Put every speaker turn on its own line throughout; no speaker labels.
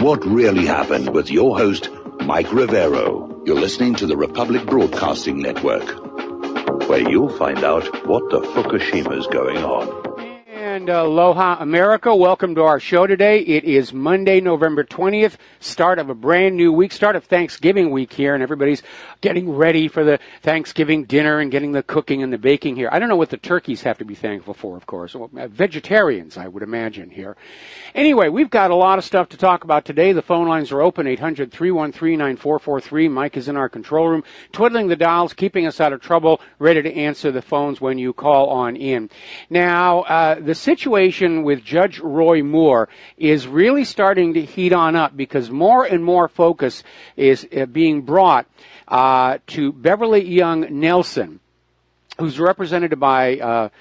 What really happened with your host, Mike Rivero. You're listening to the Republic Broadcasting Network, where you'll find out what the Fukushima's going on.
And aloha, America. Welcome to our show today. It is Monday, November 20th, start of a brand new week, start of Thanksgiving week here, and everybody's getting ready for the Thanksgiving dinner and getting the cooking and the baking here. I don't know what the turkeys have to be thankful for, of course. Well, vegetarians, I would imagine, here. Anyway, we've got a lot of stuff to talk about today. The phone lines are open, 800-313-9443. Mike is in our control room, twiddling the dials, keeping us out of trouble, ready to answer the phones when you call on in. Now, the situation with Judge Roy Moore is really starting to heat on up because more and more focus is being brought to Beverly Young Nelson, who's represented by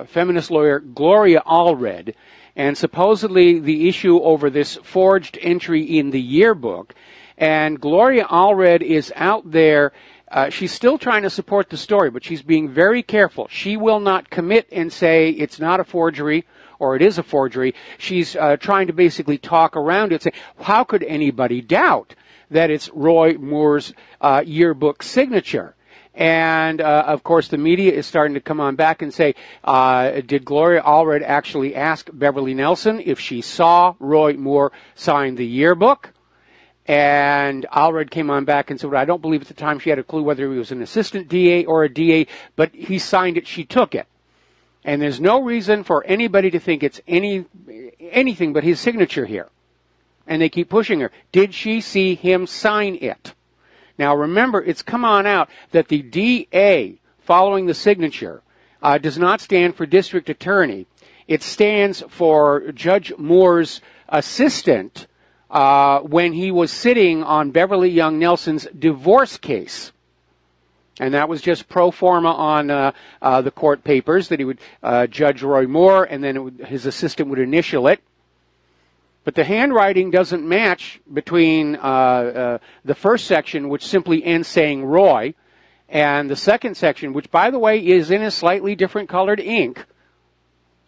feminist lawyer Gloria Allred, and supposedly the issue over this forged entry in the yearbook. And Gloria Allred is out there. She's still trying to support the story, but she's being very careful. She will not commit and say it's not a forgery or it is a forgery. She's trying to basically talk around it, say, how could anybody doubt that it's Roy Moore's yearbook signature? And, of course, the media is starting to come on back and say, did Gloria Allred actually ask Beverly Nelson if she saw Roy Moore sign the yearbook? And Allred came on back and said, well, I don't believe at the time she had a clue whether he was an assistant DA or a DA, but he signed it, she took it. And there's no reason for anybody to think it's anything but his signature here. And they keep pushing her. Did she see him sign it? Now, remember, it's come on out that the DA following the signature does not stand for district attorney. It stands for Judge Moore's assistant when he was sitting on Beverly Young Nelson's divorce case. And that was just pro forma on the court papers, that he would judge Roy Moore, and then his assistant would initial it. But the handwriting doesn't match between the first section, which simply ends saying Roy, and the second section, which, by the way, is in a slightly different colored ink.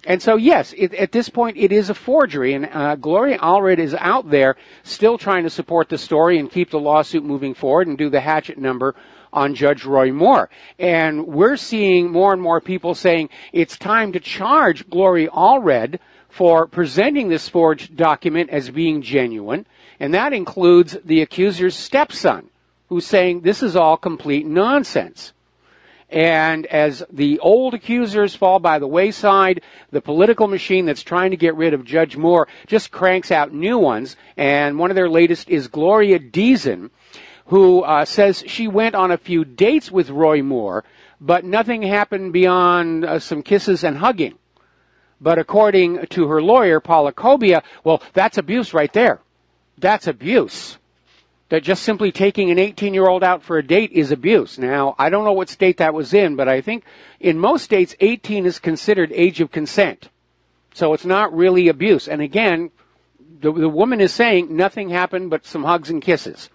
And so, yes, at this point, it is a forgery, and Gloria Allred is out there still trying to support the story and keep the lawsuit moving forward and do the hatchet number on Judge Roy Moore. And we're seeing more and more people saying it's time to charge Gloria Allred for presenting this forged document as being genuine, and that includes the accuser's stepson, who's saying this is all complete nonsense. And as the old accusers fall by the wayside, the political machine that's trying to get rid of Judge Moore just cranks out new ones, and one of their latest is Gloria Deason, who says she went on a few dates with Roy Moore, but nothing happened beyond some kisses and hugging. But according to her lawyer, Paula Cobia, well, that's abuse right there. That's abuse. That just simply taking an 18-year-old out for a date is abuse. Now, I don't know what state that was in, but I think in most states, 18 is considered age of consent. So it's not really abuse. And again, the woman is saying nothing happened but some hugs and kisses.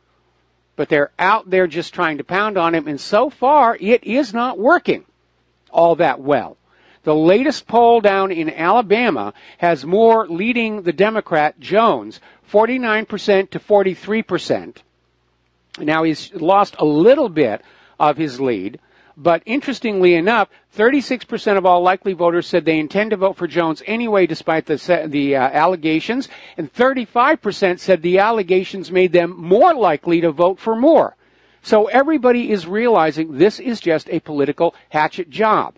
But they're out there just trying to pound on him, and so far, it is not working all that well. The latest poll down in Alabama has Moore leading the Democrat, Jones, 49% to 43%. Now, he's lost a little bit of his lead, but interestingly enough, 36% of all likely voters said they intend to vote for Jones anyway, despite the allegations, and 35% said the allegations made them more likely to vote for Moore. So everybody is realizing this is just a political hatchet job,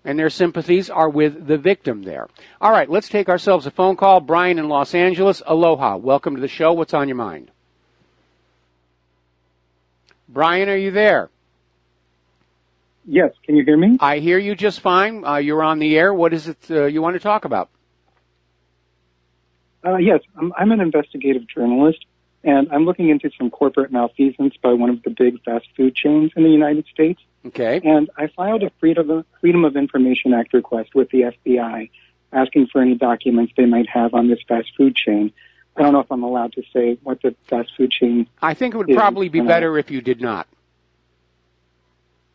and their sympathies are with the victim there. All right, let's take ourselves a phone call. Brian in Los Angeles, aloha. Welcome to the show. What's on your mind? Brian, are you there?
Yes, can you hear me?
I hear you just fine. You're on the air. What is it you want to talk about?
Yes, I'm an investigative journalist, and I'm looking into some corporate malfeasance by one of the big fast food chains in the United States.
Okay.
And I filed a Freedom of Information Act request with the FBI asking for any documents they might have on this fast food chain. I don't know if I'm allowed to say what the fast food chain
I think it would probably be better if you did not.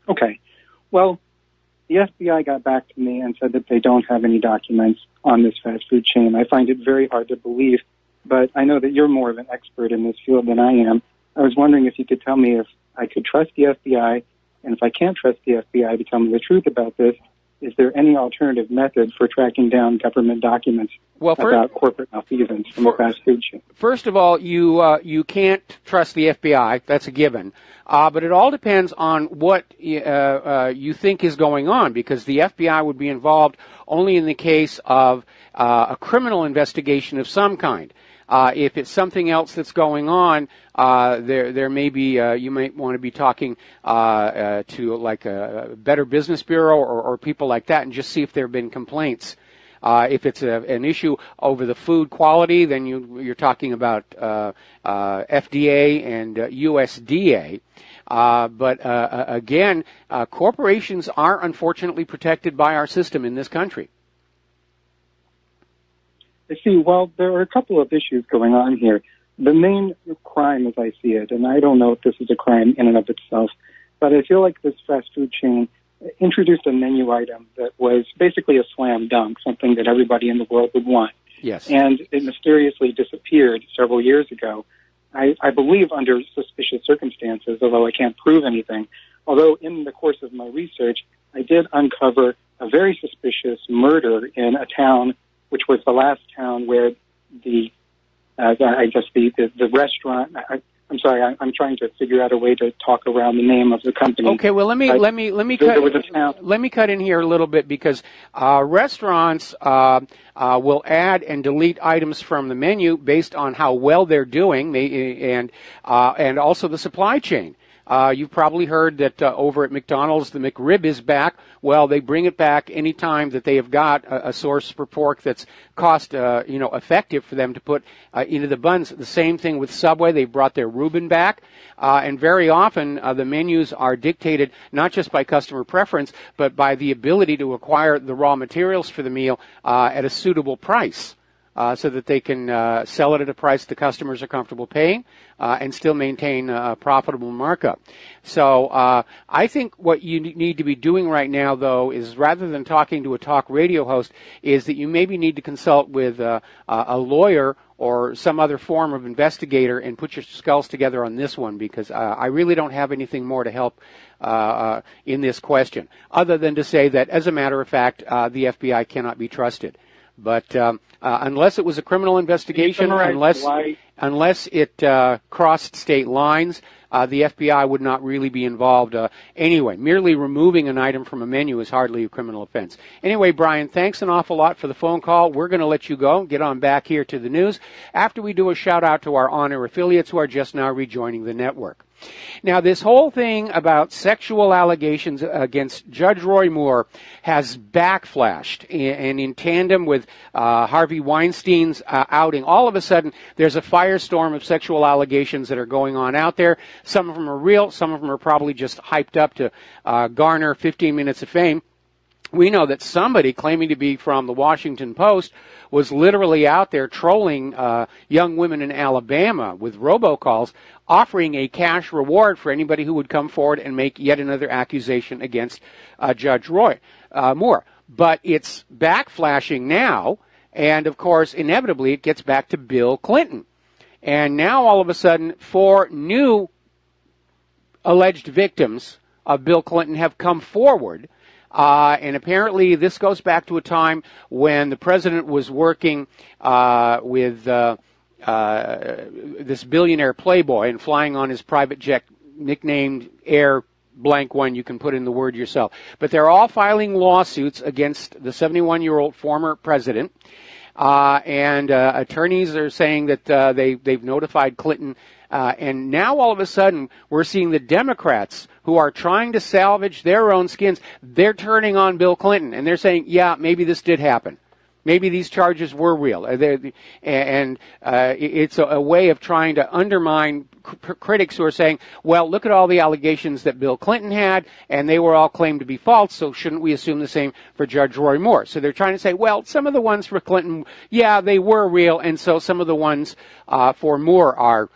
Okay. Well, the FBI got back to me and said that they don't have any documents on this fast food chain. I find it very hard to believe but I know that you're more of an expert in this field than I am. I was wondering if you could tell me if I could trust the FBI, and if I can't trust the FBI to tell me the truth about this, is there any alternative method for tracking down government documents about corporate malfeasance from a fast food chain?
First of all, you can't trust the FBI. That's a given. But it all depends on what you think is going on, because the FBI would be involved only in the case of a criminal investigation of some kind. If it's something else that's going on, there may be, you might want to be talking to like a Better Business Bureau or people like that and just see if there have been complaints. If it's an issue over the food quality, then you're talking about FDA and USDA. But again, corporations are unfortunately protected by our system in this country.
I see. Well, there are a couple of issues going on here. The main crime, as I see it, and I don't know if this is a crime in and of itself, but I feel like this fast food chain introduced a menu item that was basically a slam dunk, something that everybody in the world would want.
Yes.
And it mysteriously disappeared several years ago. I believe under suspicious circumstances, although I can't prove anything. Although in the course of my research, I did uncover a very suspicious murder in a town, which was the last town where the restaurant. I'm sorry, I'm trying to figure out a way to talk around the name of the company.
Okay, well let me cut in here a little bit, because restaurants will add and delete items from the menu based on how well they're doing, and also the supply chain. You've probably heard that over at McDonald's, the McRib is back. Well, they bring it back any time that they have got a source for pork that's cost, effective for them to put into the buns. The same thing with Subway. They brought their Reuben back. And very often the menus are dictated not just by customer preference, but by the ability to acquire the raw materials for the meal at a suitable price. So that they can sell it at a price the customers are comfortable paying and still maintain a profitable markup. So I think what you need to be doing right now, though, is rather than talking to a talk radio host, is that you maybe need to consult with a lawyer or some other form of investigator and put your skulls together on this one, because I really don't have anything more to help in this question, other than to say that, as a matter of fact, the FBI cannot be trusted. But unless it was a criminal investigation, unless it crossed state lines, the FBI would not really be involved anyway. Merely removing an item from a menu is hardly a criminal offense. Anyway, Brian, thanks an awful lot for the phone call. We're going to let you go, get on back here to the news, after we do a shout-out to our on-air affiliates who are just now rejoining the network. Now, this whole thing about sexual allegations against Judge Roy Moore has backflashed, and in tandem with Harvey Weinstein's outing, all of a sudden there's a firestorm of sexual allegations that are going on out there. Some of them are real, some of them are probably just hyped up to garner 15 minutes of fame. We know that somebody claiming to be from the Washington Post was literally out there trolling young women in Alabama with robocalls, offering a cash reward for anybody who would come forward and make yet another accusation against Judge Roy Moore. But it's backflashing now, and of course, inevitably, it gets back to Bill Clinton. And now, all of a sudden, 4 new alleged victims of Bill Clinton have come forward. And apparently this goes back to a time when the president was working with this billionaire playboy and flying on his private jet nicknamed Air blank one. You can put in the word yourself. But they're all filing lawsuits against the 71-year-old former president. And attorneys are saying that they've notified Clinton. And now all of a sudden we're seeing the Democrats who are trying to salvage their own skins. They're turning on Bill Clinton, and they're saying, yeah, maybe this did happen. Maybe these charges were real. And it's a way of trying to undermine critics who are saying, well, look at all the allegations that Bill Clinton had, and they were all claimed to be false, so shouldn't we assume the same for Judge Roy Moore? So they're trying to say, well, some of the ones for Clinton, yeah, they were real, and so some of the ones for Moore are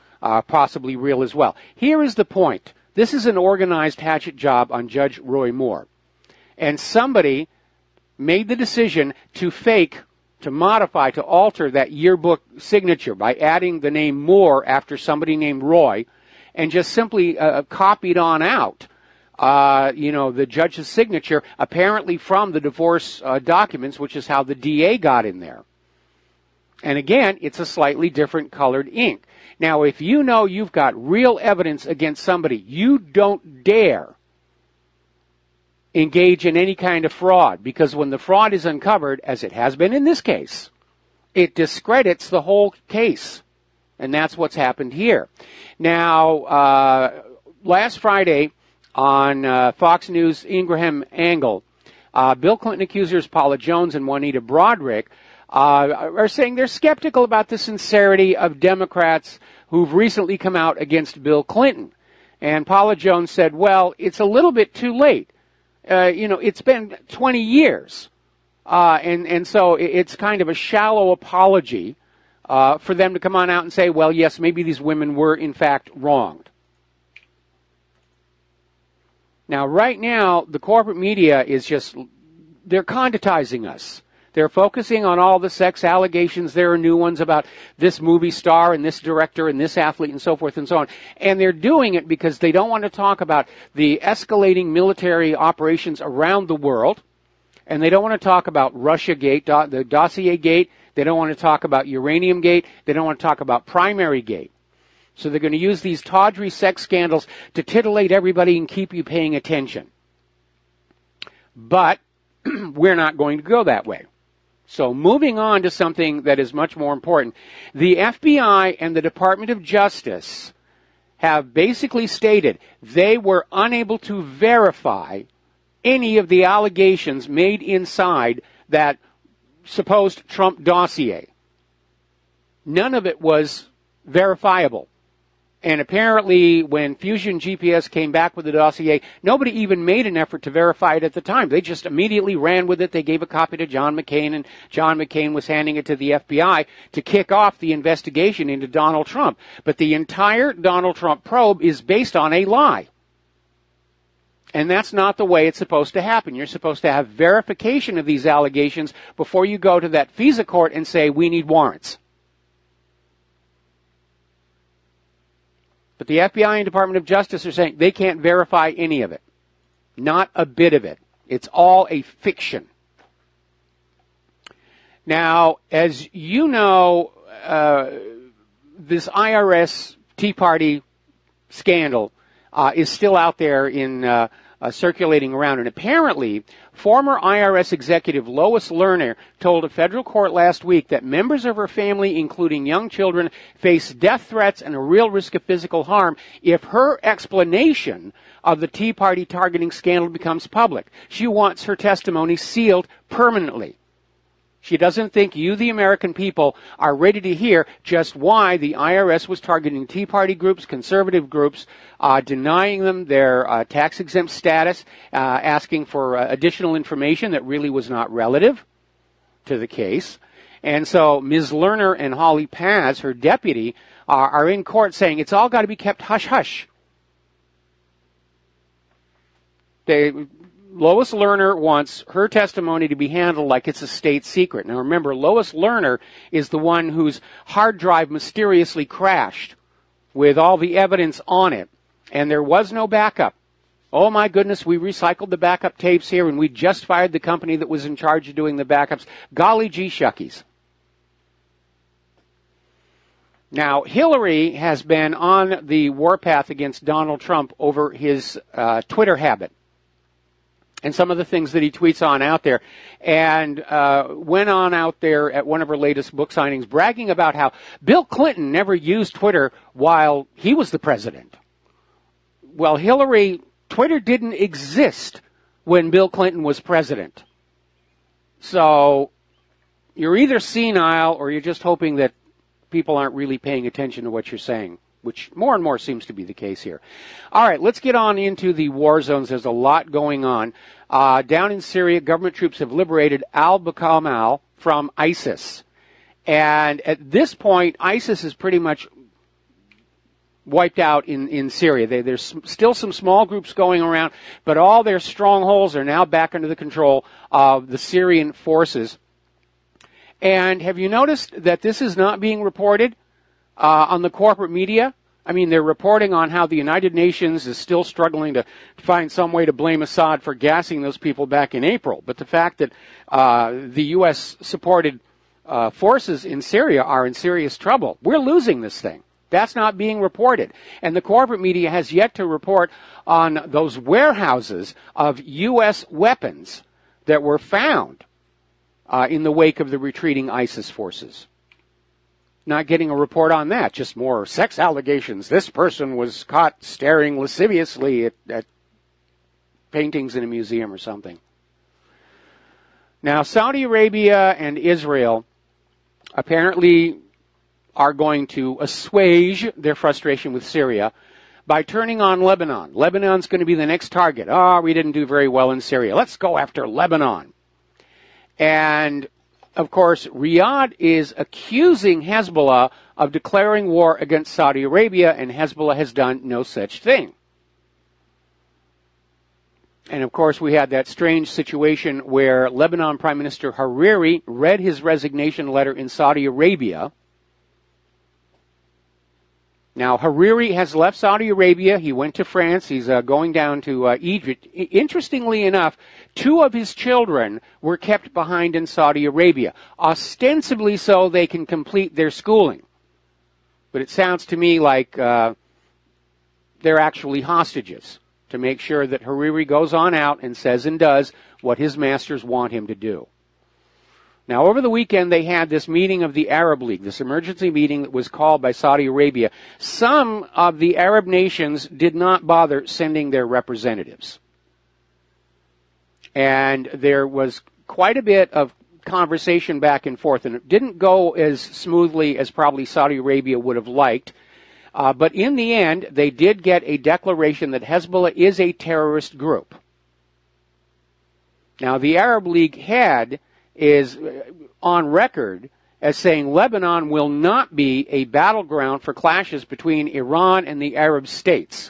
possibly real as well. Here is the point. This is an organized hatchet job on Judge Roy Moore. And somebody made the decision to fake to modify, to alter that yearbook signature by adding the name Moore after somebody named Roy, and just simply copied on out, the judge's signature, apparently from the divorce documents, which is how the DA got in there. And again, it's a slightly different colored ink. Now, if you know you've got real evidence against somebody, you don't dare engage in any kind of fraud, because when the fraud is uncovered, as it has been in this case, it discredits the whole case. And that's what's happened here. Now, last Friday on Fox News' Ingraham Angle, Bill Clinton accusers Paula Jones and Juanita Broderick are saying they're skeptical about the sincerity of Democrats who've recently come out against Bill Clinton. And Paula Jones said, well, it's a little bit too late. It's been 20 years. And so it's kind of a shallow apology for them to come on out and say, well, yes, maybe these women were, in fact, wronged. Now, right now, the corporate media is they're conditizing us. They're focusing on all the sex allegations. There are new ones about this movie star and this director and this athlete and so forth and so on. And they're doing it because they don't want to talk about the escalating military operations around the world. And they don't want to talk about Russiagate, the Dossier Gate. They don't want to talk about Uranium Gate. They don't want to talk about Primary Gate. So they're going to use these tawdry sex scandals to titillate everybody and keep you paying attention. But we're not going to go that way. So moving on to something that is much more important, the FBI and the Department of Justice have basically stated they were unable to verify any of the allegations made inside that supposed Trump dossier. None of it was verifiable. And apparently, when Fusion GPS came back with the dossier, nobody even made an effort to verify it at the time. They just immediately ran with it. They gave a copy to John McCain, and John McCain was handing it to the FBI to kick off the investigation into Donald Trump. But the entire Donald Trump probe is based on a lie. And that's not the way it's supposed to happen. You're supposed to have verification of these allegations before you go to that FISA court and say, we need warrants. But the FBI and Department of Justice are saying they can't verify any of it. Not a bit of it. It's all a fiction. Now, as you know, this IRS Tea Party scandal is still out there in circulating around. And apparently, former IRS executive Lois Lerner told a federal court last week that members of her family, including young children, face death threats and a real risk of physical harm if her explanation of the Tea Party targeting scandal becomes public. She wants her testimony sealed permanently. She doesn't think you, the American people, are ready to hear just why the IRS was targeting Tea Party groups, conservative groups, denying them their tax-exempt status, asking for additional information that really was not relative to the case. And so Ms. Lerner and Holly Paz, her deputy, are in court saying it's all got to be kept hush-hush. Lois Lerner wants her testimony to be handled like it's a state secret. Now remember, Lois Lerner is the one whose hard drive mysteriously crashed with all the evidence on it, and there was no backup. Oh my goodness, we recycled the backup tapes here, and we just fired the company that was in charge of doing the backups. Golly gee shuckies. Now, Hillary has been on the warpath against Donald Trump over his Twitter habit and some of the things that he tweets on out there, and went on out there at one of her latest book signings bragging about how Bill Clinton never used Twitter while he was the president. Well, Hillary, Twitter didn't exist when Bill Clinton was president. So you're either senile or you're just hoping that people aren't really paying attention to what you're saying, which more and more seems to be the case here. All right, let's get on into the war zones. There's a lot going on. Down in Syria, government troops have liberated al-Bukamal from ISIS. And at this point, ISIS is pretty much wiped out in Syria. There's still some small groups going around, but all their strongholds are now back under the control of the Syrian forces. And have you noticed that this is not being reported on the corporate media? I mean, they're reporting on how the United Nations is still struggling to find some way to blame Assad for gassing those people back in April. But the fact that the U.S.-supported forces in Syria are in serious trouble, we're losing this thing. That's not being reported. And the corporate media has yet to report on those warehouses of U.S. weapons that were found in the wake of the retreating ISIS forces. Not getting a report on that, just more sex allegations. This person was caught staring lasciviously at paintings in a museum or something. Now, Saudi Arabia and Israel apparently are going to assuage their frustration with Syria by turning on Lebanon. Lebanon's going to be the next target. We didn't do very well in Syria. Let's go after Lebanon. And of course, Riyadh is accusing Hezbollah of declaring war against Saudi Arabia, and Hezbollah has done no such thing. And of course, we had that strange situation where Lebanon Prime Minister Hariri read his resignation letter in Saudi Arabia. Now, Hariri has left Saudi Arabia. He went to France. He's going down to Egypt. Interestingly enough, 2 of his children were kept behind in Saudi Arabia, ostensibly so they can complete their schooling. But it sounds to me like they're actually hostages to make sure that Hariri goes on out and says and does what his masters want him to do. Now, over the weekend, they had this meeting of the Arab League, this emergency meeting that was called by Saudi Arabia. Some of the Arab nations did not bother sending their representatives. And there was quite a bit of conversation back and forth, and it didn't go as smoothly as probably Saudi Arabia would have liked. But in the end, they did get a declaration that Hezbollah is a terrorist group. Now, the Arab League head is on record as saying Lebanon will not be a battleground for clashes between Iran and the Arab states.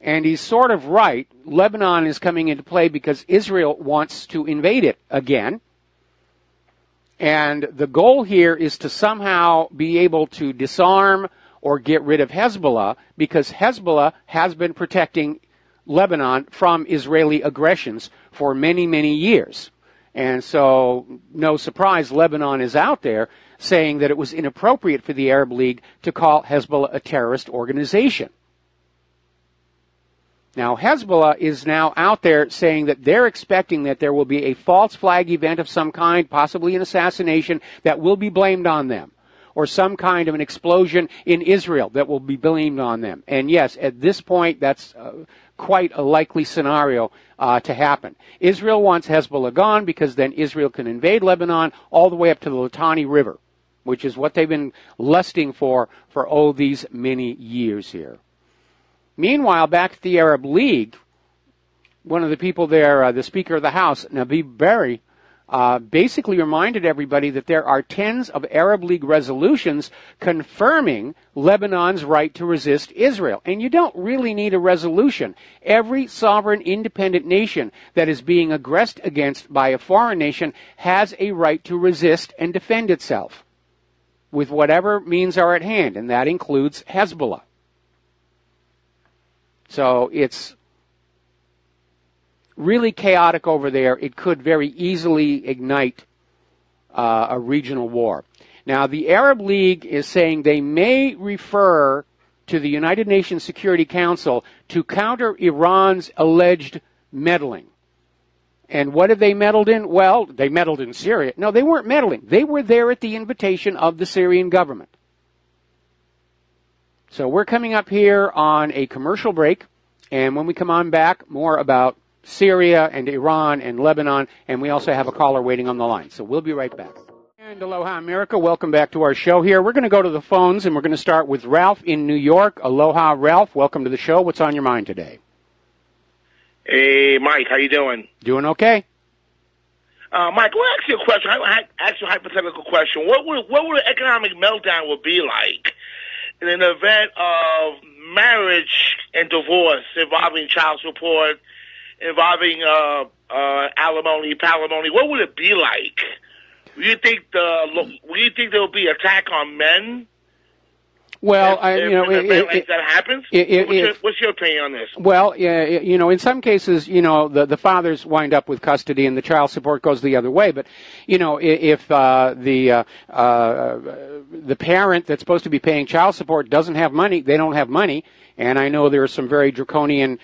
And he's sort of right. Lebanon is coming into play because Israel wants to invade it again. And the goal here is to somehow be able to disarm or get rid of Hezbollah, because Hezbollah has been protecting Lebanon from Israeli aggressions for many, many years. And so, no surprise, Lebanon is out there saying that it was inappropriate for the Arab League to call Hezbollah a terrorist organization. Now, Hezbollah is now out there saying that they're expecting that there will be a false flag event of some kind, possibly an assassination, that will be blamed on them, or some kind of an explosion in Israel that will be blamed on them. And yes, at this point, that's quite a likely scenario to happen. Israel wants Hezbollah gone because then Israel can invade Lebanon all the way up to the Litani River, which is what they've been lusting for these many years here. Meanwhile, back at the Arab League, one of the people there, the Speaker of the House, Nabih Berri, basically reminded everybody that there are tens of Arab League resolutions confirming Lebanon's right to resist Israel. And you don't really need a resolution. Every sovereign independent nation that is being aggressed against by a foreign nation has a right to resist and defend itself with whatever means are at hand, and that includes Hezbollah. So it's really chaotic over there. It could very easily ignite a regional war. Now, the Arab League is saying they may refer to the United Nations Security Council to counter Iran's alleged meddling. And what have they meddled in? Well, they meddled in Syria. No, they weren't meddling. They were there at the invitation of the Syrian government. So we're coming up here on a commercial break, and when we come on back, more about Syria and Iran and Lebanon, and we also have a caller waiting on the line. So we'll be right back. And aloha, America. Welcome back to our show here. We're going to go to the phones, and we're going to start with Ralph in New York. Aloha, Ralph. Welcome to the show. What's on your mind today?
Hey, Mike. How you doing?
Doing okay.
Mike, we'll ask you a question. I ask you a hypothetical question. What would an economic meltdown would be like in an event of marriage and divorce involving child support, involving alimony, palimony? What would it be like? Do you think there will be attack on men?
Well,
if that happens, what's your opinion on this?
Well, in some cases, the fathers wind up with custody and the child support goes the other way. But, if the parent that's supposed to be paying child support doesn't have money, they don't have money. And I know there are some very draconian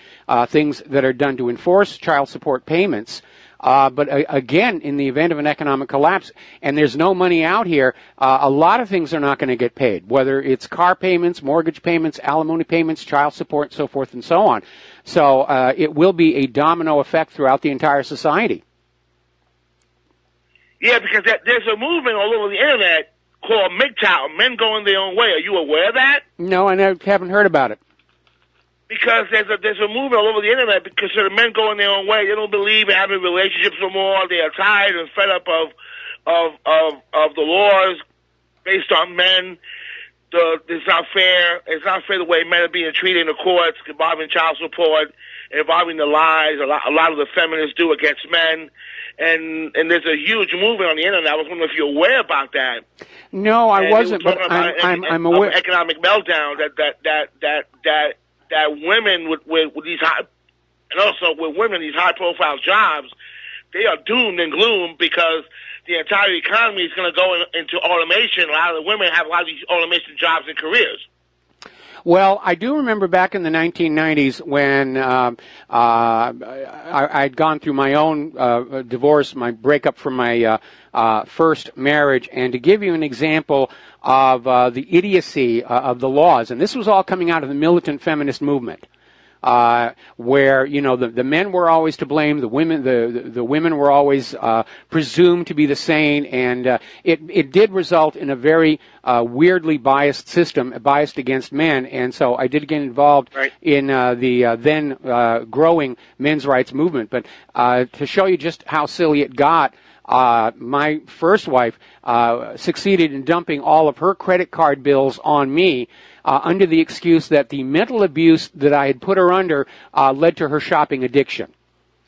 things that are done to enforce child support payments. But again, in the event of an economic collapse, and there's no money out here, a lot of things are not going to get paid, whether it's car payments, mortgage payments, alimony payments, child support, so forth and so on. So it will be a domino effect throughout the entire society.
Yeah, because there's a movement all over the internet called MGTOW, men going their own way. Are you aware of that?
No, I haven't heard about it.
Because there's a movement all over the internet because the men going their own way. They don't believe in having relationships no more. They are tired and fed up of the laws based on men. It's not fair. It's not fair the way men are being treated in the courts, involving child support, involving the lies a lot of the feminists do against men. And there's a huge movement on the internet. I was wondering if you're aware about that.
No, I wasn't, but I'm aware.
Economic meltdown that women with these high, and also with women these high profile jobs, they are doomed and gloom because the entire economy is going to go into automation. A lot of the women have a lot of these automation jobs and careers.
Well, I do remember back in the 1990s when I'd gone through my own divorce, my breakup from my first marriage, and to give you an example of the idiocy of the laws, and this was all coming out of the militant feminist movement. Where the men were always to blame, the women were always presumed to be the sane, and it did result in a very weirdly biased system, biased against men. And so I did get involved in the then growing men's rights movement. But to show you just how silly it got, my first wife succeeded in dumping all of her credit card bills on me under the excuse that the mental abuse that I had put her under led to her shopping addiction,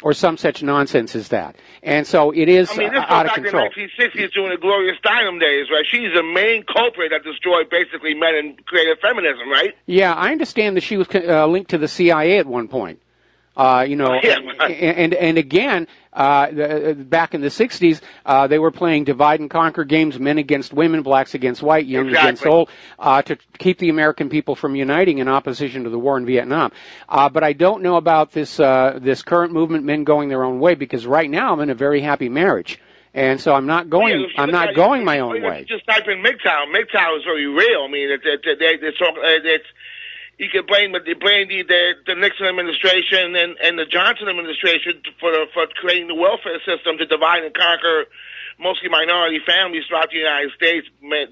or some such nonsense as that. And so it is out of control.
This was back in the 1960s during the Gloria Steinem days, right? She's the main culprit that destroyed basically men and created feminism, right?
Yeah, I understand that she was linked to the CIA at one point. And again, back in the 60s, they were playing divide and conquer games, men against women, blacks against white, young against old, to keep the American people from uniting in opposition to the war in Vietnam. But I don't know about this current movement, men going their own way, because right now I'm in a very happy marriage. And so I'm not going. I'm not going my own way.
Just type in MGTOW. MGTOW is very real. I mean, it's you can blame the Nixon administration and the Johnson administration for creating the welfare system to divide and conquer mostly minority families throughout the United States.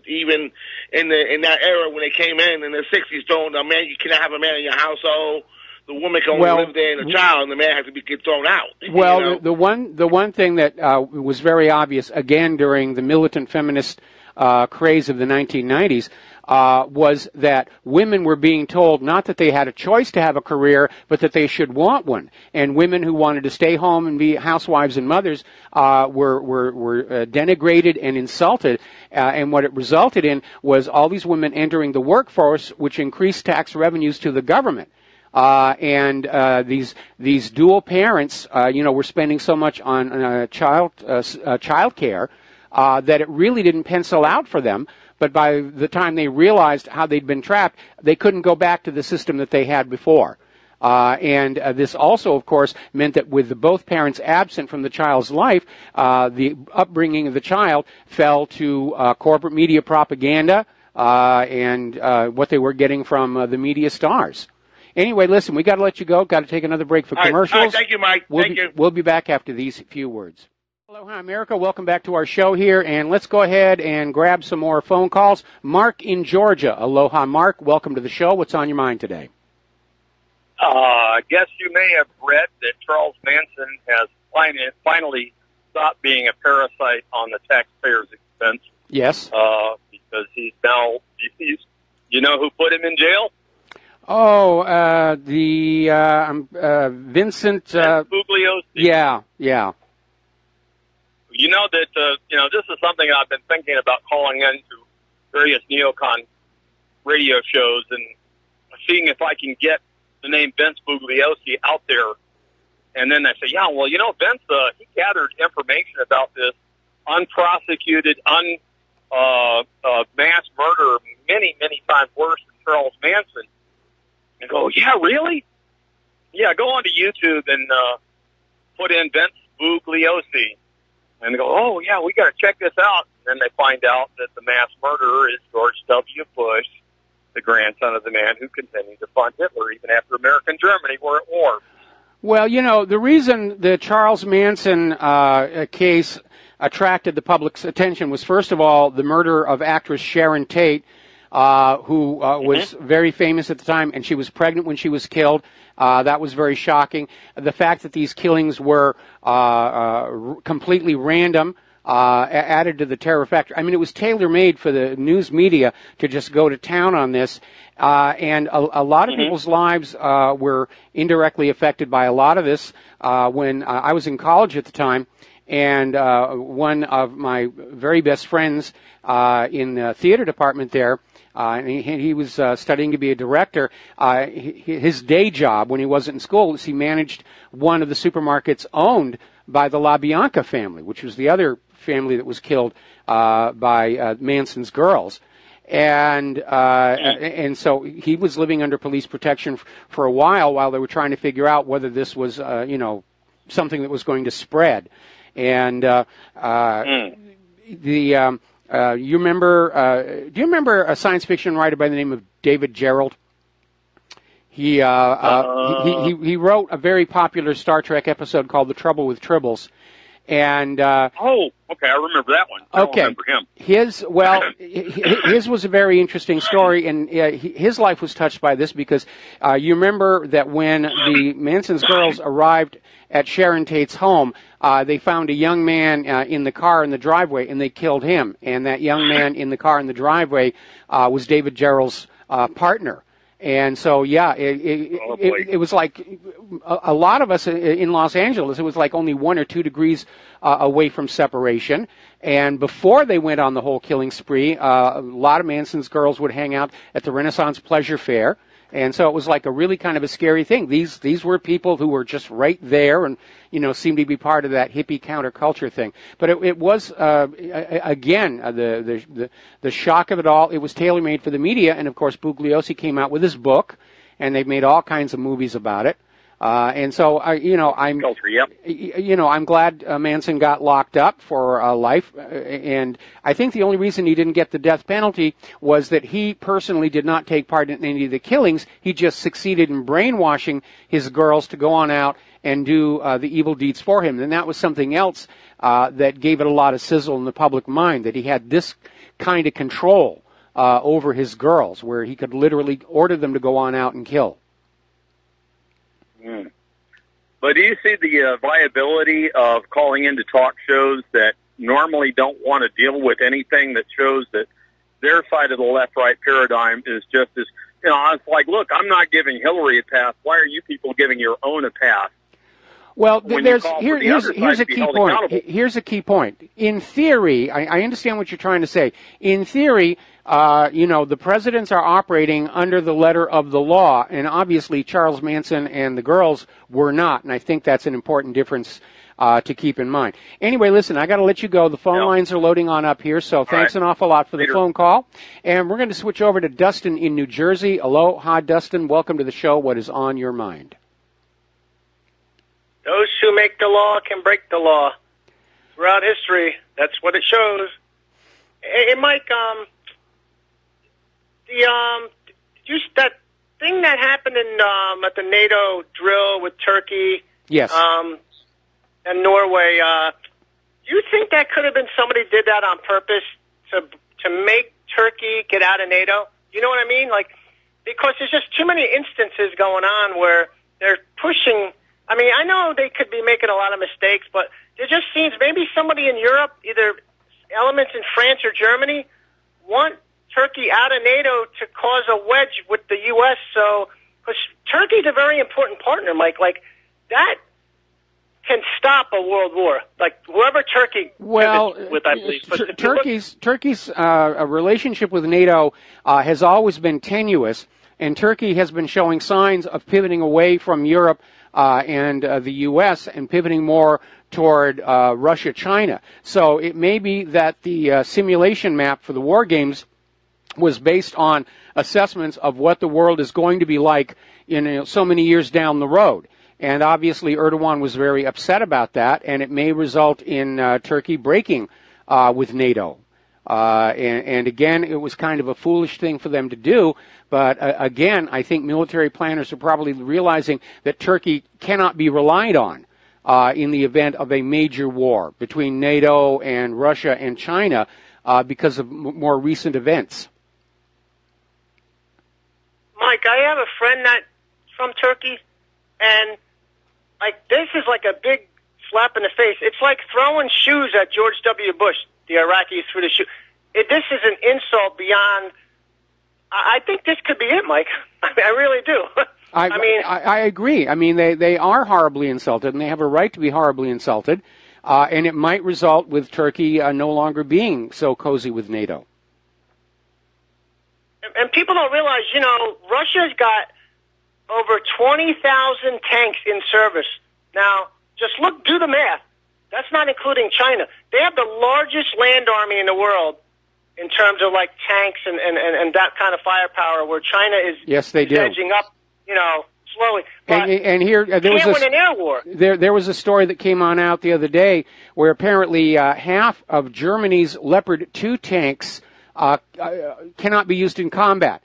Even in that era when they came in the 60s, you cannot have a man in your household. The woman can only live there and the child, and the man has to get thrown out.
Well, the one thing that was very obvious again during the militant feminist craze of the 1990s. Was that women were being told not that they had a choice to have a career, but that they should want one. And women who wanted to stay home and be housewives and mothers were denigrated and insulted. And what it resulted in was all these women entering the workforce, which increased tax revenues to the government. These dual parents, were spending so much on child care that it really didn't pencil out for them. But by the time they realized how they'd been trapped, they couldn't go back to the system that they had before. This also, of course, meant that with both parents absent from the child's life, the upbringing of the child fell to corporate media propaganda and what they were getting from the media stars. Anyway, listen, we got to let you go. Got to take another break for commercials.
All right, thank you, Mike.
We'll be back after these few words. Aloha, America. Welcome back to our show here, and let's go ahead and grab some more phone calls. Mark in Georgia. Aloha, Mark. Welcome to the show. What's on your mind today?
I guess you may have read that Charles Manson has finally stopped being a parasite on the taxpayer's expense.
Yes.
Because he's now deceased. You know who put him in jail?
Oh, Vincent.
Pugliosi.
Yeah.
You know that, this is something I've been thinking about calling into various neocon radio shows and seeing if I can get the name Vince Bugliosi out there. And then they say, yeah, well, Vince, he gathered information about this unprosecuted, mass murder many, many times worse than Charles Manson. And go, yeah, really? Yeah, go onto YouTube and put in Vince Bugliosi. And they go, oh, yeah, we got to check this out. And then they find out that the mass murderer is George W. Bush, the grandson of the man who continued to fund Hitler even after America and Germany were at war.
Well, the reason the Charles Manson case attracted the public's attention was, first of all, the murder of actress Sharon Tate, who was very famous at the time, and she was pregnant when she was killed. That was very shocking. The fact that these killings were completely random added to the terror factor. I mean, it was tailor-made for the news media to just go to town on this. And a lot of people's lives were indirectly affected by a lot of this. When I was in college at the time, and one of my very best friends in the theater department there, and he was studying to be a director. His day job when he wasn't in school was he managed one of the supermarkets owned by the LaBianca family, which was the other family that was killed by Manson's girls. And so he was living under police protection for a while they were trying to figure out whether this was, something that was going to spread. And you remember? Do you remember a science fiction writer by the name of David Gerrold? He wrote a very popular Star Trek episode called "The Trouble with Tribbles," and
okay, I remember that one. I don't remember him.
His was a very interesting story, and his life was touched by this because you remember that when the Manson's girls arrived at Sharon Tate's home, they found a young man in the car in the driveway, and they killed him. And that young man in the car in the driveway was David Gerrold's partner. And so, yeah, it was like a lot of us in Los Angeles, it was like only 1 or 2 degrees away from separation. And before they went on the whole killing spree, a lot of Manson's girls would hang out at the Renaissance Pleasure Fair. And so it was like a really kind of a scary thing. These were people who were just right there and, seemed to be part of that hippie counterculture thing. But it was, again, the shock of it all. It was tailor-made for the media. And, of course, Bugliosi came out with his book, and they've made all kinds of movies about it. And so, I'm glad Manson got locked up for life. And I think the only reason he didn't get the death penalty was that he personally did not take part in any of the killings. He just succeeded in brainwashing his girls to go on out and do the evil deeds for him. And that was something else that gave it a lot of sizzle in the public mind, that he had this kind of control over his girls, where he could literally order them to go on out and kill.
But do you see the viability of calling into talk shows that normally don't want to deal with anything that shows that their side of the left-right paradigm is just as, it's like, look, I'm not giving Hillary a pass. Why are you people giving your own a pass?
Well, here's a key point. Here's a key point. In theory, I understand what you're trying to say. In theory, the presidents are operating under the letter of the law, and obviously Charles Manson and the girls were not, and I think that's an important difference to keep in mind. Anyway, listen, I got to let you go. The phone lines are loading on up here, so thanks an awful lot for the phone call. And we're going to switch over to Dustin in New Jersey. Aloha, Dustin. Welcome to the show. What is on your mind?
Those who make the law can break the law. Throughout history, that's what it shows. Hey, Mike, that thing that happened at the NATO drill with Turkey,
yes,
and Norway, do you think that could have been somebody did that on purpose to make Turkey get out of NATO? You know what I mean? Like, because there's just too many instances going on where they're pushing. I mean, I know they could be making a lot of mistakes, but there just seems maybe somebody in Europe, either elements in France or Germany, want Turkey out of NATO to cause a wedge with the U.S. So, because Turkey's a very important partner, Mike. Like, that can stop a world war. Like whoever Turkey pivots with, I believe. But
Turkey's relationship with NATO has always been tenuous, and Turkey has been showing signs of pivoting away from Europe and the U.S. and pivoting more toward Russia, China. So it may be that the simulation map for the war games was based on assessments of what the world is going to be like in so many years down the road. And obviously Erdogan was very upset about that, and it may result in Turkey breaking with NATO. And again, it was kind of a foolish thing for them to do. But again, I think military planners are probably realizing that Turkey cannot be relied on in the event of a major war between NATO and Russia and China because of more recent events.
Mike, I have a friend that's from Turkey, and like this is like a big slap in the face. It's like throwing shoes at George W. Bush. The Iraqis threw the shoe. This is an insult beyond. I think this could be it, Mike. I really do.
I agree. I mean, they are horribly insulted, and they have a right to be horribly insulted. And it might result with Turkey no longer being so cozy with NATO.
And people don't realize, Russia's got over 20,000 tanks in service. Now, just do the math. That's not including China. They have the largest land army in the world in terms of like tanks and that kind of firepower, where China is edging up, slowly. But
and here there was
win an air war.
There was a story that came out the other day where apparently half of Germany's Leopard 2 tanks cannot be used in combat.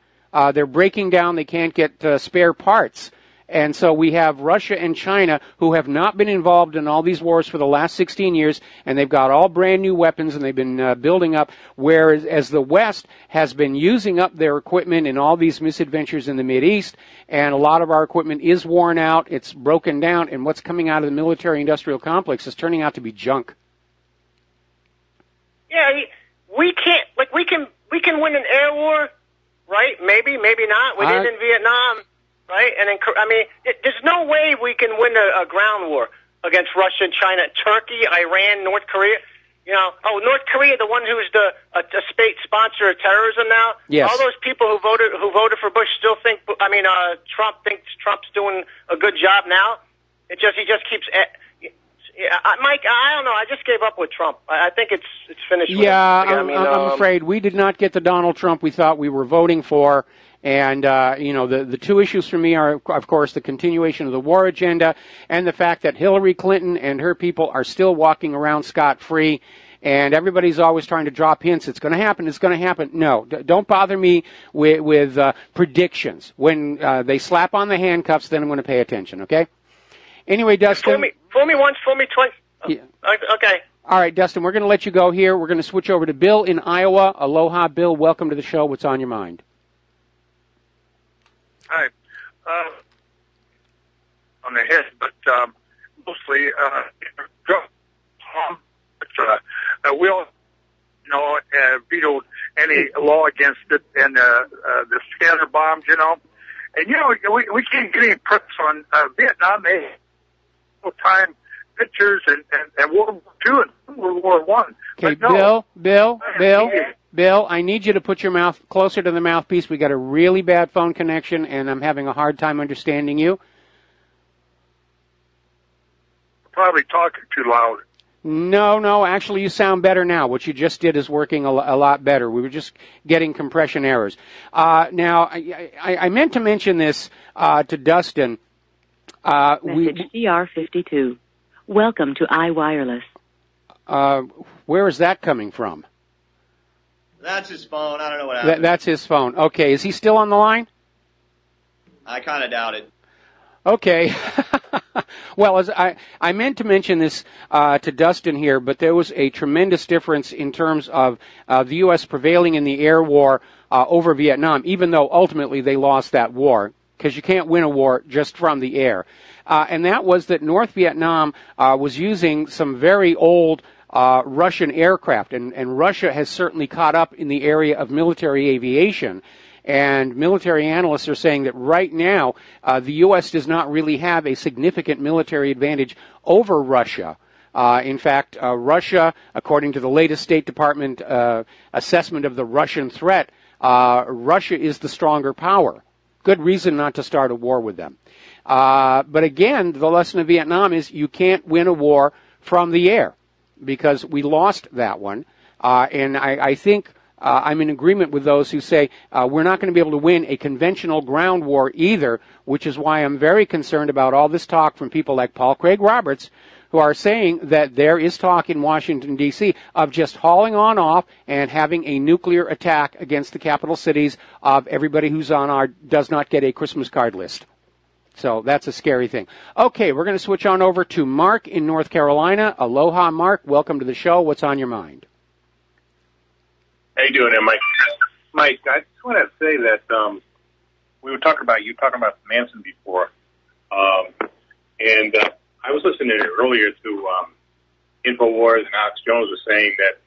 They're breaking down. They can't get spare parts. And so we have Russia and China, who have not been involved in all these wars for the last 16 years, and they've got all brand new weapons, and they've been building up, whereas the West has been using up their equipment in all these misadventures in the Mideast, and a lot of our equipment is worn out, it's broken down, and what's coming out of the military-industrial complex is turning out to be junk.
Yeah, we can win an air war, right? Maybe not. We did in Vietnam. Right? And there's no way we can win a ground war against Russia and China, Turkey, Iran, North Korea. North Korea, the one who's a state sponsor of terrorism now.
Yes.
All those people who voted for Bush still think. Trump thinks Trump's doing a good job now. He just keeps. Mike, I don't know. I just gave up with Trump. I think it's finished.
Yeah, with him. I'm afraid we did not get the Donald Trump we thought we were voting for. And, the two issues for me are, of course, the continuation of the war agenda and the fact that Hillary Clinton and her people are still walking around scot-free. And everybody's always trying to drop hints. It's going to happen. It's going to happen. No, don't bother me with predictions. When they slap on the handcuffs, then I'm going to pay attention, okay? Anyway, Dustin.
Fool me once, fool me twice.
Yeah.
Okay.
All right, Dustin, we're going to let you go here. We're going to switch over to Bill in Iowa. Aloha, Bill. Welcome to the show. What's on your mind?
Hi. On the head, but mostly we all vetoed any law against it, and the scatter bombs, And we can't get any press on Vietnam. They have time pictures and World War II and World War I.
Okay,
no.
Bill, I need you to put your mouth closer to the mouthpiece. We got a really bad phone connection, and I'm having a hard time understanding you.
Probably talking too loud.
No, actually you sound better now. What you just did is working a lot better. We were just getting compression errors. Now, I meant to mention this to Dustin.
Message CR52. Welcome to iWireless.
Where is that coming from?
That's his phone. I don't know what happened.
That's his phone. Okay, is he still on the line?
I kind of doubt it.
Okay. Well, as I meant to mention this to Dustin here, but there was a tremendous difference in terms of the U.S. prevailing in the air war over Vietnam, even though ultimately they lost that war, because you can't win a war just from the air. And that was that North Vietnam was using some very old Russian aircraft, and Russia has certainly caught up in the area of military aviation. And military analysts are saying that right now the U.S. does not really have a significant military advantage over Russia. In fact, Russia, according to the latest State Department assessment of the Russian threat, Russia is the stronger power. Good reason not to start a war with them. But again, the lesson of Vietnam is you can't win a war from the air, because we lost that one. And I think I'm in agreement with those who say we're not going to be able to win a conventional ground war either, which is why I'm very concerned about all this talk from people like Paul Craig Roberts, who are saying that there is talk in Washington, D.C. of just hauling on off and having a nuclear attack against the capital cities of everybody who's on our does not get a Christmas card list. So that's a scary thing. Okay, we're going to switch on over to Mark in North Carolina. Aloha, Mark. Welcome to the show. What's on your mind?
How you doing there, Mike? Mike, I just want to say that we were talking about Manson before, and I was listening earlier to InfoWars, and Alex Jones was saying that,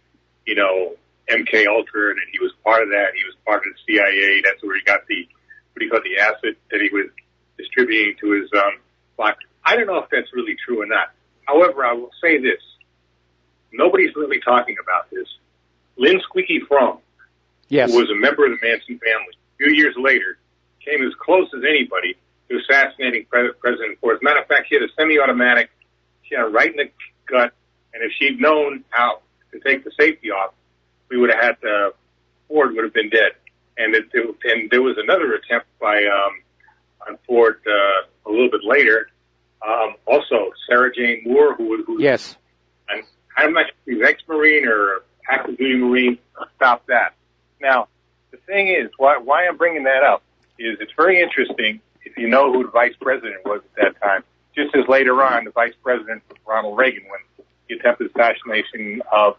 you know, MK Ultra, and he was part of that. He was part of the CIA. That's where he got the acid that he was distributing to his flock. I don't know if that's really true or not. However, I will say this: nobody's really talking about this. Lynn Squeaky Fromm,
yes,
who was a member of the Manson family, a few years later came as close as anybody to assassinating President Ford. As a matter of fact, she had a semi-automatic. She had it right in the gut, and if she'd known how to take the safety off, we would have had Ford would have been dead. And there was another attempt by on Ford a little bit later. Also, Sarah Jane Moore, who
yes,
and I'm not sure if he was ex-Marine or active duty Marine, stopped that. Now, the thing is, why I'm bringing that up is it's very interesting if you know who the vice president was at that time. Just as later on, the vice president was Ronald Reagan when the attempted assassination of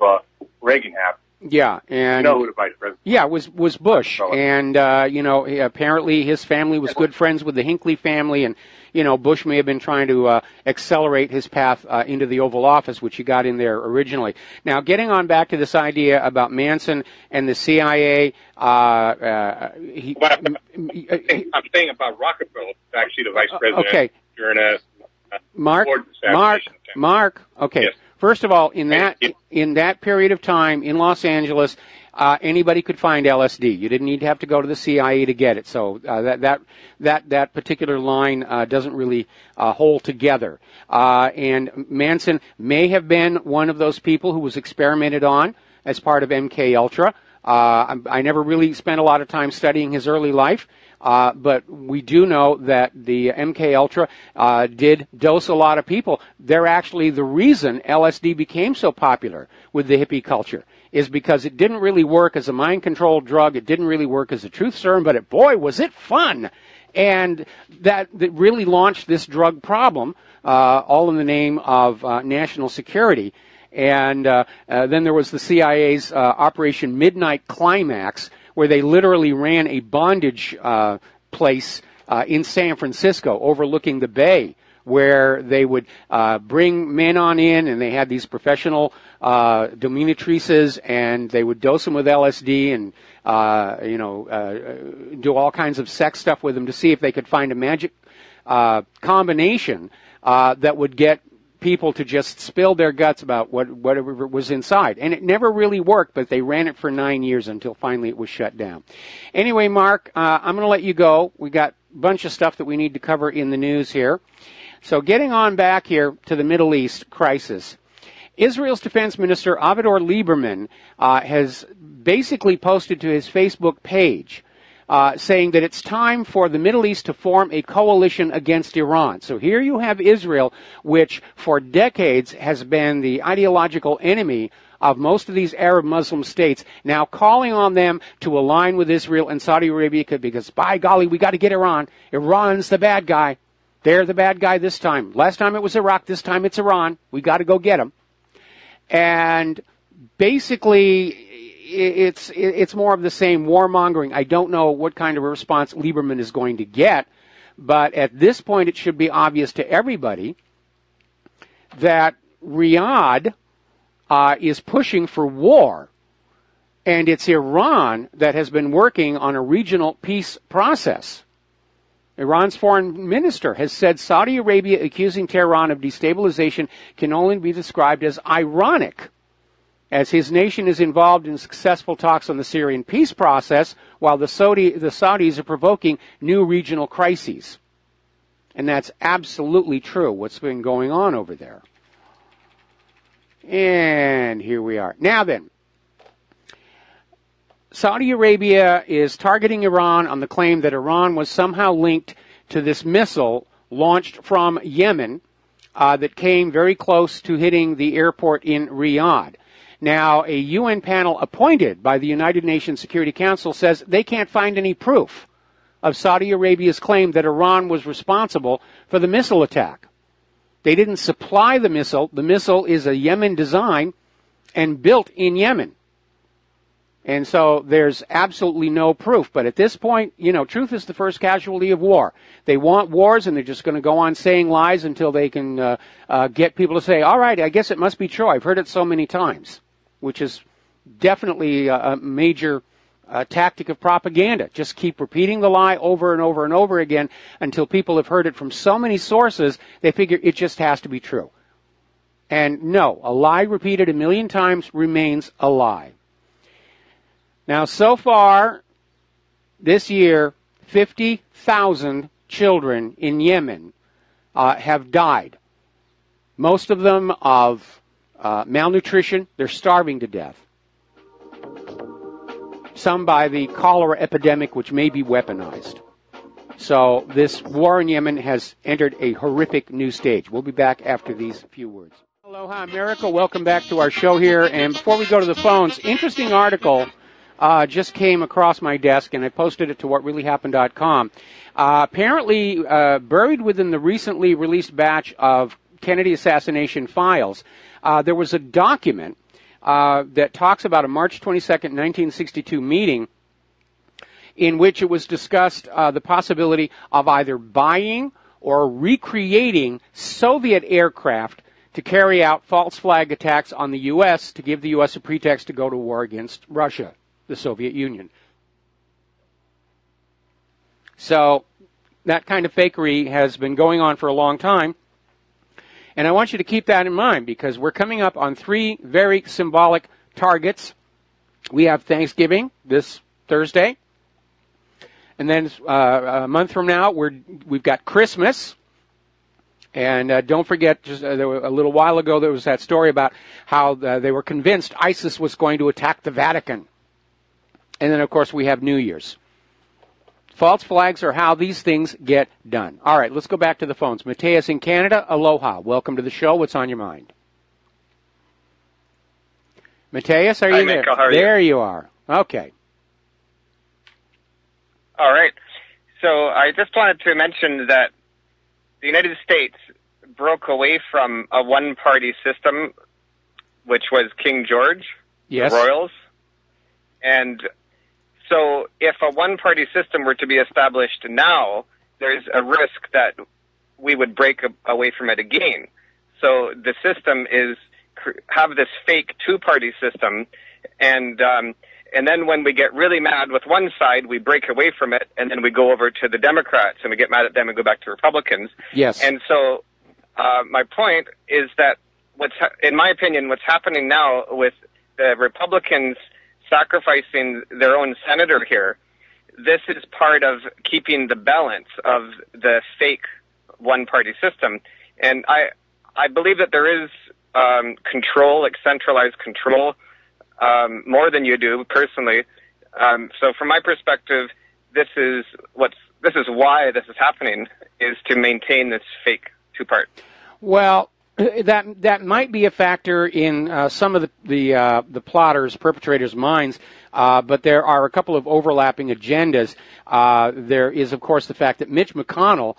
Reagan happened.
Yeah, and
you know who the vice president?
Yeah, was Bush, and you know, apparently his family was good friends with the Hinckley family, and you know, Bush may have been trying to accelerate his path into the Oval Office, which he got in there originally. Now, getting on back to this idea about Manson and the CIA, I'm
saying about Rockefeller, actually the vice president during a
Mark. Okay. Yes. First of all, in that period of time in Los Angeles, anybody could find LSD. You didn't need to have to go to the CIA to get it. So that particular line doesn't really hold together. And Manson may have been one of those people who was experimented on as part of MK Ultra. I never really spent a lot of time studying his early life. But we do know that the MK Ultra did dose a lot of people. They're actually the reason LSD became so popular with the hippie culture, is because it didn't really work as a mind-controlled drug. It didn't really work as a truth serum, but boy, was it fun. And that really launched this drug problem, all in the name of national security. And then there was the CIA's Operation Midnight Climax, where they literally ran a bondage place in San Francisco overlooking the bay, where they would bring men on in, and they had these professional dominatrices, and they would dose them with LSD and do all kinds of sex stuff with them to see if they could find a magic combination that would get people to just spill their guts about whatever was inside. And it never really worked, but they ran it for 9 years until finally it was shut down. Anyway, Mark, I'm going to let you go. We got a bunch of stuff that we need to cover in the news here. So getting on back here to the Middle East crisis. Israel's Defense Minister Avigdor Lieberman has basically posted to his Facebook page saying that it's time for the Middle East to form a coalition against Iran. So here you have Israel, which for decades has been the ideological enemy of most of these Arab Muslim states, now calling on them to align with Israel and Saudi Arabia because, by golly, we got to get Iran. Iran's the bad guy. They're the bad guy this time. Last time it was Iraq. This time it's Iran. We got to go get them. And basically, it's more of the same warmongering. I don't know what kind of a response Lieberman is going to get, but at this point it should be obvious to everybody that Riyadh is pushing for war. And it's Iran that has been working on a regional peace process. Iran's foreign minister has said Saudi Arabia accusing Tehran of destabilization can only be described as ironic, as his nation is involved in successful talks on the Syrian peace process, while the Saudis are provoking new regional crises. And that's absolutely true, what's been going on over there. And here we are. Now then, Saudi Arabia is targeting Iran on the claim that Iran was somehow linked to this missile launched from Yemen that came very close to hitting the airport in Riyadh. Now, a UN panel appointed by the United Nations Security Council says they can't find any proof of Saudi Arabia's claim that Iran was responsible for the missile attack. They didn't supply the missile. The missile is a Yemen design and built in Yemen. And so there's absolutely no proof. But at this point, you know, truth is the first casualty of war. They want wars, and they're just going to go on saying lies until they can get people to say, all right, I guess it must be true. I've heard it so many times, which is definitely a major tactic of propaganda. Just keep repeating the lie over and over and over again until people have heard it from so many sources, they figure it just has to be true. And no, a lie repeated a million times remains a lie. Now, so far, this year, 50,000 children in Yemen have died. Most of them of malnutrition. They're starving to death. Some by the cholera epidemic, which may be weaponized. So this war in Yemen has entered a horrific new stage. We'll be back after these few words. Aloha, America. Welcome back to our show here. And before we go to the phones, interesting article just came across my desk, and I posted it to whatreallyhappened.com. Apparently, buried within the recently released batch of Kennedy assassination files, there was a document that talks about a March 22nd, 1962 meeting in which it was discussed the possibility of either buying or recreating Soviet aircraft to carry out false flag attacks on the U.S. to give the U.S. a pretext to go to war against Russia, the Soviet Union. So that kind of fakery has been going on for a long time. And I want you to keep that in mind because we're coming up on three very symbolic targets. We have Thanksgiving this Thursday. And then a month from now, we've got Christmas. And don't forget, just a little while ago, there was that story about how they were convinced ISIS was going to attack the Vatican. And then, of course, we have New Year's. False flags are how these things get done. All right, let's go back to the phones. Mateus in Canada, aloha. Welcome to the show. What's on your mind? Mateus, are you there?
Nick, how are you?
There you are. Okay.
All right. So I just wanted to mention that the United States broke away from a one-party system, which was King George,
yes,
the royals. And so if a one-party system were to be established now, there's a risk that we would break away from it again. So the system is have this fake two-party system, and then when we get really mad with one side, we break away from it, and then we go over to the Democrats, and we get mad at them and go back to Republicans.
Yes.
And so my point is that in my opinion, what's happening now with the Republicans sacrificing their own senator here, this is part of keeping the balance of the fake one-party system. And I believe that there is control, like centralized control, more than you do personally. So from my perspective, this is why this is happening, is to maintain this fake two-part.
Well, that might be a factor in some of the plotters, perpetrators' minds, but there are a couple of overlapping agendas. There is, of course, the fact that Mitch McConnell,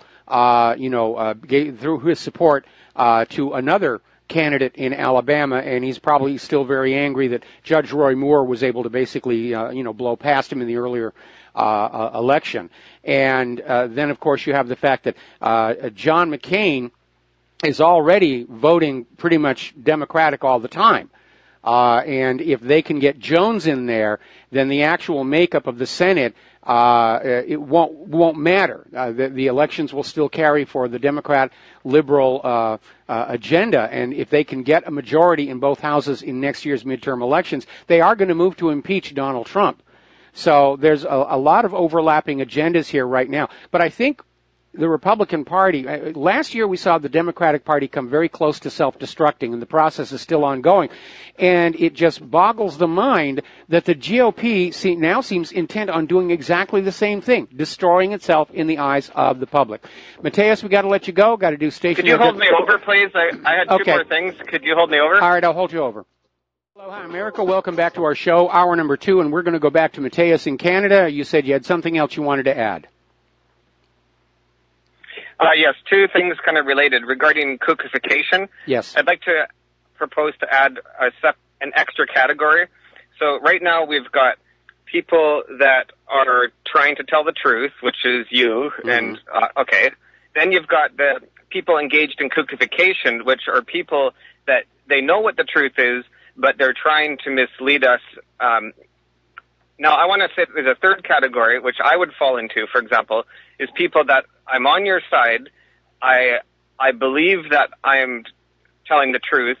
gave through his support to another candidate in Alabama, and he's probably still very angry that Judge Roy Moore was able to basically, blow past him in the earlier election. And then, of course, you have the fact that John McCain is already voting pretty much Democratic all the time. And if they can get Jones in there, then the actual makeup of the Senate it won't matter. The elections will still carry for the Democrat liberal agenda, and if they can get a majority in both houses in next year's midterm elections, they are going to move to impeach Donald Trump. So there's a lot of overlapping agendas here right now. But I think the Republican Party, last year we saw the Democratic Party come very close to self-destructing, and the process is still ongoing. And it just boggles the mind that the GOP now seems intent on doing exactly the same thing, destroying itself in the eyes of the public. Mateus, we got to let you go. Got to do station.
Could you hold me over, please? I had two more things. Could you hold me over?
All right, I'll hold you over. Aloha, America. Welcome back to our show, hour number 2, and we're going to go back to Mateus in Canada. You said you had something else you wanted to add.
Yes, two things kind of related regarding kookification.
Yes.
I'd like to propose to add an extra category. So right now we've got people that are trying to tell the truth, which is you, and okay. Then you've got the people engaged in kookification, which are people that they know what the truth is, but they're trying to mislead us. Now, I want to say there's a third category, which I would fall into, for example, is people that I'm on your side. I believe that I am telling the truth,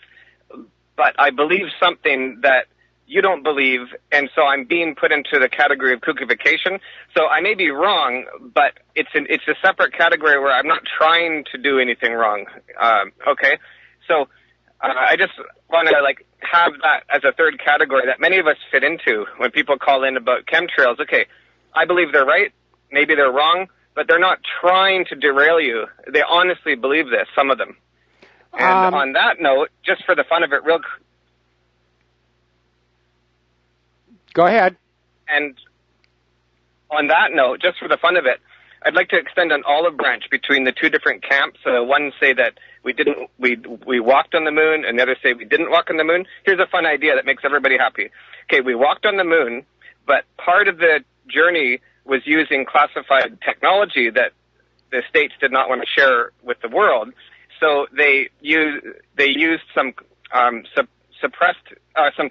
but I believe something that you don't believe, and so I'm being put into the category of kookification. So I may be wrong, but it's a separate category where I'm not trying to do anything wrong. Okay? So I just want to, have that as a third category that many of us fit into when people call in about chemtrails. Okay, I believe they're right, maybe they're wrong, but they're not trying to derail you. They honestly believe this, some of them. And on that note, just for the fun of it,
Go ahead.
And on that note, just for the fun of it, I'd like to extend an olive branch between the two different camps. One say that we walked on the moon, and the other say we didn't walk on the moon. Here's a fun idea that makes everybody happy. Okay, we walked on the moon, but part of the journey was using classified technology that the states did not want to share with the world. So they used some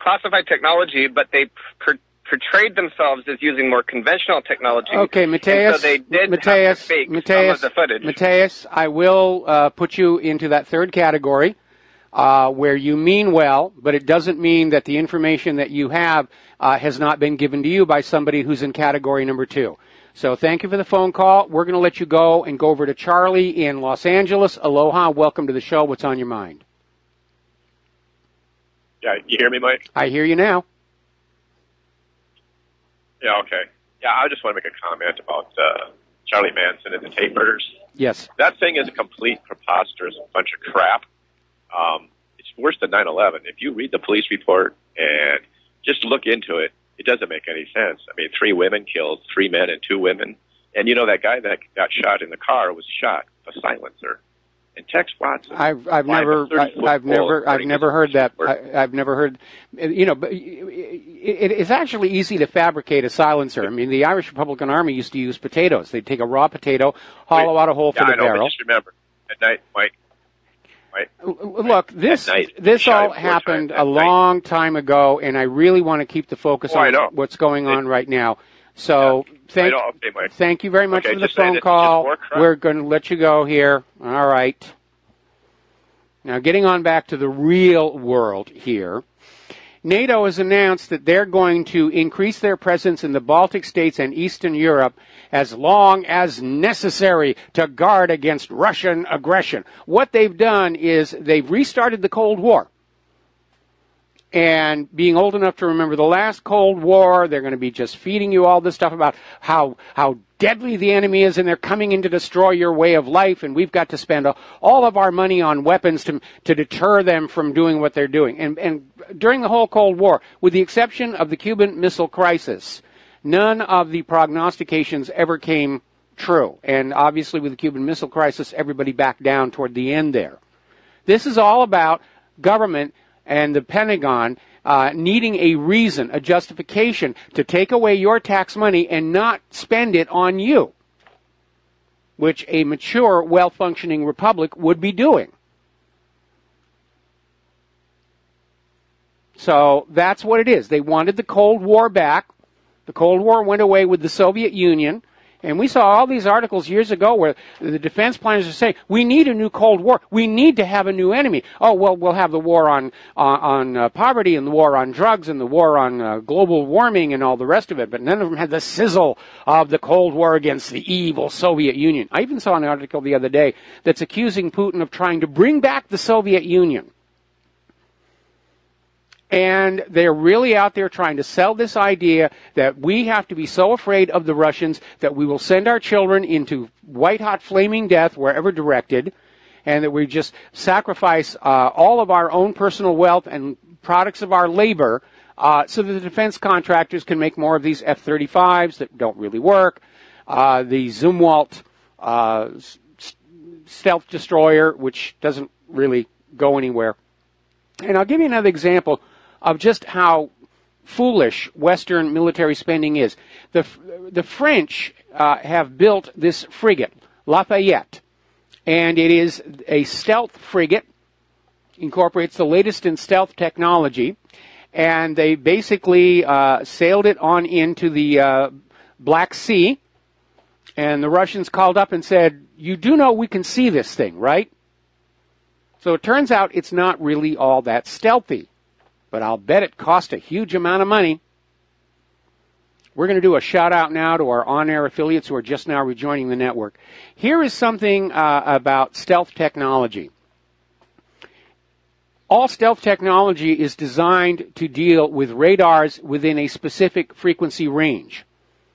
classified technology, but they portrayed themselves as using more conventional technology.
Okay, Mateus.
So they did have to fake some of the footage.
Mateus, I will put you into that third category where you mean well, but it doesn't mean that the information that you have has not been given to you by somebody who's in category number 2. So thank you for the phone call. We're going to let you go and go over to Charlie in Los Angeles. Aloha. Welcome to the show. What's on your mind?
Yeah, you hear me, Mike?
I hear you now.
Yeah, okay. Yeah, I just want to make a comment about Charlie Manson and the tape murders.
Yes.
That thing is a complete preposterous bunch of crap. It's worse than 9/11. If you read the police report and just look into it, it doesn't make any sense. I mean, 3 women killed, 3 men and 2 women. And you know that guy that got shot in the car was shot with a silencer. And Tex Watson.
I've never heard that. I've never heard. But it's actually easy to fabricate a silencer. I mean, the Irish Republican Army used to use potatoes. They'd take a raw potato, hollow out a hole for the barrel.
But just remember, at night, Mike.
Look, this all happened a long time ago, and I really want to keep the focus on what's going on right now. So thank you very much for the phone call. We're going to let you go here. All right. Now, getting on back to the real world here. NATO has announced that they're going to increase their presence in the Baltic states and Eastern Europe as long as necessary to guard against Russian aggression. What they've done is they've restarted the Cold War. And being old enough to remember the last Cold War, they're going to be just feeding you all this stuff about how deadly the enemy is, and they're coming in to destroy your way of life, and we've got to spend all of our money on weapons to deter them from doing what they're doing. And during the whole Cold War, with the exception of the Cuban Missile Crisis, none of the prognostications ever came true. And obviously with the Cuban Missile Crisis, everybody backed down toward the end there. This is all about government and the Pentagon needing a reason, a justification to take away your tax money and not spend it on you, which a mature, well-functioning republic would be doing. So that's what it is. They wanted the Cold War back. The Cold War went away with the Soviet Union. And we saw all these articles years ago where the defense planners are saying, we need a new Cold War. We need to have a new enemy. Oh, well, we'll have the war on poverty and the war on drugs and the war on global warming and all the rest of it. But none of them had the sizzle of the Cold War against the evil Soviet Union. I even saw an article the other day that's accusing Putin of trying to bring back the Soviet Union. And they're really out there trying to sell this idea that we have to be so afraid of the Russians that we will send our children into white-hot flaming death wherever directed, and that we just sacrifice all of our own personal wealth and products of our labor so that the defense contractors can make more of these F-35s that don't really work, the Zumwalt stealth destroyer, which doesn't really go anywhere. And I'll give you another example of just how foolish Western military spending is. The French have built this frigate, Lafayette, and it is a stealth frigate, incorporates the latest in stealth technology, and they basically sailed it on into the Black Sea, and the Russians called up and said, you do know we can see this thing, right? So it turns out it's not really all that stealthy. But I'll bet it cost a huge amount of money. We're going to do a shout-out now to our on-air affiliates who are just now rejoining the network. Here is something about stealth technology. All stealth technology is designed to deal with radars within a specific frequency range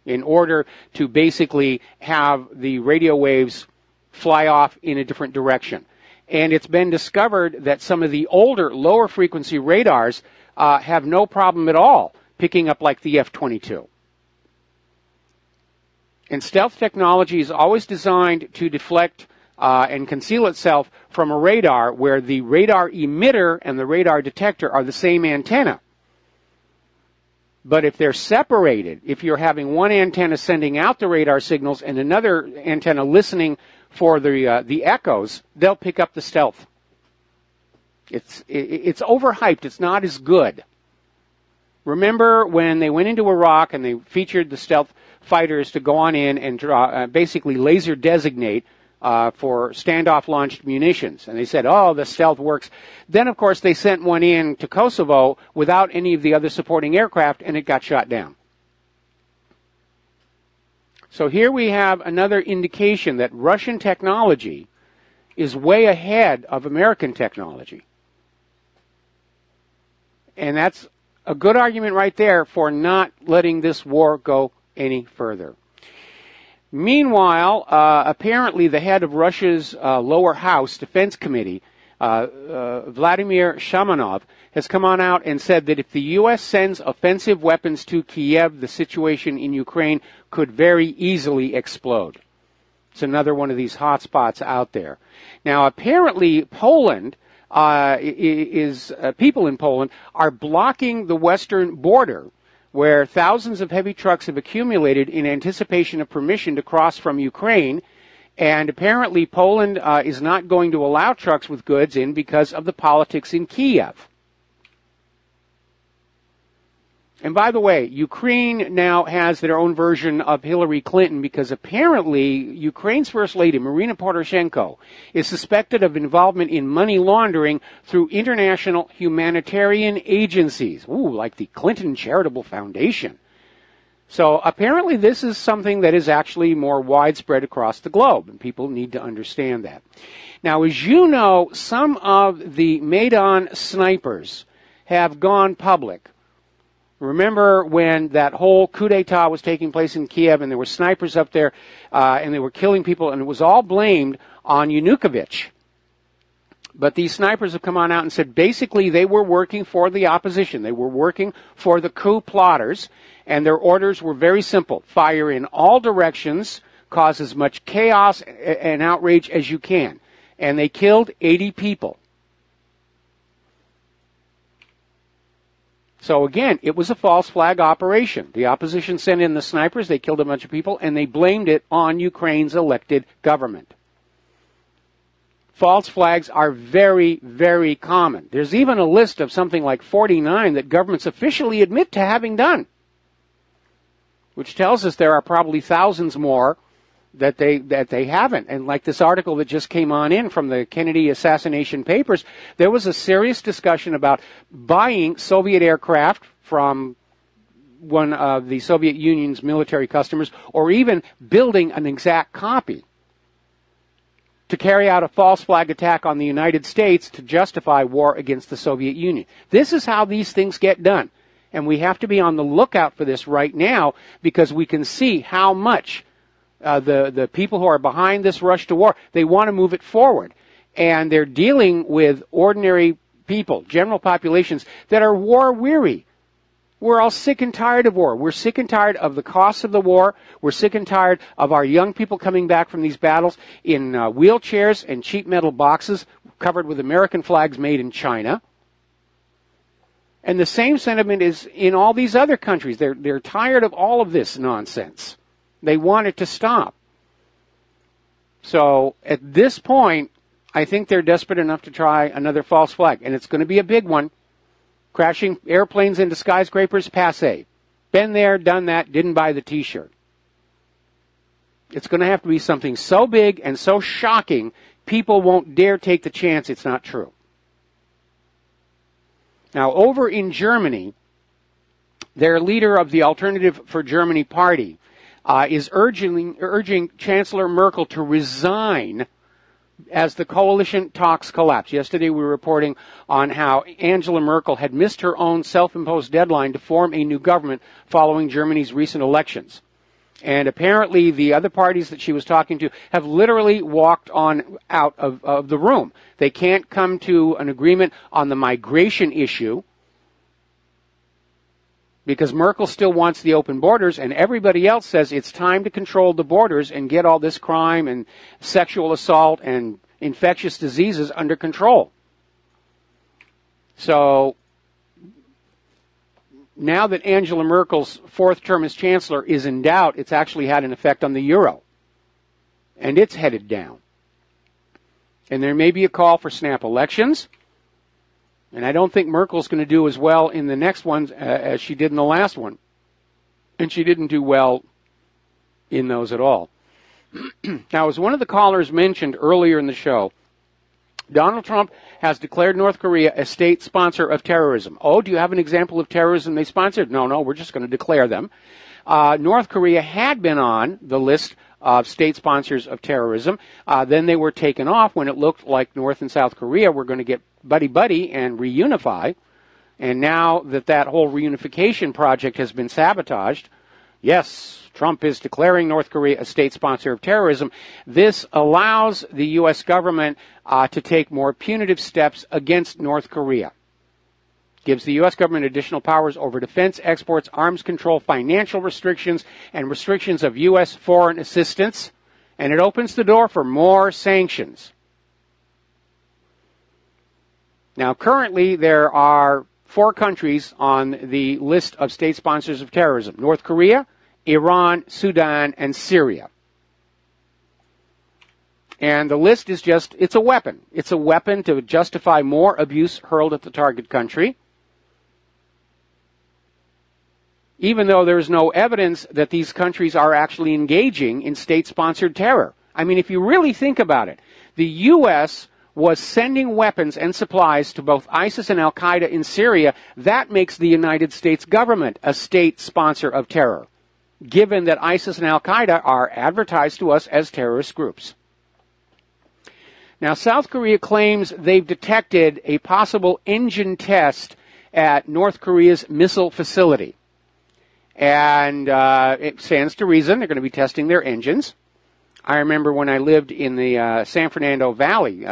in order to basically have the radio waves fly off in a different direction. And it's been discovered that some of the older, lower frequency radars have no problem at all picking up like the F-22. And stealth technology is always designed to deflect and conceal itself from a radar where the radar emitter and the radar detector are the same antenna. But if they're separated, if you're having one antenna sending out the radar signals and another antenna listening for the echoes, they'll pick up the stealth. It's overhyped. It's not as good. Remember when they went into Iraq and they featured the stealth fighters to go on in and basically laser designate for standoff-launched munitions. And they said, oh, the stealth works. Then, of course, they sent one in to Kosovo without any of the other supporting aircraft, and it got shot down. So here we have another indication that Russian technology is way ahead of American technology. And that's a good argument right there for not letting this war go any further. Meanwhile, apparently the head of Russia's lower house defense committee, Vladimir Shamanov, has come on out and said that if the U.S. sends offensive weapons to Kiev, the situation in Ukraine could very easily explode. It's another one of these hot spots out there. Now, apparently Poland people in Poland are blocking the western border where thousands of heavy trucks have accumulated in anticipation of permission to cross from Ukraine. And apparently Poland is not going to allow trucks with goods in because of the politics in Kiev. And by the way, Ukraine now has their own version of Hillary Clinton because apparently Ukraine's First Lady, Marina Poroshenko, is suspected of involvement in money laundering through international humanitarian agencies. Ooh, like the Clinton Charitable Foundation. So apparently this is something that is actually more widespread across the globe, and people need to understand that. Now, as you know, some of the Maidan snipers have gone public. Remember when that whole coup d'etat was taking place in Kiev and there were snipers up there and they were killing people, and it was all blamed on Yanukovych. But these snipers have come on out and said basically they were working for the opposition. They were working for the coup plotters, and their orders were very simple. Fire in all directions, cause as much chaos and outrage as you can. And they killed 80 people. So again, it was a false flag operation. The opposition sent in the snipers, they killed a bunch of people, and they blamed it on Ukraine's elected government. false flags are very, very common. There's even a list of something like 49 that governments officially admit to having done, which tells us there are probably thousands more that they haven't. And like this article that just came on in from the Kennedy assassination papers, there was a serious discussion about buying Soviet aircraft from one of the Soviet Union's military customers, or even building an exact copy to carry out a false flag attack on the United States to justify war against the Soviet Union. This is how these things get done. And we have to be on the lookout for this right now, because we can see how much the people who are behind this rush to war, they want to move it forward. And they're dealing with ordinary people, general populations, that are war-weary. We're all sick and tired of war. We're sick and tired of the costs of the war. We're sick and tired of our young people coming back from these battles in wheelchairs and cheap metal boxes covered with American flags made in China. And the same sentiment is in all these other countries. They're tired of all of this nonsense. They want it to stop. So at this point, I think they're desperate enough to try another false flag. And it's going to be a big one. Crashing airplanes into skyscrapers, passé. Been there, done that, didn't buy the T-shirt. It's going to have to be something so big and so shocking, people won't dare take the chance it's not true. Now, over in Germany, their leader of the Alternative for Germany party is urging Chancellor Merkel to resign as the coalition talks collapse. Yesterday we were reporting on how Angela Merkel had missed her own self-imposed deadline to form a new government following Germany's recent elections. And apparently the other parties that she was talking to have literally walked on out of the room. They can't come to an agreement on the migration issue because Merkel still wants the open borders, and everybody else says it's time to control the borders and get all this crime and sexual assault and infectious diseases under control. So now that Angela Merkel's fourth term as chancellor is in doubt, it's actually had an effect on the euro. And it's headed down. And there may be a call for snap elections. And I don't think Merkel's going to do as well in the next one as she did in the last one. And she didn't do well in those at all. Now, as one of the callers mentioned earlier in the show, Donald Trump has declared North Korea a state sponsor of terrorism. Oh, do you have an example of terrorism they sponsored? No, we're just going to declare them. North Korea had been on the list of state sponsors of terrorism. Then they were taken off when it looked like North and South Korea were going to get buddy-buddy and reunify. And now that whole reunification project has been sabotaged, yes, Trump is declaring North Korea a state sponsor of terrorism. This allows the U.S. government to take more punitive steps against North Korea. Gives the U.S. government additional powers over defense exports, arms control, financial restrictions, and restrictions of U.S. foreign assistance. And it opens the door for more sanctions. Now, currently, there are 4 countries on the list of state sponsors of terrorism: North Korea, Iran, Sudan, and Syria. And the list is it's a weapon. It's a weapon to justify more abuse hurled at the target country, even though there is no evidence that these countries are actually engaging in state-sponsored terror. I mean, if you really think about it, the U.S. was sending weapons and supplies to both ISIS and Al-Qaeda in Syria. That makes the United States government a state sponsor of terror, given that ISIS and Al-Qaeda are advertised to us as terrorist groups. Now, South Korea claims they've detected a possible engine test at North Korea's missile facility. And it stands to reason they're going to be testing their engines. I remember when I lived in the San Fernando Valley,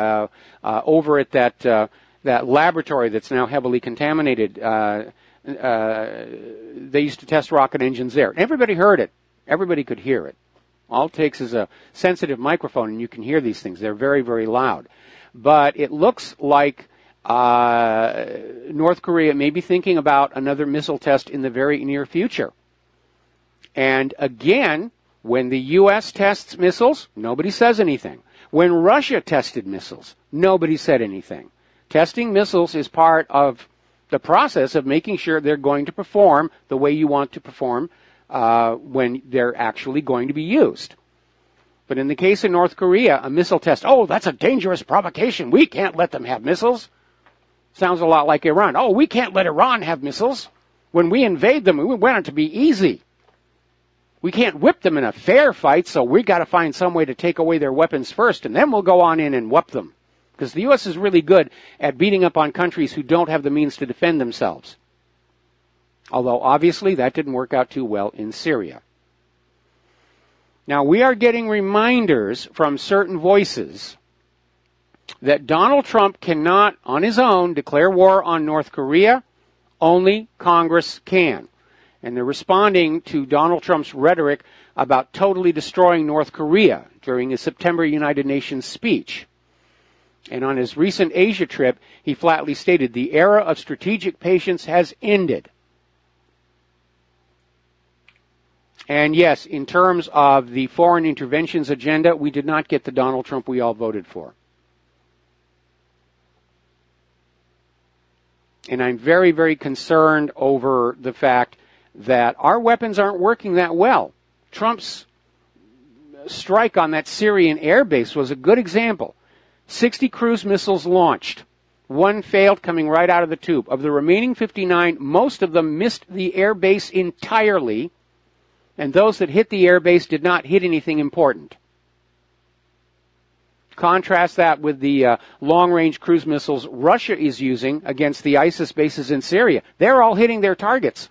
over at that laboratory that's now heavily contaminated. They used to test rocket engines there. Everybody heard it. Everybody could hear it. All it takes is a sensitive microphone, and you can hear these things. They're very, very loud. But it looks like North Korea may be thinking about another missile test in the very near future. And again, when the U.S. tests missiles, nobody says anything. When Russia tested missiles, nobody said anything. Testing missiles is part of the process of making sure they're going to perform the way you want to perform when they're actually going to be used. But in the case of North Korea, a missile test, oh, that's a dangerous provocation. We can't let them have missiles. Sounds a lot like Iran. Oh, we can't let Iran have missiles. When we invade them, we want it to be easy. We can't whip them in a fair fight, so we got to find some way to take away their weapons first, and then we'll go on in and whoop them. Because the U.S. is really good at beating up on countries who don't have the means to defend themselves. Although, obviously, that didn't work out too well in Syria. Now, we are getting reminders from certain voices that Donald Trump cannot, on his own, declare war on North Korea. Only Congress can. And they're responding to Donald Trump's rhetoric about totally destroying North Korea during his September United Nations speech. And on his recent Asia trip, he flatly stated, the era of strategic patience has ended. And yes, in terms of the foreign interventions agenda, we did not get the Donald Trump we all voted for. And I'm very, very concerned over the fact that our weapons aren't working that well. Trump's strike on that Syrian air base was a good example. 60 cruise missiles launched. One failed coming right out of the tube. Of the remaining 59, most of them missed the air base entirely, and those that hit the air base did not hit anything important. Contrast that with the long-range cruise missiles Russia is using against the ISIS bases in Syria. They're all hitting their targets.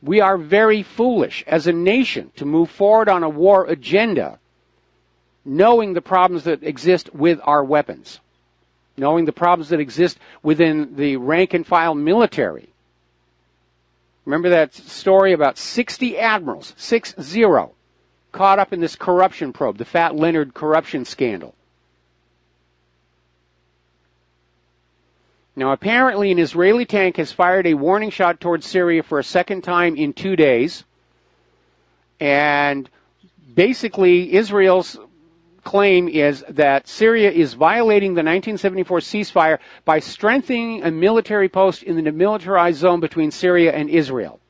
We are very foolish as a nation to move forward on a war agenda knowing the problems that exist with our weapons, knowing the problems that exist within the rank-and-file military. Remember that story about 60 admirals, 6-0, caught up in this corruption probe, the Fat Leonard corruption scandal. Now, apparently an Israeli tank has fired a warning shot towards Syria for a second time in 2 days. And basically, Israel's claim is that Syria is violating the 1974 ceasefire by strengthening a military post in the demilitarized zone between Syria and Israel.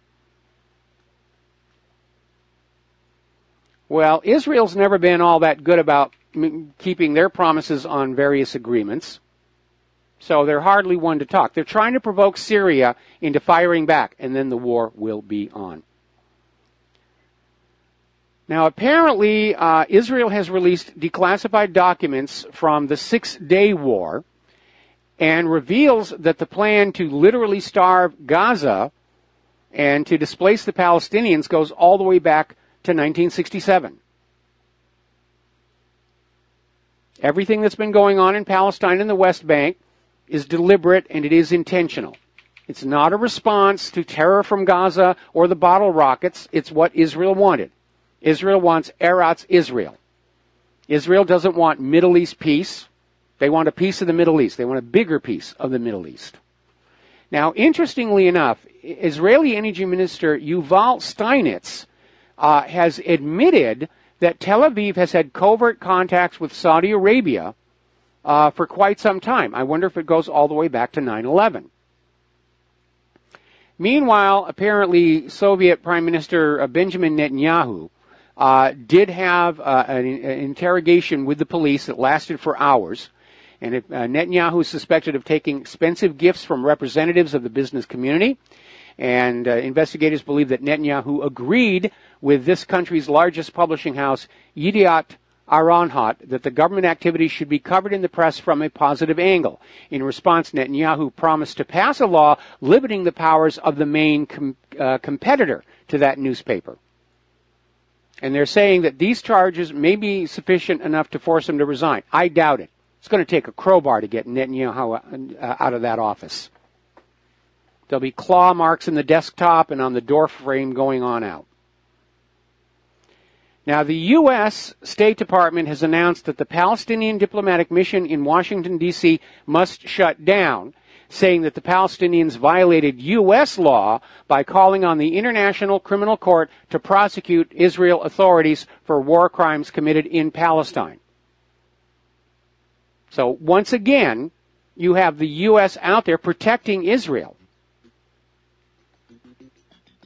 Well, Israel's never been all that good about keeping their promises on various agreements, so they're hardly one to talk. They're trying to provoke Syria into firing back, and then the war will be on. Now, apparently, Israel has released declassified documents from the 6-Day War and reveals that the plan to literally starve Gaza and to displace the Palestinians goes all the way back to 1967. Everything that's been going on in Palestine and the West Bank is deliberate and it is intentional. It's not a response to terror from Gaza or the bottle rockets. It's what Israel wanted. Israel wants Eretz Israel. Israel doesn't want Middle East peace. They want a piece of the Middle East. They want a bigger piece of the Middle East. Now, interestingly enough, Israeli Energy Minister Yuval Steinitz has admitted that Tel Aviv has had covert contacts with Saudi Arabia for quite some time. I wonder if it goes all the way back to 9/11. Meanwhile, apparently, Soviet Prime Minister Benjamin Netanyahu did have an interrogation with the police that lasted for hours. And Netanyahu is suspected of taking expensive gifts from representatives of the business community. And investigators believe that Netanyahu agreed with this country's largest publishing house, Yediot Aronhot, that the government activities should be covered in the press from a positive angle. In response, Netanyahu promised to pass a law limiting the powers of the main competitor to that newspaper. And they're saying that these charges may be sufficient enough to force him to resign. I doubt it. It's going to take a crowbar to get Netanyahu out of that office. There'll be claw marks in the desktop and on the door frame going on out. Now, the U.S. State Department has announced that the Palestinian diplomatic mission in Washington, D.C. must shut down, saying that the Palestinians violated U.S. law by calling on the International Criminal Court to prosecute Israel authorities for war crimes committed in Palestine. So once again, you have the U.S. out there protecting Israel.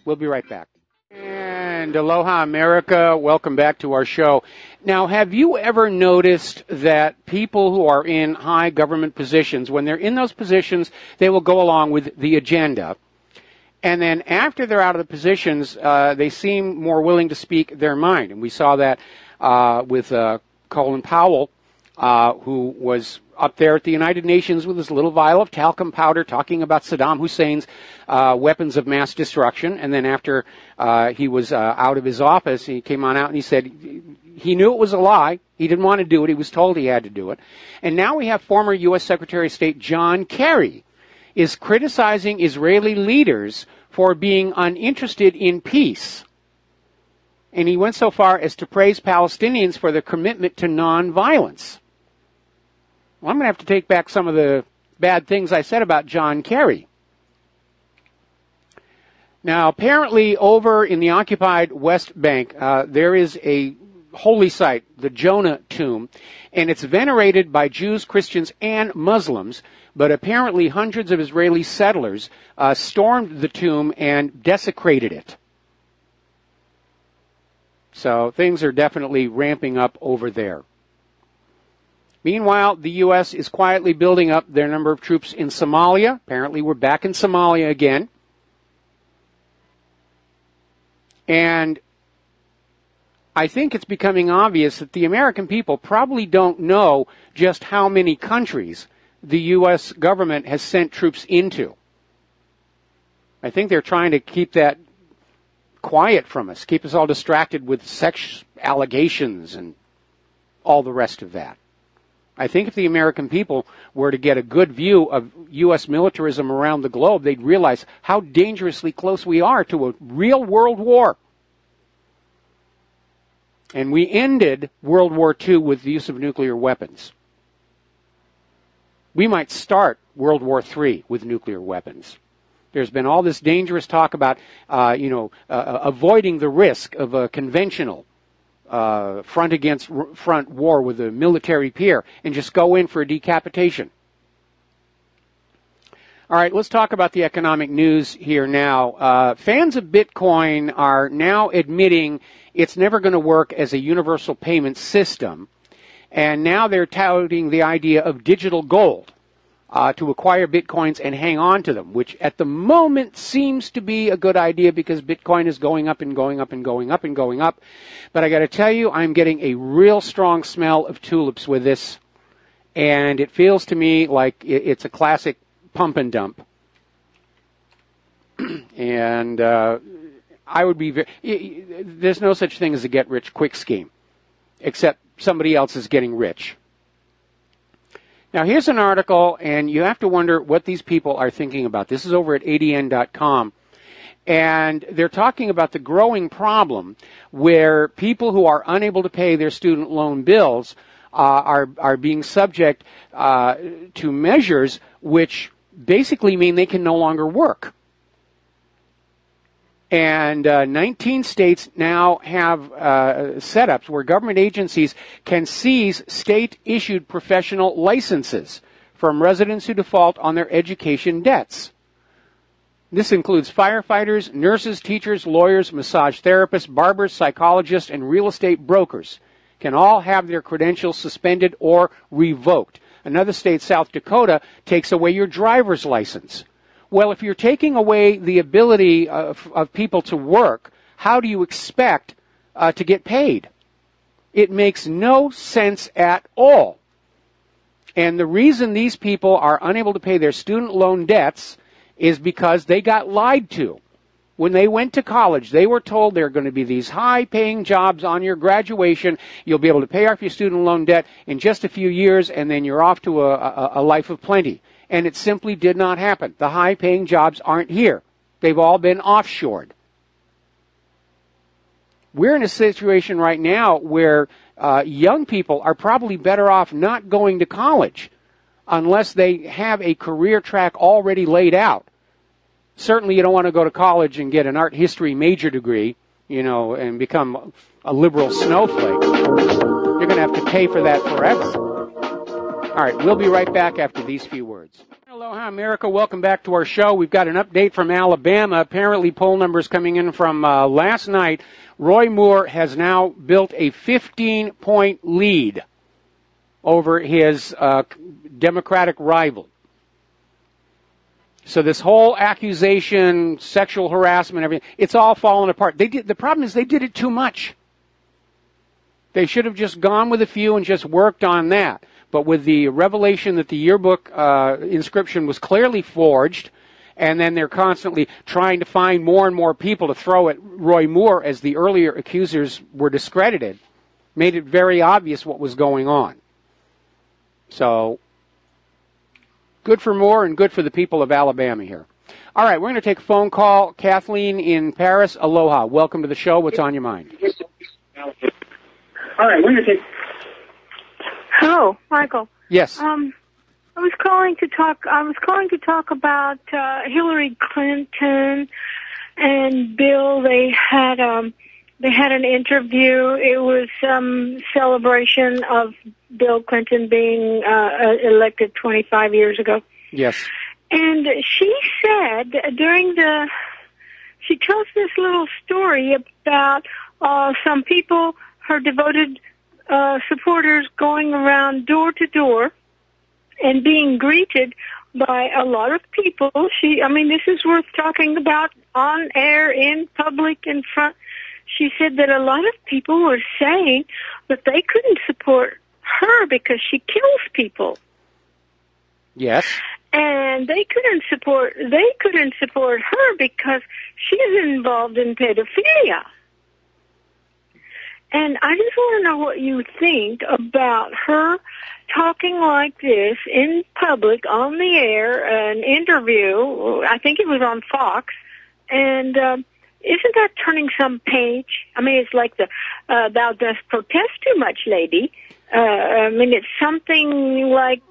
We'll be right back. And aloha, America. Welcome back to our show. Now, have you ever noticed that people who are in high government positions, when they're in those positions, they will go along with the agenda. And then after they're out of the positions, they seem more willing to speak their mind. And we saw that with Colin Powell, who was up there at the United Nations with his little vial of talcum powder talking about Saddam Hussein's weapons of mass destruction. And then after he was out of his office, he came on out and he said he knew it was a lie. He didn't want to do it. He was told he had to do it. And now we have former U.S. Secretary of State John Kerry is criticizing Israeli leaders for being uninterested in peace. And he went so far as to praise Palestinians for their commitment to nonviolence. Well, I'm going to have to take back some of the bad things I said about John Kerry. Now, apparently over in the occupied West Bank, there is a holy site, the Jonah Tomb, and it's venerated by Jews, Christians, and Muslims, but apparently hundreds of Israeli settlers stormed the tomb and desecrated it. So things are definitely ramping up over there. Meanwhile, the U.S. is quietly building up their number of troops in Somalia. Apparently, we're back in Somalia again. And I think it's becoming obvious that the American people probably don't know just how many countries the U.S. government has sent troops into. I think they're trying to keep that quiet from us, keep us all distracted with sex allegations and all the rest of that. I think if the American people were to get a good view of U.S. militarism around the globe, they'd realize how dangerously close we are to a real world war. And we ended World War II with the use of nuclear weapons. We might start World War III with nuclear weapons. There's been all this dangerous talk about, avoiding the risk of a conventional front against front war with a military peer and just go in for a decapitation. All right, let's talk about the economic news here now. Fans of Bitcoin are now admitting it's never going to work as a universal payment system, and now they're touting the idea of digital gold to acquire Bitcoins and hang on to them, which at the moment seems to be a good idea because Bitcoin is going up and going up and going up and going up. But I got to tell you, I'm getting a real strong smell of tulips with this, and it feels to me like it's a classic pump and dump. And I would be there's no such thing as a get-rich-quick scheme, except somebody else is getting rich. Now, here's an article, and you have to wonder what these people are thinking about. This is over at adn.com, and they're talking about the growing problem where people who are unable to pay their student loan bills are being subject to measures which basically mean they can no longer work. And 19 states now have setups where government agencies can seize state-issued professional licenses from residents who default on their education debts. This includes firefighters, nurses, teachers, lawyers, massage therapists, barbers, psychologists, and real estate brokers can all have their credentials suspended or revoked. Another state, South Dakota, takes away your driver's license. Well, if you're taking away the ability of people to work, how do you expect to get paid? It makes no sense at all. And the reason these people are unable to pay their student loan debts is because they got lied to. When they went to college, they were told there are going to be these high-paying jobs on your graduation. You'll be able to pay off your student loan debt in just a few years, and then you're off to a life of plenty. And it simply did not happen. The high-paying jobs aren't here. They've all been offshored. We're in a situation right now where young people are probably better off not going to college unless they have a career track already laid out. Certainly you don't want to go to college and get an art history major degree, and become a liberal snowflake. You're going to have to pay for that forever. All right, we'll be right back after these few words. Aloha, America. Welcome back to our show. We've got an update from Alabama. Apparently, poll numbers coming in from last night. Roy Moore has now built a 15-point lead over his Democratic rival. So this whole accusation, sexual harassment, everything, it's all falling apart. The problem is they did it too much. They should have just gone with a few and just worked on that. But with the revelation that the yearbook inscription was clearly forged, and then they're constantly trying to find more and more people to throw at Roy Moore as the earlier accusers were discredited, made it very obvious what was going on. So, good for Moore and good for the people of Alabama here. All right, we're going to take a phone call. Kathleen in Paris, aloha. Welcome to the show. What's on your mind?
All right, we're going to take... Hello, Michael.
Yes.
I was calling to talk about Hillary Clinton and Bill. They had an interview. It was some celebration of Bill Clinton being elected 25 years ago.
Yes.
And she said she tells this little story about some people, her devoted supporters, going around door to door and being greeted by a lot of people. This is worth talking about on air, in public, in front. She said that a lot of people were saying that they couldn't support her because she kills people.
Yes.
And they couldn't support her because she's involved in pedophilia. And I just want to know what you think about her talking like this in public, on the air, an interview. I think it was on Fox. And isn't that turning some page? It's like the thou dost protest too much, lady. It's something like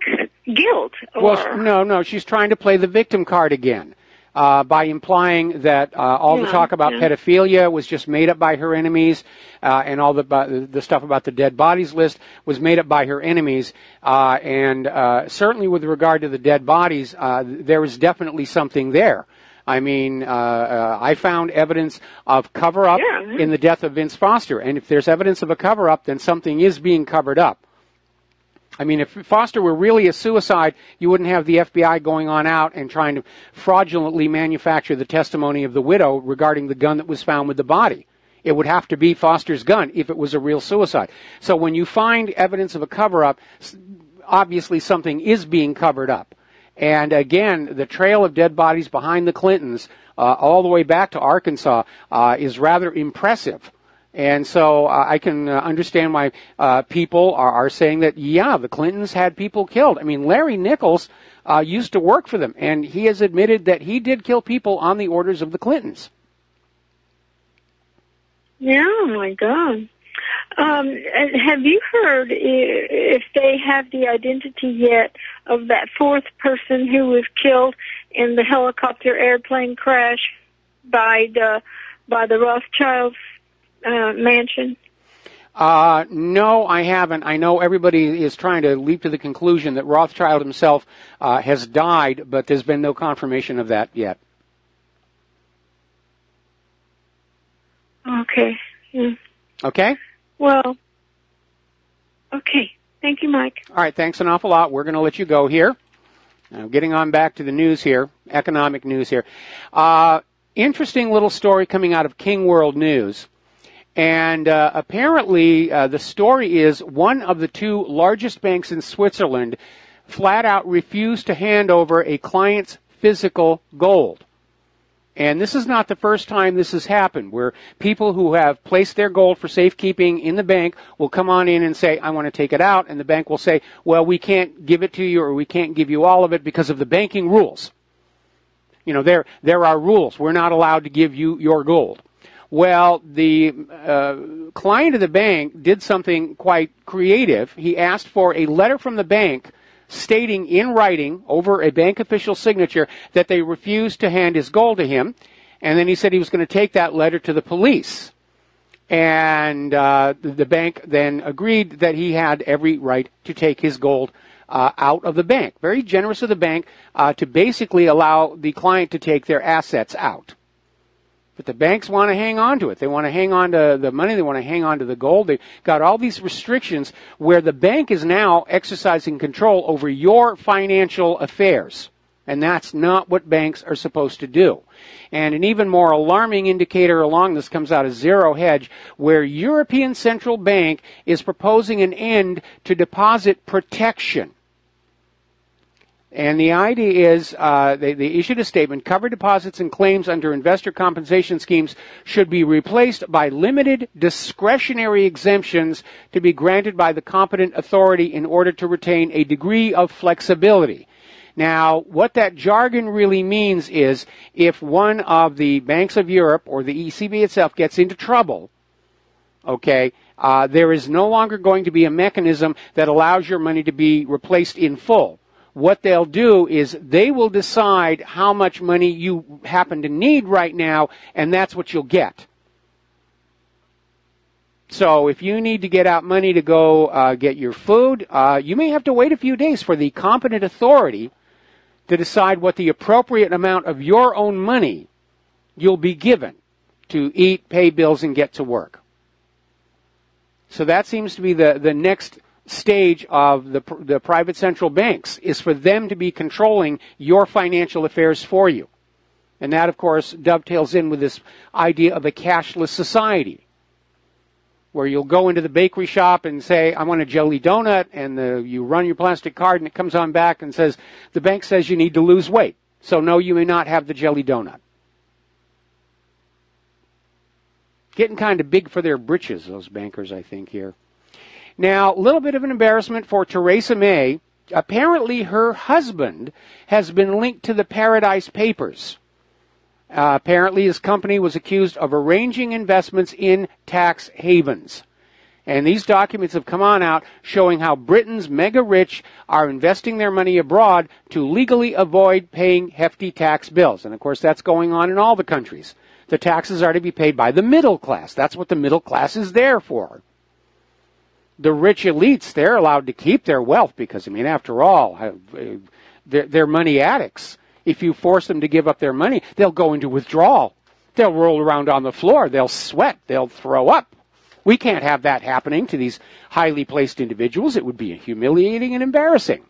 guilt.
Well, no, she's trying to play the victim card again. By implying that all the talk about pedophilia was just made up by her enemies, and all the stuff about the dead bodies list was made up by her enemies. And certainly with regard to the dead bodies, there was definitely something there. I found evidence of cover-up in the death of Vince Foster. And if there's evidence of a cover-up, then something is being covered up. If Foster were really a suicide, you wouldn't have the FBI going on out and trying to fraudulently manufacture the testimony of the widow regarding the gun that was found with the body. It would have to be Foster's gun if it was a real suicide. So when you find evidence of a cover-up, obviously something is being covered up. And again, the trail of dead bodies behind the Clintons, all the way back to Arkansas, is rather impressive. And so I can understand why people are saying that, the Clintons had people killed. Larry Nichols used to work for them, and he has admitted that he did kill people on the orders of the Clintons.
Yeah, oh my God. Have you heard if they have the identity yet of that fourth person who was killed in the helicopter airplane crash by the Rothschilds? Mansion?
No, I haven't. I know everybody is trying to leap to the conclusion that Rothschild himself has died, but there's been no confirmation of that yet.
Okay.
Okay?
Well, okay. Thank you, Mike.
All right, thanks an awful lot. We're going to let you go here. Getting on back to the news here, economic news here. Interesting little story coming out of King World News. And apparently the story is one of the two largest banks in Switzerland flat out refused to hand over a client's physical gold. And this is not the first time this has happened, where people who have placed their gold for safekeeping in the bank will come on in and say, I want to take it out, and the bank will say, well, we can't give it to you, or we can't give you all of it because of the banking rules. There are rules. We're not allowed to give you your gold. Well, the client of the bank did something quite creative. He asked for a letter from the bank stating in writing over a bank official's signature that they refused to hand his gold to him. And then he said he was going to take that letter to the police. And the bank then agreed that he had every right to take his gold out of the bank. Very generous of the bank to basically allow the client to take their assets out. But the banks want to hang on to it. They want to hang on to the money. They want to hang on to the gold. They've got all these restrictions where the bank is now exercising control over your financial affairs. And that's not what banks are supposed to do. And an even more alarming indicator along this comes out of Zero Hedge, where European Central Bank is proposing an end to deposit protection. And the idea is they issued a statement, covered deposits and claims under investor compensation schemes should be replaced by limited discretionary exemptions to be granted by the competent authority in order to retain a degree of flexibility. Now, what that jargon really means is if one of the banks of Europe or the ECB itself gets into trouble, okay, there is no longer going to be a mechanism that allows your money to be replaced in full. What they'll do is they will decide how much money you happen to need right now, and that's what you'll get. So if you need to get out money to go get your food, you may have to wait a few days for the competent authority to decide what the appropriate amount of your own money you'll be given to eat, pay bills, and get to work. So that seems to be the next stage of the private central banks, is for them to be controlling your financial affairs for you. And that, of course, dovetails in with this idea of a cashless society, where you'll go into the bakery shop and say, I want a jelly donut, and you run your plastic card, and it comes on back and says, the bank says you need to lose weight, so no, you may not have the jelly donut. Getting kind of big for their britches, those bankers, I think, here. Now, a little bit of an embarrassment for Theresa May. Apparently, her husband has been linked to the Paradise Papers. Apparently, his company was accused of arranging investments in tax havens. And these documents have come on out showing how Britain's mega-rich are investing their money abroad to legally avoid paying hefty tax bills. And, of course, that's going on in all the countries. The taxes are to be paid by the middle class. That's what the middle class is there for. The rich elites, they're allowed to keep their wealth because, I mean, after all, they're money addicts. If you force them to give up their money, they'll go into withdrawal. They'll roll around on the floor. They'll sweat. They'll throw up. We can't have that happening to these highly placed individuals. It would be humiliating and embarrassing.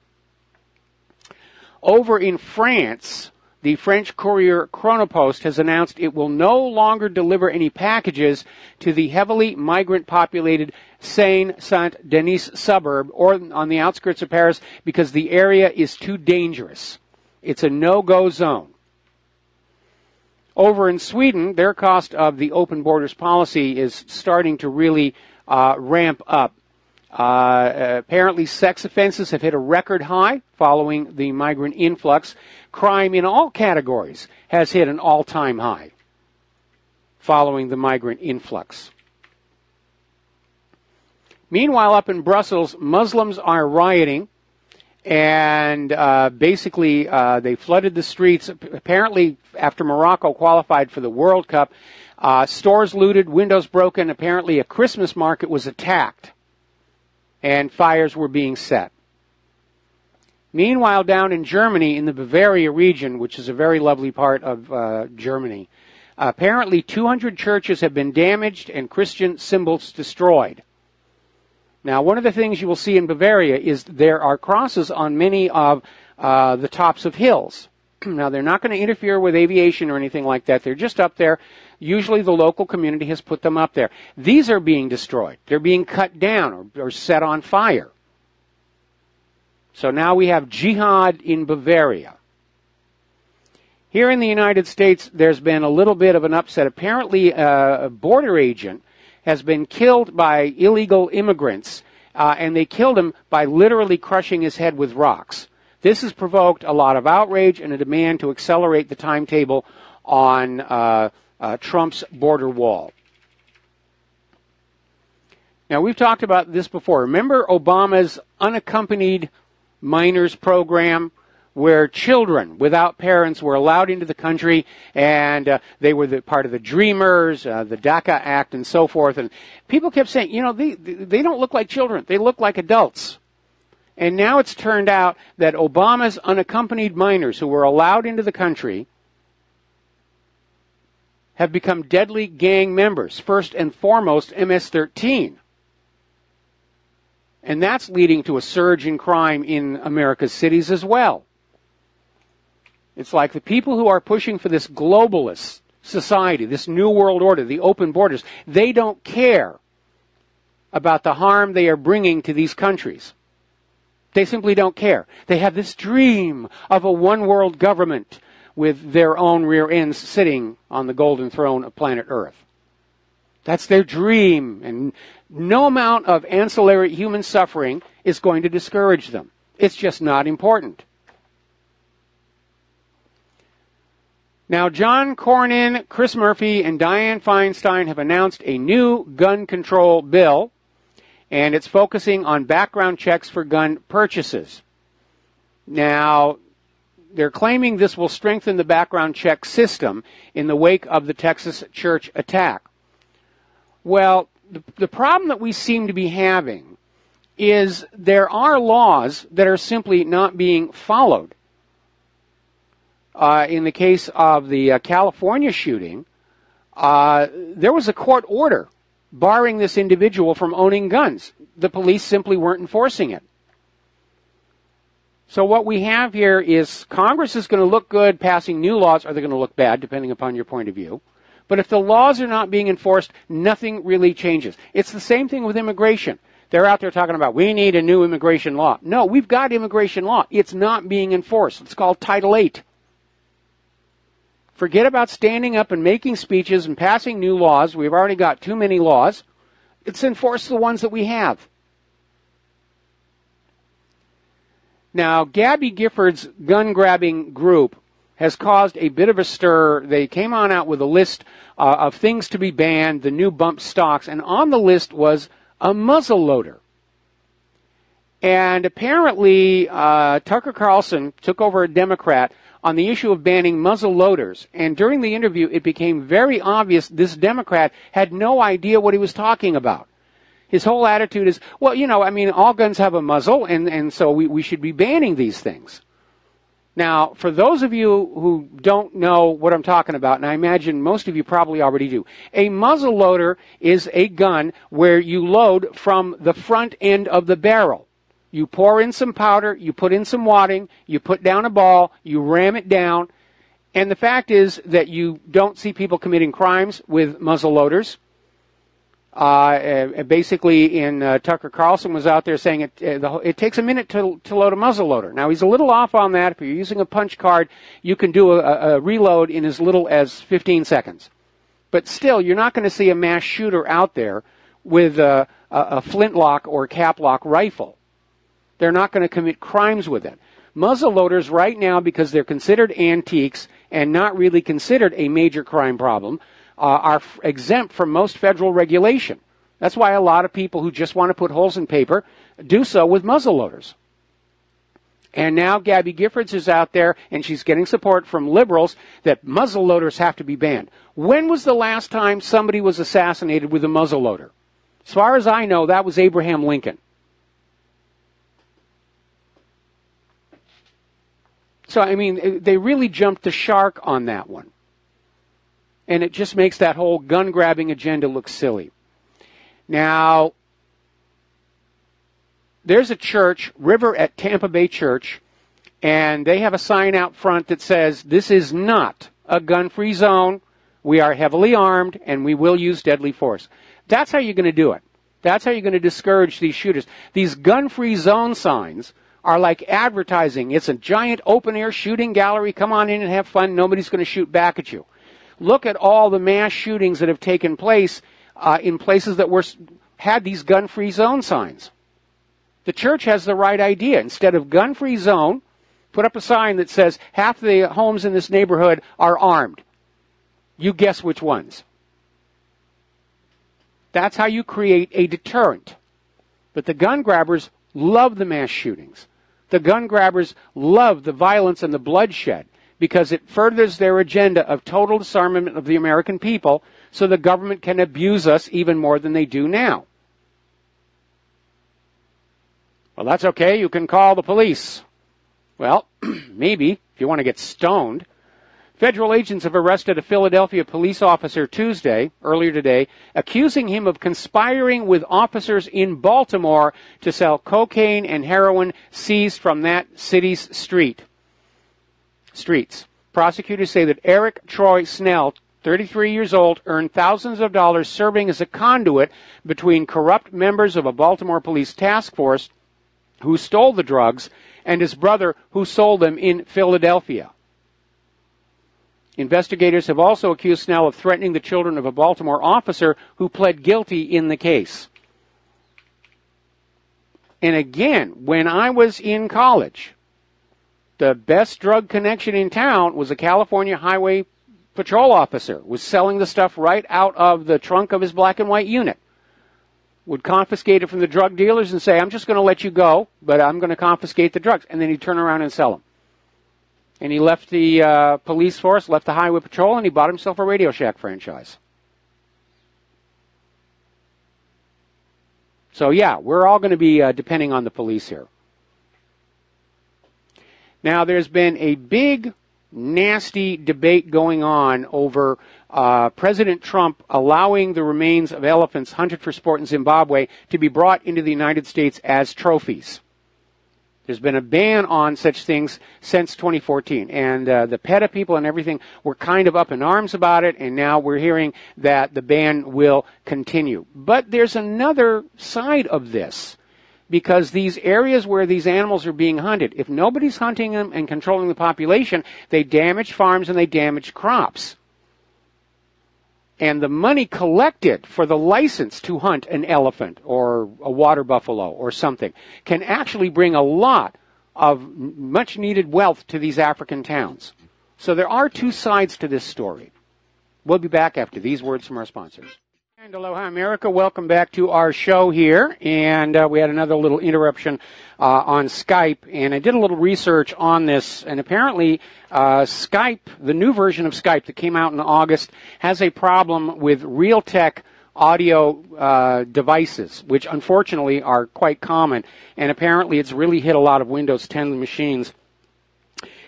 Over in France, the French courier Chronopost has announced it will no longer deliver any packages to the heavily migrant-populated Seine-Saint-Denis suburb or on the outskirts of Paris because the area is too dangerous. It's a no-go zone. Over in Sweden, their cost of the open borders policy is starting to really ramp up. Apparently, sex offenses have hit a record high following the migrant influx. Crime in all categories has hit an all-time high following the migrant influx. Meanwhile, up in Brussels, Muslims are rioting, and basically they flooded the streets. Apparently, after Morocco qualified for the World Cup, stores looted, windows broken. Apparently, a Christmas market was attacked, and fires were being set. Meanwhile, down in Germany, in the Bavaria region, which is a very lovely part of Germany, apparently 200 churches have been damaged and Christian symbols destroyed. Now, one of the things you will see in Bavaria is there are crosses on many of the tops of hills. Now, they're not going to interfere with aviation or anything like that. They're just up there. Usually the local community has put them up there. These are being destroyed. They're being cut down or set on fire. So now we have jihad in Bavaria. Here in the United States, there's been a little bit of an upset. Apparently, a border agent has been killed by illegal immigrants, and they killed him by literally crushing his head with rocks. This has provoked a lot of outrage and a demand to accelerate the timetable on Trump's border wall. Now, we've talked about this before. Remember Obama's unaccompanied minors program where children without parents were allowed into the country, and they were part of the Dreamers, the DACA Act, and so forth. And people kept saying, they don't look like children. They look like adults. And now it's turned out that Obama's unaccompanied minors who were allowed into the country have become deadly gang members, first and foremost MS-13. And that's leading to a surge in crime in America's cities as well. It's like the people who are pushing for this globalist society, this new world order, the open borders, they don't care about the harm they are bringing to these countries. They simply don't care. They have this dream of a one-world government with their own rear ends sitting on the golden throne of planet Earth. That's their dream, and no amount of ancillary human suffering is going to discourage them. It's just not important. Now, John Cornyn, Chris Murphy, and Dianne Feinstein have announced a new gun control bill, and it's focusing on background checks for gun purchases. Now, they're claiming this will strengthen the background check system in the wake of the Texas church attack. Well, the problem that we seem to be having is there are laws that are simply not being followed. In the case of the California shooting, there was a court order barring this individual from owning guns. The police simply weren't enforcing it. So what we have here is Congress is going to look good passing new laws, or they're going to look bad, depending upon your point of view. But if the laws are not being enforced, nothing really changes. It's the same thing with immigration. They're out there talking about, we need a new immigration law. No, we've got immigration law. It's not being enforced. It's called Title VIII. Forget about standing up and making speeches and passing new laws. We've already got too many laws. Let's enforce the ones that we have. Now, Gabby Gifford's gun-grabbing group has caused a bit of a stir. They came on out with a list of things to be banned, the new bump stocks, and on the list was a muzzle loader. And apparently, Tucker Carlson took over a Democrat on the issue of banning muzzle loaders. And during the interview, it became very obvious this Democrat had no idea what he was talking about. His whole attitude is, well, all guns have a muzzle, and so we should be banning these things. Now, for those of you who don't know what I'm talking about, and I imagine most of you probably already do, a muzzle loader is a gun where you load from the front end of the barrel. You pour in some powder, you put in some wadding, you put down a ball, you ram it down, and the fact is that you don't see people committing crimes with muzzle loaders. Basically, Tucker Carlson was out there saying it takes a minute to load a muzzle loader. Now, he's a little off on that. If you're using a punch card, you can do a reload in as little as 15 seconds. But still, you're not going to see a mass shooter out there with a flintlock or cap-lock rifle. They're not going to commit crimes with it. Muzzle loaders right now, because they're considered antiques and not really considered a major crime problem, are exempt from most federal regulation. That's why a lot of people who just want to put holes in paper do so with muzzle loaders. And now Gabby Giffords is out there, and she's getting support from liberals that muzzle loaders have to be banned. When was the last time somebody was assassinated with a muzzle loader? As far as I know, that was Abraham Lincoln. So, they really jumped the shark on that one. And it just makes that whole gun-grabbing agenda look silly. Now, there's a church, River at Tampa Bay Church, and they have a sign out front that says, this is not a gun-free zone. We are heavily armed, and we will use deadly force. That's how you're going to do it. That's how you're going to discourage these shooters. These gun-free zone signs are like advertising. It's a giant open-air shooting gallery. Come on in and have fun. Nobody's going to shoot back at you. Look at all the mass shootings that have taken place in places that had these gun-free zone signs. The church has the right idea. Instead of gun-free zone, put up a sign that says half the homes in this neighborhood are armed. You guess which ones. That's how you create a deterrent. But the gun grabbers love the mass shootings. The gun grabbers love the violence and the bloodshed because it furthers their agenda of total disarmament of the American people so the government can abuse us even more than they do now. Well, that's okay. You can call the police. Well, maybe, if you want to get stoned. Federal agents have arrested a Philadelphia police officer earlier today, accusing him of conspiring with officers in Baltimore to sell cocaine and heroin seized from that city's streets. Prosecutors say that Eric Troy Snell, 33 years old, earned thousands of dollars serving as a conduit between corrupt members of a Baltimore police task force who stole the drugs and his brother who sold them in Philadelphia. Investigators have also accused Snell of threatening the children of a Baltimore officer who pled guilty in the case. And again, when I was in college, the best drug connection in town was a California Highway Patrol officer, was selling the stuff right out of the trunk of his black and white unit. Would confiscate it from the drug dealers and say, I'm just going to let you go, but I'm going to confiscate the drugs. And then he'd turn around and sell them. And he left the police force, left the Highway Patrol, and he bought himself a Radio Shack franchise. So, yeah, we're all going to be depending on the police here. Now, there's been a big, nasty debate going on over President Trump allowing the remains of elephants hunted for sport in Zimbabwe to be brought into the United States as trophies. There's been a ban on such things since 2014, and the PETA people and everything were kind of up in arms about it, and now we're hearing that the ban will continue. But there's another side of this, because these areas where these animals are being hunted, if nobody's hunting them and controlling the population, they damage farms and they damage crops. And the money collected for the license to hunt an elephant or a water buffalo or something can actually bring a lot of much needed wealth to these African towns. So there are two sides to this story. We'll be back after these words from our sponsors. And aloha, America. Welcome back to our show here. And we had another little interruption on Skype. And I did a little research on this. And apparently Skype, the new version of Skype that came out in August, has a problem with Realtek audio devices, which unfortunately are quite common. And apparently it's really hit a lot of Windows 10 machines.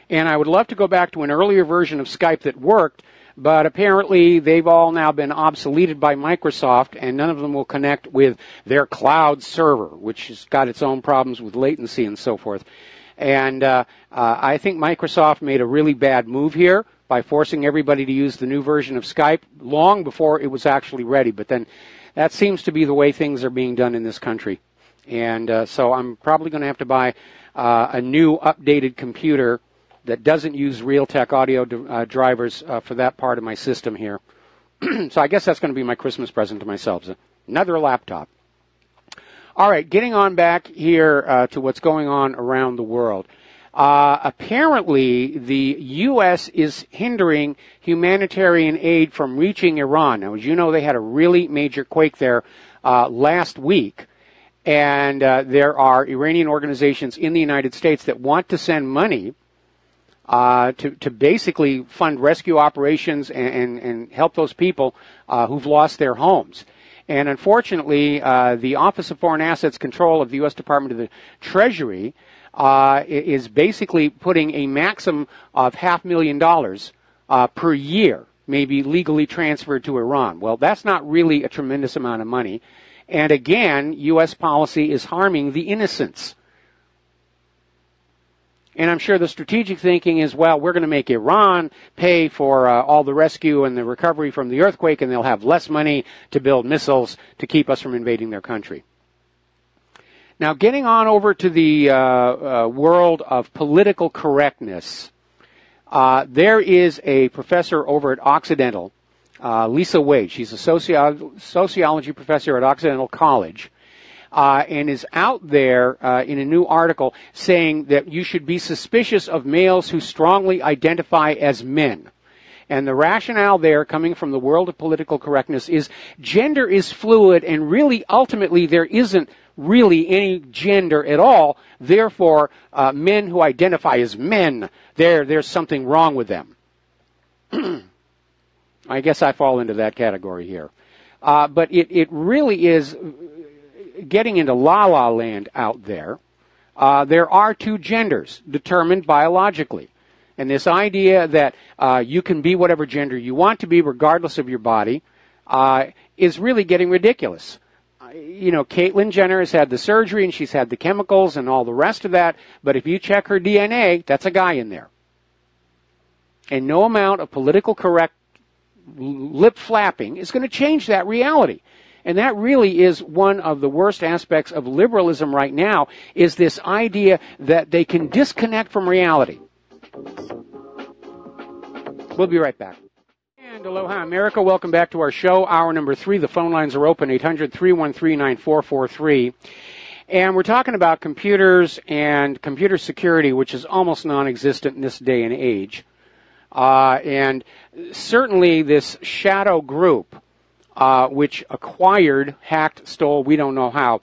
And I would love to go back to an earlier version of Skype that worked, but apparently they've all now been obsoleted by Microsoft, and none of them will connect with their cloud server, which has got its own problems with latency and so forth. And I think Microsoft made a really bad move here by forcing everybody to use the new version of Skype long before it was actually ready. But then that seems to be the way things are being done in this country. And so I'm probably going to have to buy a new updated computer that doesn't use Realtek audio drivers for that part of my system here. So I guess that's going to be my Christmas present to myself, another laptop. All right, getting on back here to what's going on around the world. Apparently, the U.S. is hindering humanitarian aid from reaching Iran. Now, as you know, they had a really major quake there last week. And there are Iranian organizations in the United States that want to send money to basically fund rescue operations and help those people who've lost their homes. And unfortunately, the Office of Foreign Assets Control of the U.S. Department of the Treasury is basically putting a maximum of $500,000 per year, maybe legally transferred to Iran. Well, that's not really a tremendous amount of money. And again, U.S. policy is harming the innocents. And I'm sure the strategic thinking is, well, we're going to make Iran pay for all the rescue and the recovery from the earthquake, and they'll have less money to build missiles to keep us from invading their country. Now, getting on over to the world of political correctness, there is a professor over at Occidental, Lisa Wade. She's a sociology professor at Occidental College. And is out there in a new article saying that you should be suspicious of males who strongly identify as men. And the rationale there, coming from the world of political correctness, is gender is fluid, and really, ultimately, there isn't really any gender at all. Therefore, men who identify as men, there's something wrong with them. I guess I fall into that category here. But it really is getting into la-la land out there. There are two genders determined biologically. And this idea that you can be whatever gender you want to be regardless of your body is really getting ridiculous. Caitlyn Jenner has had the surgery and she's had the chemicals and all the rest of that, but if you check her DNA, that's a guy in there. And no amount of political correct lip flapping is going to change that reality. And that really is one of the worst aspects of liberalism right now, is this idea that they can disconnect from reality. We'll be right back. And aloha, America. Welcome back to our show, hour number 3. The phone lines are open, 800-313-9443. And we're talking about computers and computer security, which is almost non-existent in this day and age. And certainly this shadow group, which acquired, hacked, stole, we don't know how,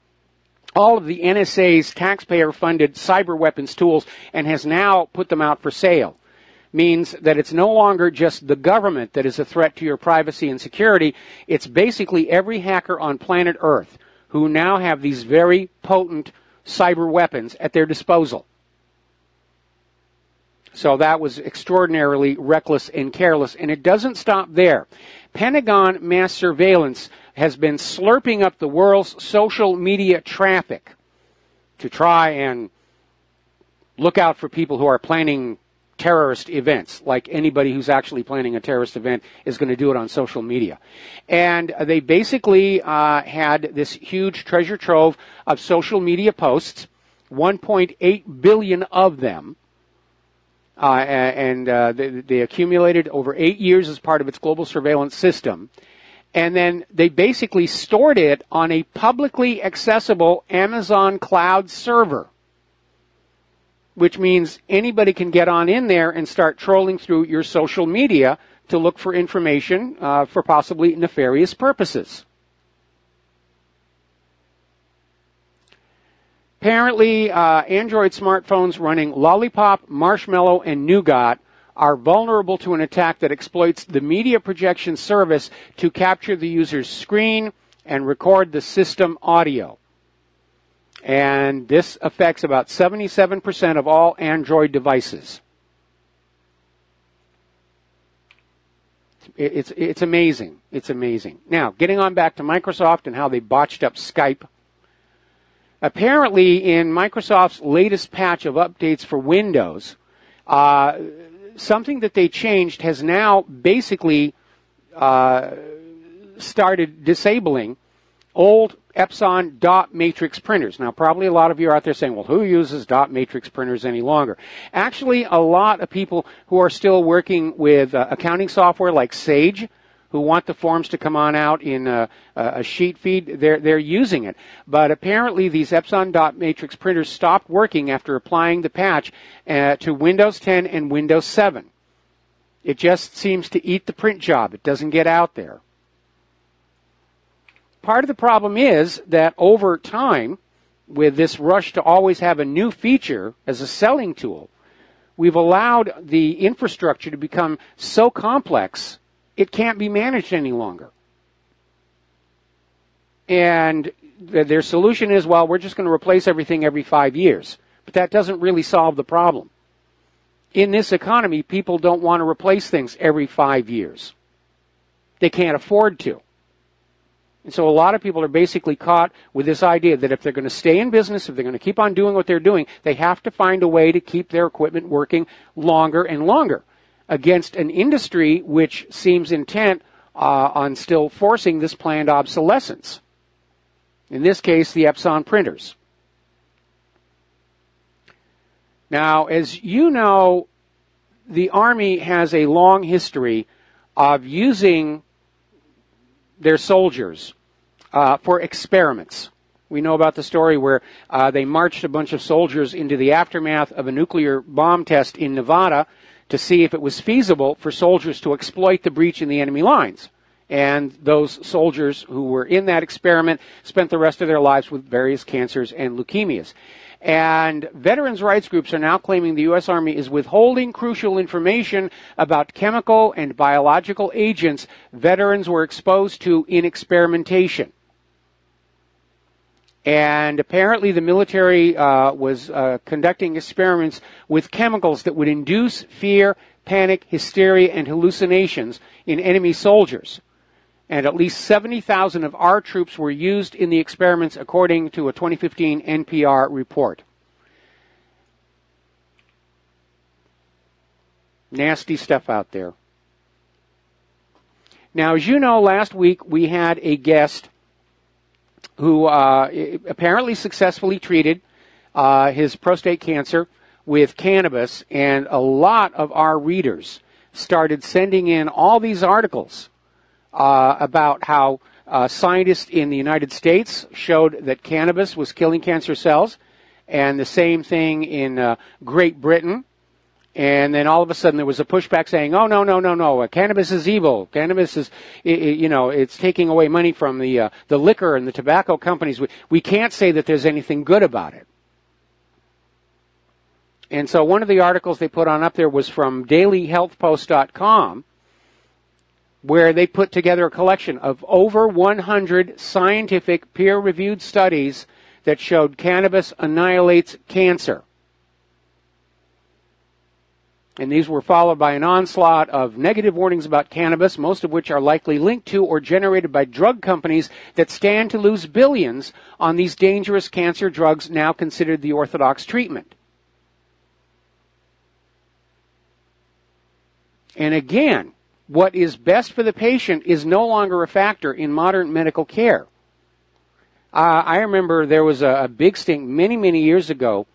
all of the NSA's taxpayer-funded cyber weapons tools and has now put them out for sale, means that it's no longer just the government that is a threat to your privacy and security. It's basically every hacker on planet Earth who now have these very potent cyber weapons at their disposal. So that was extraordinarily reckless and careless, and it doesn't stop there. Pentagon mass surveillance has been slurping up the world's social media traffic to try and look out for people who are planning terrorist events, like anybody who's actually planning a terrorist event is going to do it on social media. And they basically had this huge treasure trove of social media posts, 1.8 billion of them, they accumulated over 8 years as part of its global surveillance system. And then they basically stored it on a publicly accessible Amazon cloud server, which means anybody can get on in there and start trolling through your social media to look for information for possibly nefarious purposes. Apparently, Android smartphones running Lollipop, Marshmallow, and Nougat are vulnerable to an attack that exploits the media projection service to capture the user's screen and record the system audio. And this affects about 77% of all Android devices. It's amazing. It's amazing. Now, getting on back to Microsoft and how they botched up Skype. Apparently, in Microsoft's latest patch of updates for Windows, something that they changed has now basically started disabling old Epson dot matrix printers. Now, probably a lot of you are out there saying, well, who uses dot matrix printers any longer? Actually, a lot of people who are still working with accounting software like Sage, who want the forms to come on out in a sheet feed, they're using it. But apparently these Epson dot matrix printers stopped working after applying the patch to Windows 10 and Windows 7. It just seems to eat the print job. It doesn't get out there. Part of the problem is that over time, with this rush to always have a new feature as a selling tool, we've allowed the infrastructure to become so complex it can't be managed any longer. And their solution is, well, we're just going to replace everything every 5 years. But that doesn't really solve the problem. In this economy, people don't want to replace things every 5 years. They can't afford to. And so a lot of people are basically caught with this idea that if they're going to stay in business, if they're going to keep on doing what they're doing, they have to find a way to keep their equipment working longer and longer, against an industry which seems intent on still forcing this planned obsolescence. In this case, the Epson printers. Now, as you know, the Army has a long history of using their soldiers for experiments. We know about the story where they marched a bunch of soldiers into the aftermath of a nuclear bomb test in Nevada to see if it was feasible for soldiers to exploit the breach in the enemy lines. And those soldiers who were in that experiment spent the rest of their lives with various cancers and leukemias. And veterans' rights groups are now claiming the U.S. Army is withholding crucial information about chemical and biological agents veterans were exposed to in experimentation. And apparently the military was conducting experiments with chemicals that would induce fear, panic, hysteria, and hallucinations in enemy soldiers. And at least 70,000 of our troops were used in the experiments, according to a 2015 NPR report. Nasty stuff out there. Now, as you know, last week we had a guest who apparently successfully treated his prostate cancer with cannabis, and a lot of our readers started sending in all these articles about how scientists in the United States showed that cannabis was killing cancer cells, and the same thing in Great Britain. And then all of a sudden there was a pushback saying, oh, no, cannabis is evil. Cannabis is, it's taking away money from the liquor and the tobacco companies. We can't say that there's anything good about it. And so one of the articles they put on up there was from dailyhealthpost.com, where they put together a collection of over 100 scientific peer-reviewed studies that showed cannabis annihilates cancer. And these were followed by an onslaught of negative warnings about cannabis, most of which are likely linked to or generated by drug companies that stand to lose billions on these dangerous cancer drugs now considered the orthodox treatment. And again, what is best for the patient is no longer a factor in modern medical care. I remember there was a big stink many years ago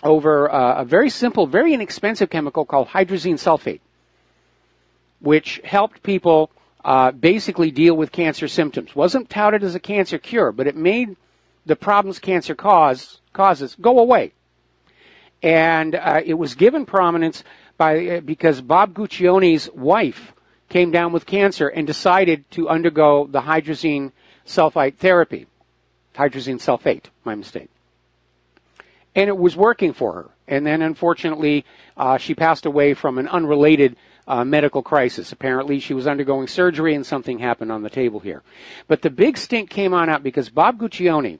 over a very simple, very inexpensive chemical called hydrazine sulfate, which helped people basically deal with cancer symptoms. Wasn't touted as a cancer cure, but it made the problems cancer causes go away. And it was given prominence because Bob Guccione's wife came down with cancer and decided to undergo the hydrazine sulfate therapy. Hydrazine sulfate, my mistake. And it was working for her. And then, unfortunately, she passed away from an unrelated medical crisis. Apparently, she was undergoing surgery and something happened on the table here. But the big stink came on out because Bob Guccione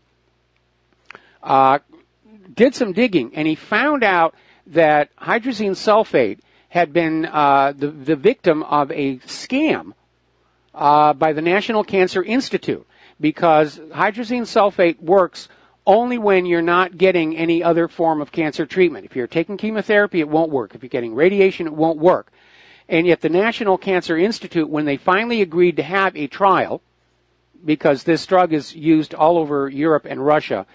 did some digging, and he found out that hydrazine sulfate had been the victim of a scam by the National Cancer Institute, because hydrazine sulfate works only when you're not getting any other form of cancer treatment. If you're taking chemotherapy, it won't work. If you're getting radiation, it won't work. And yet the National Cancer Institute, when they finally agreed to have a trial, because this drug is used all over Europe and Russia,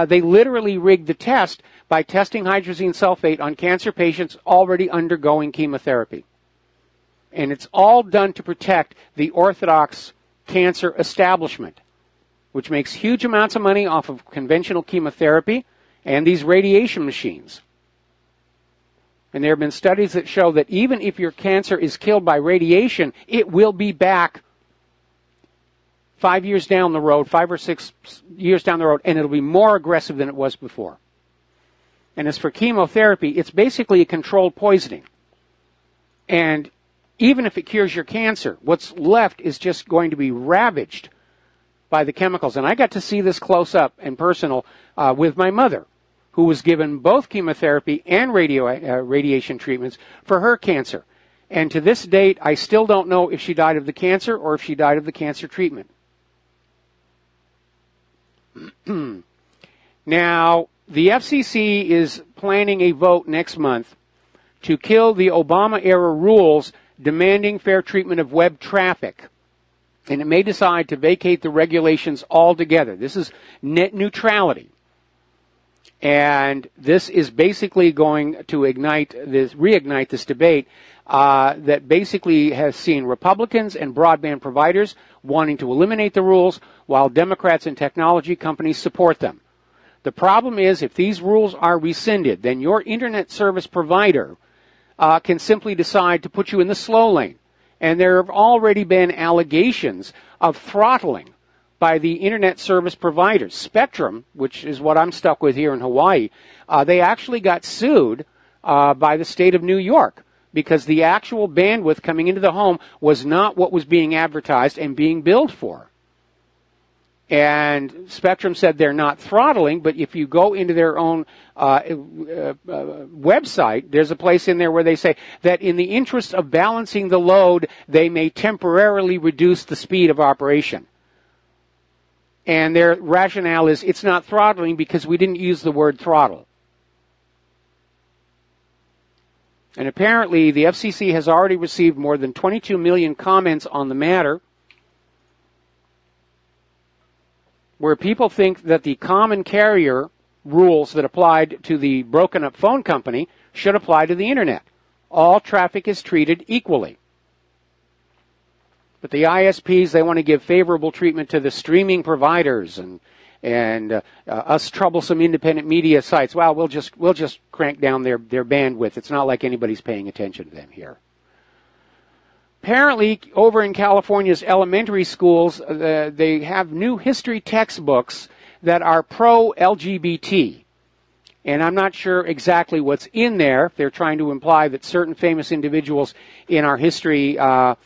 they literally rigged the test by testing hydrazine sulfate on cancer patients already undergoing chemotherapy. And it's all done to protect the orthodox cancer establishment, which makes huge amounts of money off of conventional chemotherapy and these radiation machines. And there have been studies that show that even if your cancer is killed by radiation, it will be back 5 years down the road, 5 or 6 years down the road, and it'll be more aggressive than it was before. And as for chemotherapy, it's basically a controlled poisoning. And even if it cures your cancer, what's left is just going to be ravaged by the chemicals. And I got to see this close up and personal with my mother, who was given both chemotherapy and radiation treatments for her cancer. And to this date, I still don't know if she died of the cancer or if she died of the cancer treatment. Now, the FCC is planning a vote next month to kill the Obama-era rules demanding fair treatment of web traffic. And it may decide to vacate the regulations altogether. This is net neutrality. And this is basically going to reignite this debate that basically has seen Republicans and broadband providers wanting to eliminate the rules, while Democrats and technology companies support them. The problem is, if these rules are rescinded, then your internet service provider can simply decide to put you in the slow lane And there have already been allegations of throttling by the internet service providers. Spectrum, which is what I'm stuck with here in Hawaii, they actually got sued by the state of New York because the actual bandwidth coming into the home was not what was being advertised and being billed for. And Spectrum said they're not throttling, but if you go into their own website, there's a place in there where they say that in the interest of balancing the load, they may temporarily reduce the speed of operation. And their rationale is it's not throttling because we didn't use the word throttle. And apparently the FCC has already received more than 22 million comments on the matter, where people think that the common carrier rules that applied to the broken up phone company should apply to the internet. All traffic is treated equally. But the ISPs, they want to give favorable treatment to the streaming providers and us troublesome independent media sites. Well, we'll just crank down their bandwidth. It's not like anybody's paying attention to them here. Apparently, over in California's elementary schools, they have new history textbooks that are pro-LGBT. And I'm not sure exactly what's in there. If they're trying to imply that certain famous individuals in our history were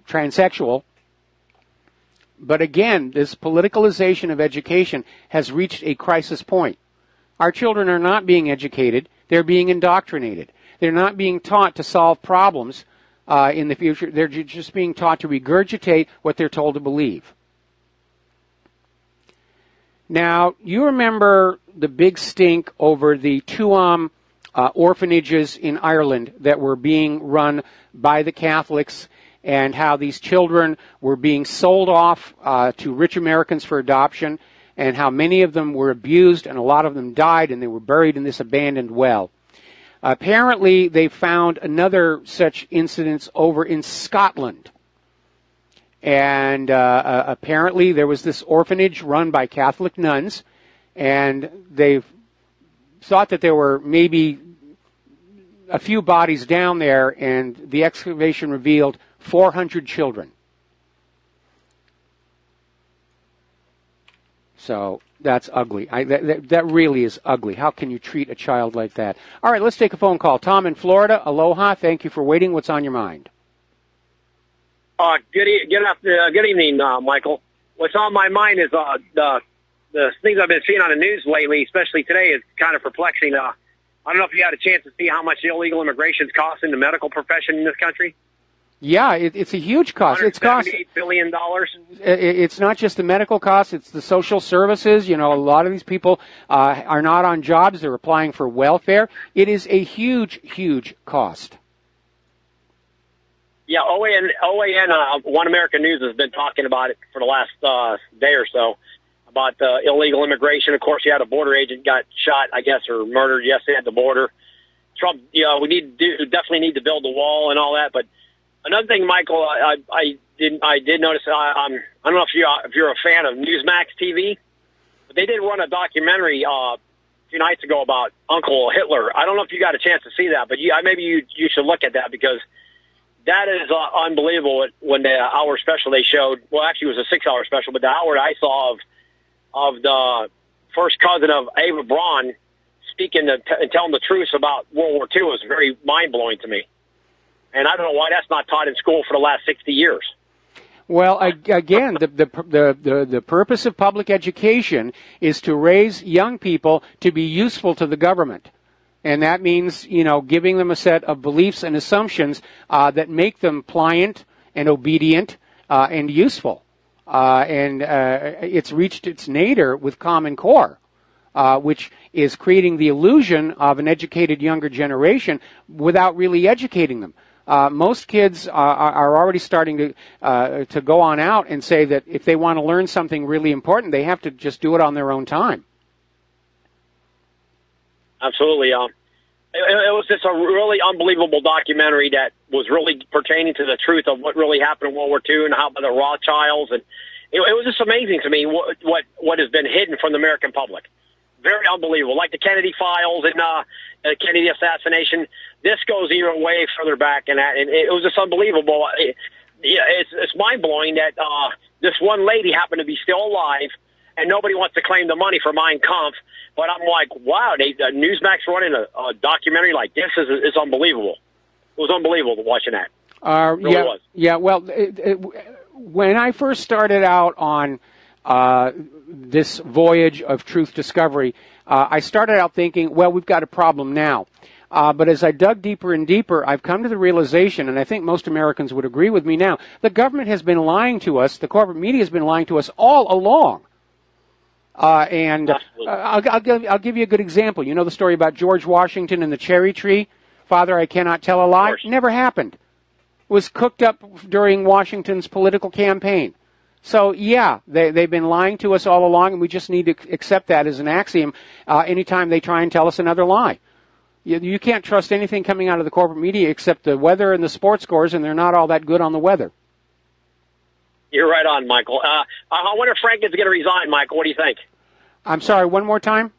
transsexual. But again, this politicalization of education has reached a crisis point. Our children are not being educated. They're being indoctrinated. They're not being taught to solve problems in the future. They're just being taught to regurgitate what they're told to believe. Now, you remember the big stink over the Tuam orphanages in Ireland that were being run by the Catholics, and how these children were being sold off to rich Americans for adoption, and how many of them were abused and a lot of them died and they were buried in this abandoned well. Apparently, they found another such incident over in Scotland. And apparently there was this orphanage run by Catholic nuns, and they thought that there were maybe a few bodies down there, and the excavation revealed 400 children. So that's ugly. That really is ugly. How can you treat a child like that? All right, let's take a phone call. Tom in Florida, aloha. Thank you for waiting. What's on your mind?
Good evening, Michael. What's on my mind is the things I've been seeing on the news lately, especially today, is kind of perplexing. I don't know if you had a chance to see how much illegal immigration is costing the medical profession in this country.
Yeah, it's a huge cost. It's cost
$178 billion.
It's not just the medical costs; it's the social services. You know, a lot of these people are not on jobs; they're applying for welfare. It is a huge, huge cost.
Yeah, OAN, One American News has been talking about it for the last day or so, about illegal immigration. Of course, you had a border agent got shot, I guess, or murdered yesterday at the border. Trump, we definitely need to build the wall and all that. But another thing, Michael, I did notice. I don't know if you're a fan of Newsmax TV, but they did run a documentary a few nights ago about Uncle Hitler. I don't know if you got a chance to see that, but maybe you should look at that, because that is unbelievable. When the hour special they showed, well, actually it was a 6-hour special, but the hour I saw of the first cousin of Ava Braun speaking and telling the truth about World War II was very mind-blowing to me. And I don't know why that's not taught in school for the last 60 years.
Well, again, the purpose of public education is to raise young people to be useful to the government. And that means, giving them a set of beliefs and assumptions that make them pliant and obedient and useful. It's reached its nadir with Common Core, which is creating the illusion of an educated younger generation without really educating them. Most kids are already starting to go on out and say that if they want to learn something really important, they have to just do it on their own time.
Absolutely. It was just a really unbelievable documentary that was really pertaining to the truth of what really happened in World War II and how the Rothschilds, and it was just amazing to me what has been hidden from the American public. Very unbelievable. Like the Kennedy files and the Kennedy assassination. This goes even way further back than that, and it was just unbelievable. It's mind-blowing that this one lady happened to be still alive, and nobody wants to claim the money for Mein Kampf. But I'm like, wow, Newsmax running a documentary like this is unbelievable. It was unbelievable watching that. It really was.
Yeah, well, when I first started out on this voyage of truth discovery, I started out thinking, well, we've got a problem now. But as I dug deeper and deeper, I've come to the realization, and I think most Americans would agree with me now, the government has been lying to us, the corporate media has been lying to us all along. And I'll give you a good example. You know the story about George Washington and the cherry tree? Father, I cannot tell a lie. Never happened. It was cooked up during Washington's political campaign. So, yeah, they've been lying to us all along, and we just need to accept that as an axiom anytime they try and tell us another lie. You can't trust anything coming out of the corporate media except the weather and the sports scores, and they're not all that good on the weather.
You're right on, Michael. I wonder if Frank is going to resign, Michael. What do you think?
I'm sorry, one more time?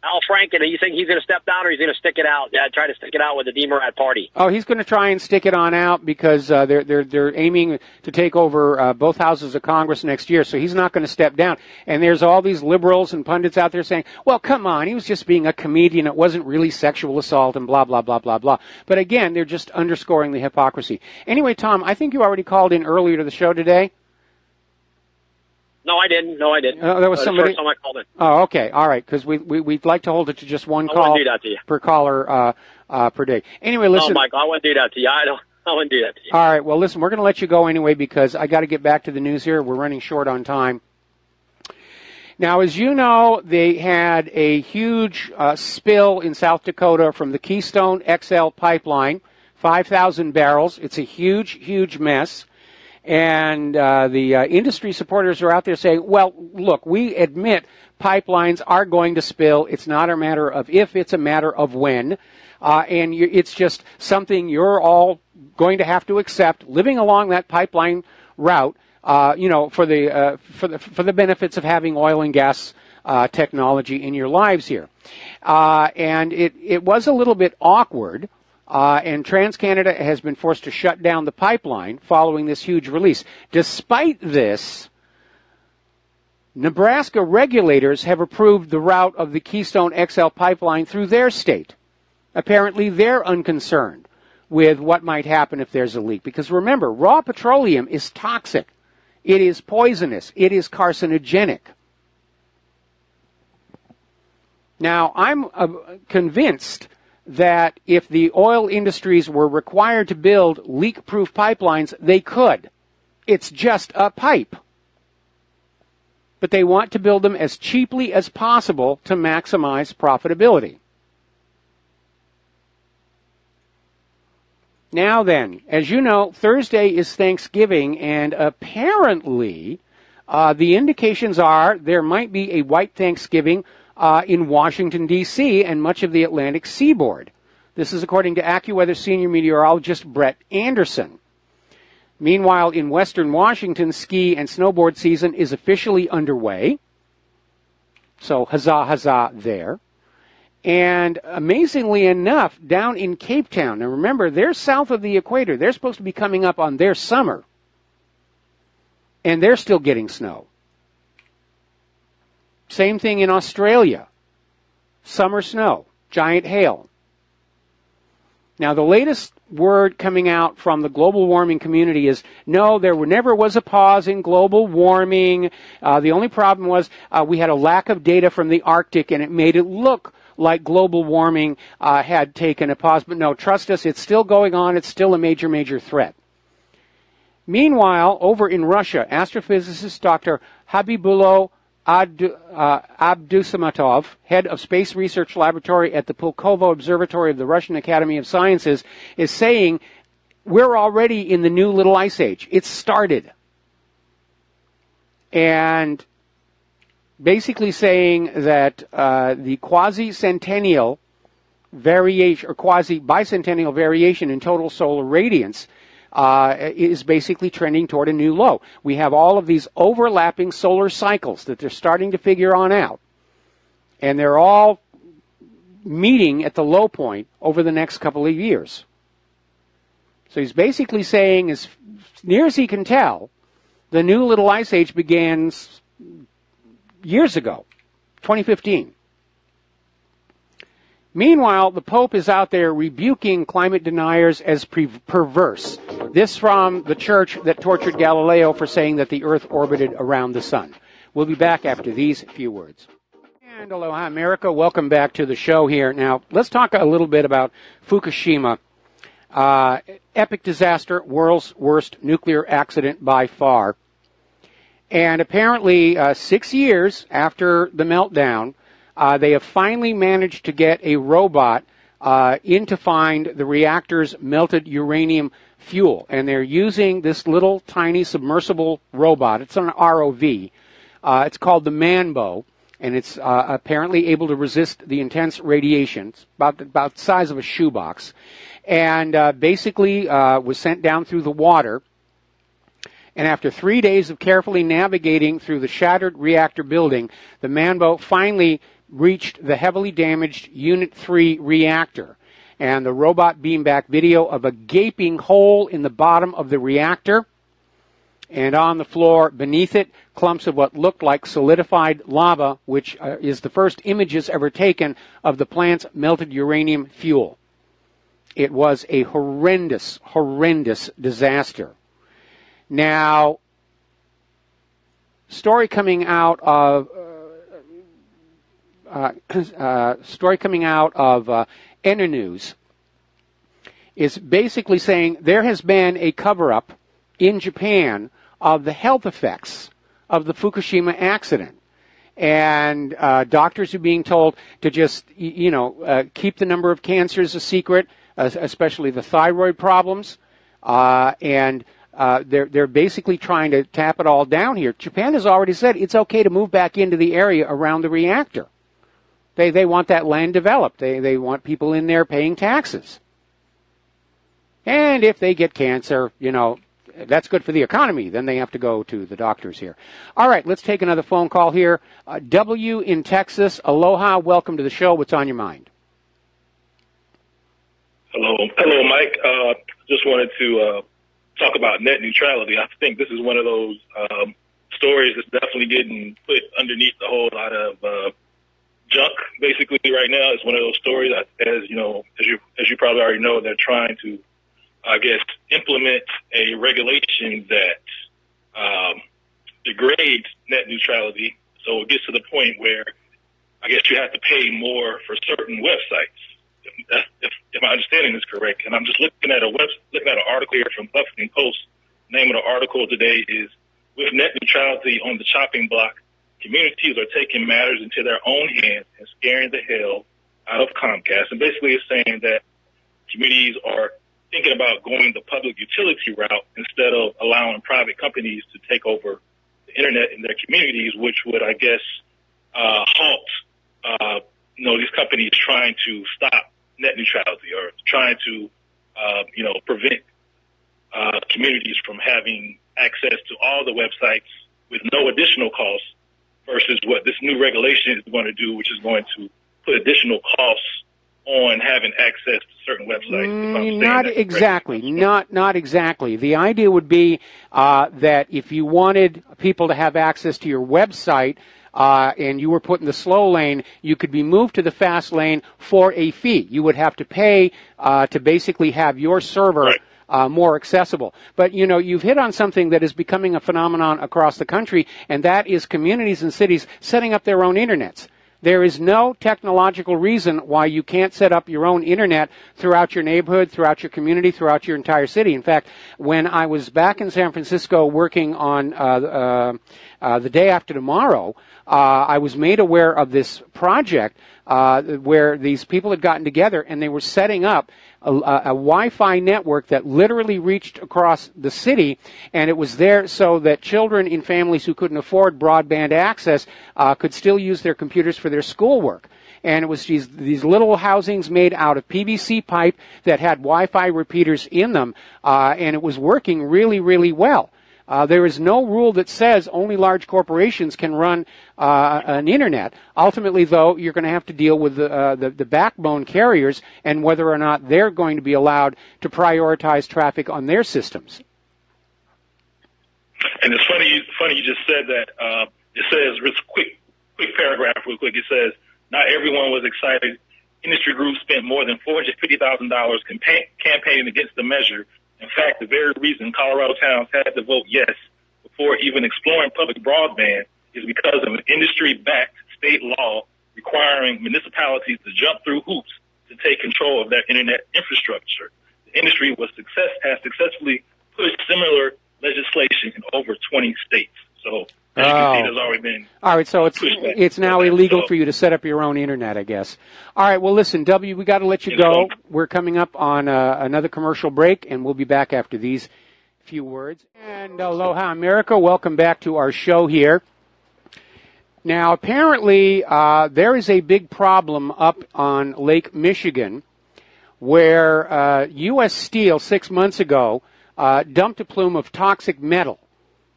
Al Franken, do you think he's going to step down or he's going to stick it out? Try to stick it out with the Democrat Party?
Oh, he's going to try and stick it on out because they're aiming to take over both houses of Congress next year, so he's not going to step down. And there's all these liberals and pundits out there saying, well, come on, he was just being a comedian. It wasn't really sexual assault and blah, blah, blah, blah, blah. But again, they're just underscoring the hypocrisy. Anyway, Tom, I think you already called in earlier to the show today.
No, I didn't.
There was somebody.
The first time I called in.
Oh, okay. All right. Because we'd like to hold it to just one call
I wouldn't do that to you.
Per caller per day. Anyway, listen.
No, Michael, I wouldn't do that to you. I wouldn't do that to you.
All right. Well, listen, we're going to let you go anyway because I got to get back to the news here. We're running short on time. Now, as you know, they had a huge spill in South Dakota from the Keystone XL pipeline, 5,000 barrels. It's a huge, huge mess. And the industry supporters are out there saying, well, look, we admit pipelines are going to spill. It's not a matter of if, it's a matter of when. And it's just something you're all going to have to accept, living along that pipeline route, for the benefits of having oil and gas technology in your lives here. And it was a little bit awkward. And TransCanada has been forced to shut down the pipeline following this huge release. Despite this, Nebraska regulators have approved the route of the Keystone XL pipeline through their state. Apparently, they're unconcerned with what might happen if there's a leak. Because remember, raw petroleum is toxic. It is poisonous. It is carcinogenic. Now, I'm convinced that if the oil industries were required to build leak-proof pipelines, they could. It's just a pipe. But they want to build them as cheaply as possible to maximize profitability. Now then, as you know, Thursday is Thanksgiving, and apparently the indications are there might be a white Thanksgiving in Washington, D.C., and much of the Atlantic seaboard. This is according to AccuWeather senior meteorologist Brett Anderson. Meanwhile, in western Washington, ski and snowboard season is officially underway. So huzzah, huzzah there. And amazingly enough, down in Cape Town, now remember, they're south of the equator. They're supposed to be coming up on their summer. And they're still getting snow. Same thing in Australia. Summer snow, giant hail. Now, the latest word coming out from the global warming community is, no, there never was a pause in global warming. The only problem was we had a lack of data from the Arctic, and it made it look like global warming had taken a pause. But no, trust us, it's still going on. It's still a major, major threat. Meanwhile, over in Russia, astrophysicist Dr. Habibullo Abdusamatov, head of Space Research Laboratory at the Pulkovo Observatory of the Russian Academy of Sciences, is saying we're already in the new little ice age. It's started. And basically saying that the quasi-centennial variation, or quasi-bicentennial variation in total solar radiance is basically trending toward a new low. We have all of these overlapping solar cycles that they're starting to figure on out. And they're all meeting at the low point over the next couple of years. So he's basically saying, as near as he can tell, the new little ice age begins years ago, 2015. Meanwhile, the Pope is out there rebuking climate deniers as perverse. This from the church that tortured Galileo for saying that the Earth orbited around the sun. We'll be back after these few words. And aloha, America. Welcome back to the show here. Now, let's talk a little bit about Fukushima. Epic disaster, world's worst nuclear accident by far. And apparently, 6 years after the meltdown, they have finally managed to get a robot in to find the reactor's melted uranium fuel. And they're using this little tiny submersible robot. It's an ROV. It's called the Manbo, and it's apparently able to resist the intense radiation. It's about the size of a shoebox. And basically was sent down through the water. And after 3 days of carefully navigating through the shattered reactor building, the Manbo finally reached the heavily damaged Unit 3 reactor. And the robot beamed back video of a gaping hole in the bottom of the reactor. And on the floor beneath it, clumps of what looked like solidified lava, which is the first images ever taken of the plant's melted uranium fuel. It was a horrendous, horrendous disaster. Now, story coming out of Ena News is basically saying there has been a cover-up in Japan of the health effects of the Fukushima accident. And doctors are being told to just, keep the number of cancers a secret, especially the thyroid problems. And they're basically trying to tap it all down here. Japan has already said it's okay to move back into the area around the reactor. They want that land developed. They want people in there paying taxes. And if they get cancer, that's good for the economy. Then they have to go to the doctors here. All right, let's take another phone call here. W in Texas. Aloha. Welcome to the show. What's on your mind?
Hello, Mike. Just wanted to talk about net neutrality. I think this is one of those stories that's definitely getting put underneath a whole lot of junk. Basically, right now, it's one of those stories. As you probably already know, they're trying to, implement a regulation that degrades net neutrality. So it gets to the point where you have to pay more for certain websites. If my understanding is correct, and I'm just looking at an article here from Huffington Post. The name of the article today is "With Net Neutrality on the Chopping Block, Communities are taking matters into their own hands and scaring the hell out of Comcast." And basically, it's saying that communities are thinking about going the public utility route instead of allowing private companies to take over the internet in their communities, which would, halt these companies trying to stop net neutrality or trying to, prevent communities from having access to all the websites with no additional costs versus what this new regulation is going to do, which is going to put additional costs on having access to certain websites.
Not exactly. Not exactly. The idea would be that if you wanted people to have access to your website, and you were put in the slow lane, you could be moved to the fast lane for a fee. You would have to pay to basically have your server more accessible. But, you've hit on something that is becoming a phenomenon across the country, and that is communities and cities setting up their own internets. There is no technological reason why you can't set up your own internet throughout your neighborhood, throughout your community, throughout your entire city. In fact, when I was back in San Francisco working on the day after tomorrow, I was made aware of this project where these people had gotten together and they were setting up a Wi-Fi network that literally reached across the city, and it was there so that children in families who couldn't afford broadband access could still use their computers for their schoolwork. And it was these little housings made out of PVC pipe that had Wi-Fi repeaters in them, and it was working really, really well. There is no rule that says only large corporations can run an internet. Ultimately, though, you're going to have to deal with the backbone carriers and whether or not they're going to be allowed to prioritize traffic on their systems.
And it's funny you just said that. It says, quick paragraph real quick, it says, not everyone was excited. Industry groups spent more than $450,000 campaigning against the measure. In fact, the very reason Colorado towns had to vote yes before even exploring public broadband is because of an industry-backed state law requiring municipalities to jump through hoops to take control of their internet infrastructure. The industry has successfully pushed similar legislation in over 20 states. So as you can see, there's already been
all right, so it's now illegal for you to set up your own internet, I guess. All right, well, listen, W, we got to let you go. We're coming up on another commercial break, and we'll be back after these few words. And aloha, America. Welcome back to our show here. Now, apparently, there is a big problem up on Lake Michigan where U.S. Steel 6 months ago dumped a plume of toxic metal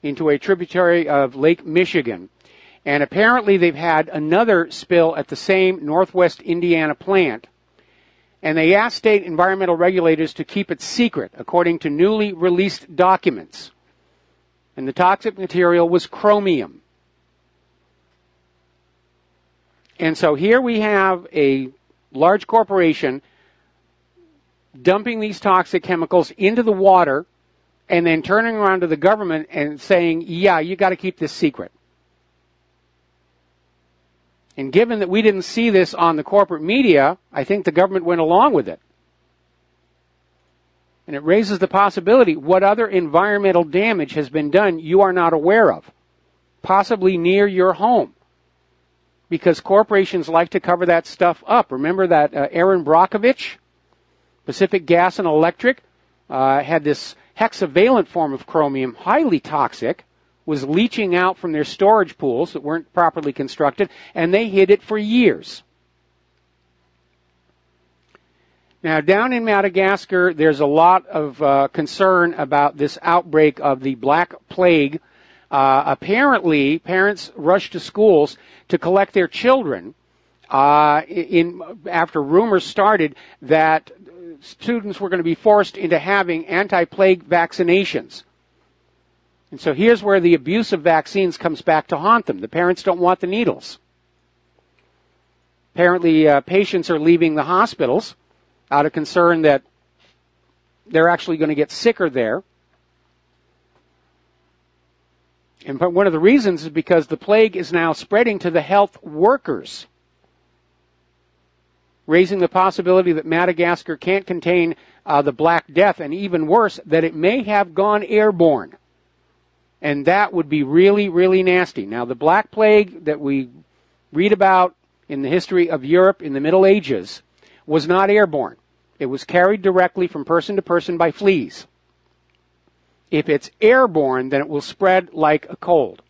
into a tributary of Lake Michigan. And apparently they've had another spill at the same Northwest Indiana plant. And they asked state environmental regulators to keep it secret, according to newly released documents. And the toxic material was chromium. And so here we have a large corporation dumping these toxic chemicals into the water and then turning around to the government and saying, yeah, you got to keep this secret. And given that we didn't see this on the corporate media, I think the government went along with it. And it raises the possibility, what other environmental damage has been done you are not aware of, possibly near your home? Because corporations like to cover that stuff up. Remember that Aaron Brockovich, Pacific Gas and Electric, had this hexavalent form of chromium, highly toxic, was leaching out from their storage pools that weren't properly constructed, and they hid it for years. Now, down in Madagascar, there's a lot of concern about this outbreak of the Black Plague. Apparently, parents rushed to schools to collect their children after rumors started that students were going to be forced into having anti-plague vaccinations. And so here's where the abuse of vaccines comes back to haunt them. The parents don't want the needles. Apparently, patients are leaving the hospitals out of concern that they're actually going to get sicker there. And one of the reasons is because the plague is now spreading to the health workers, raising the possibility that Madagascar can't contain the Black Death, and even worse, that it may have gone airborne. And that would be really, really nasty. Now, the Black Plague that we read about in the history of Europe in the Middle Ages was not airborne. It was carried directly from person to person by fleas. If it's airborne, then it will spread like a cold.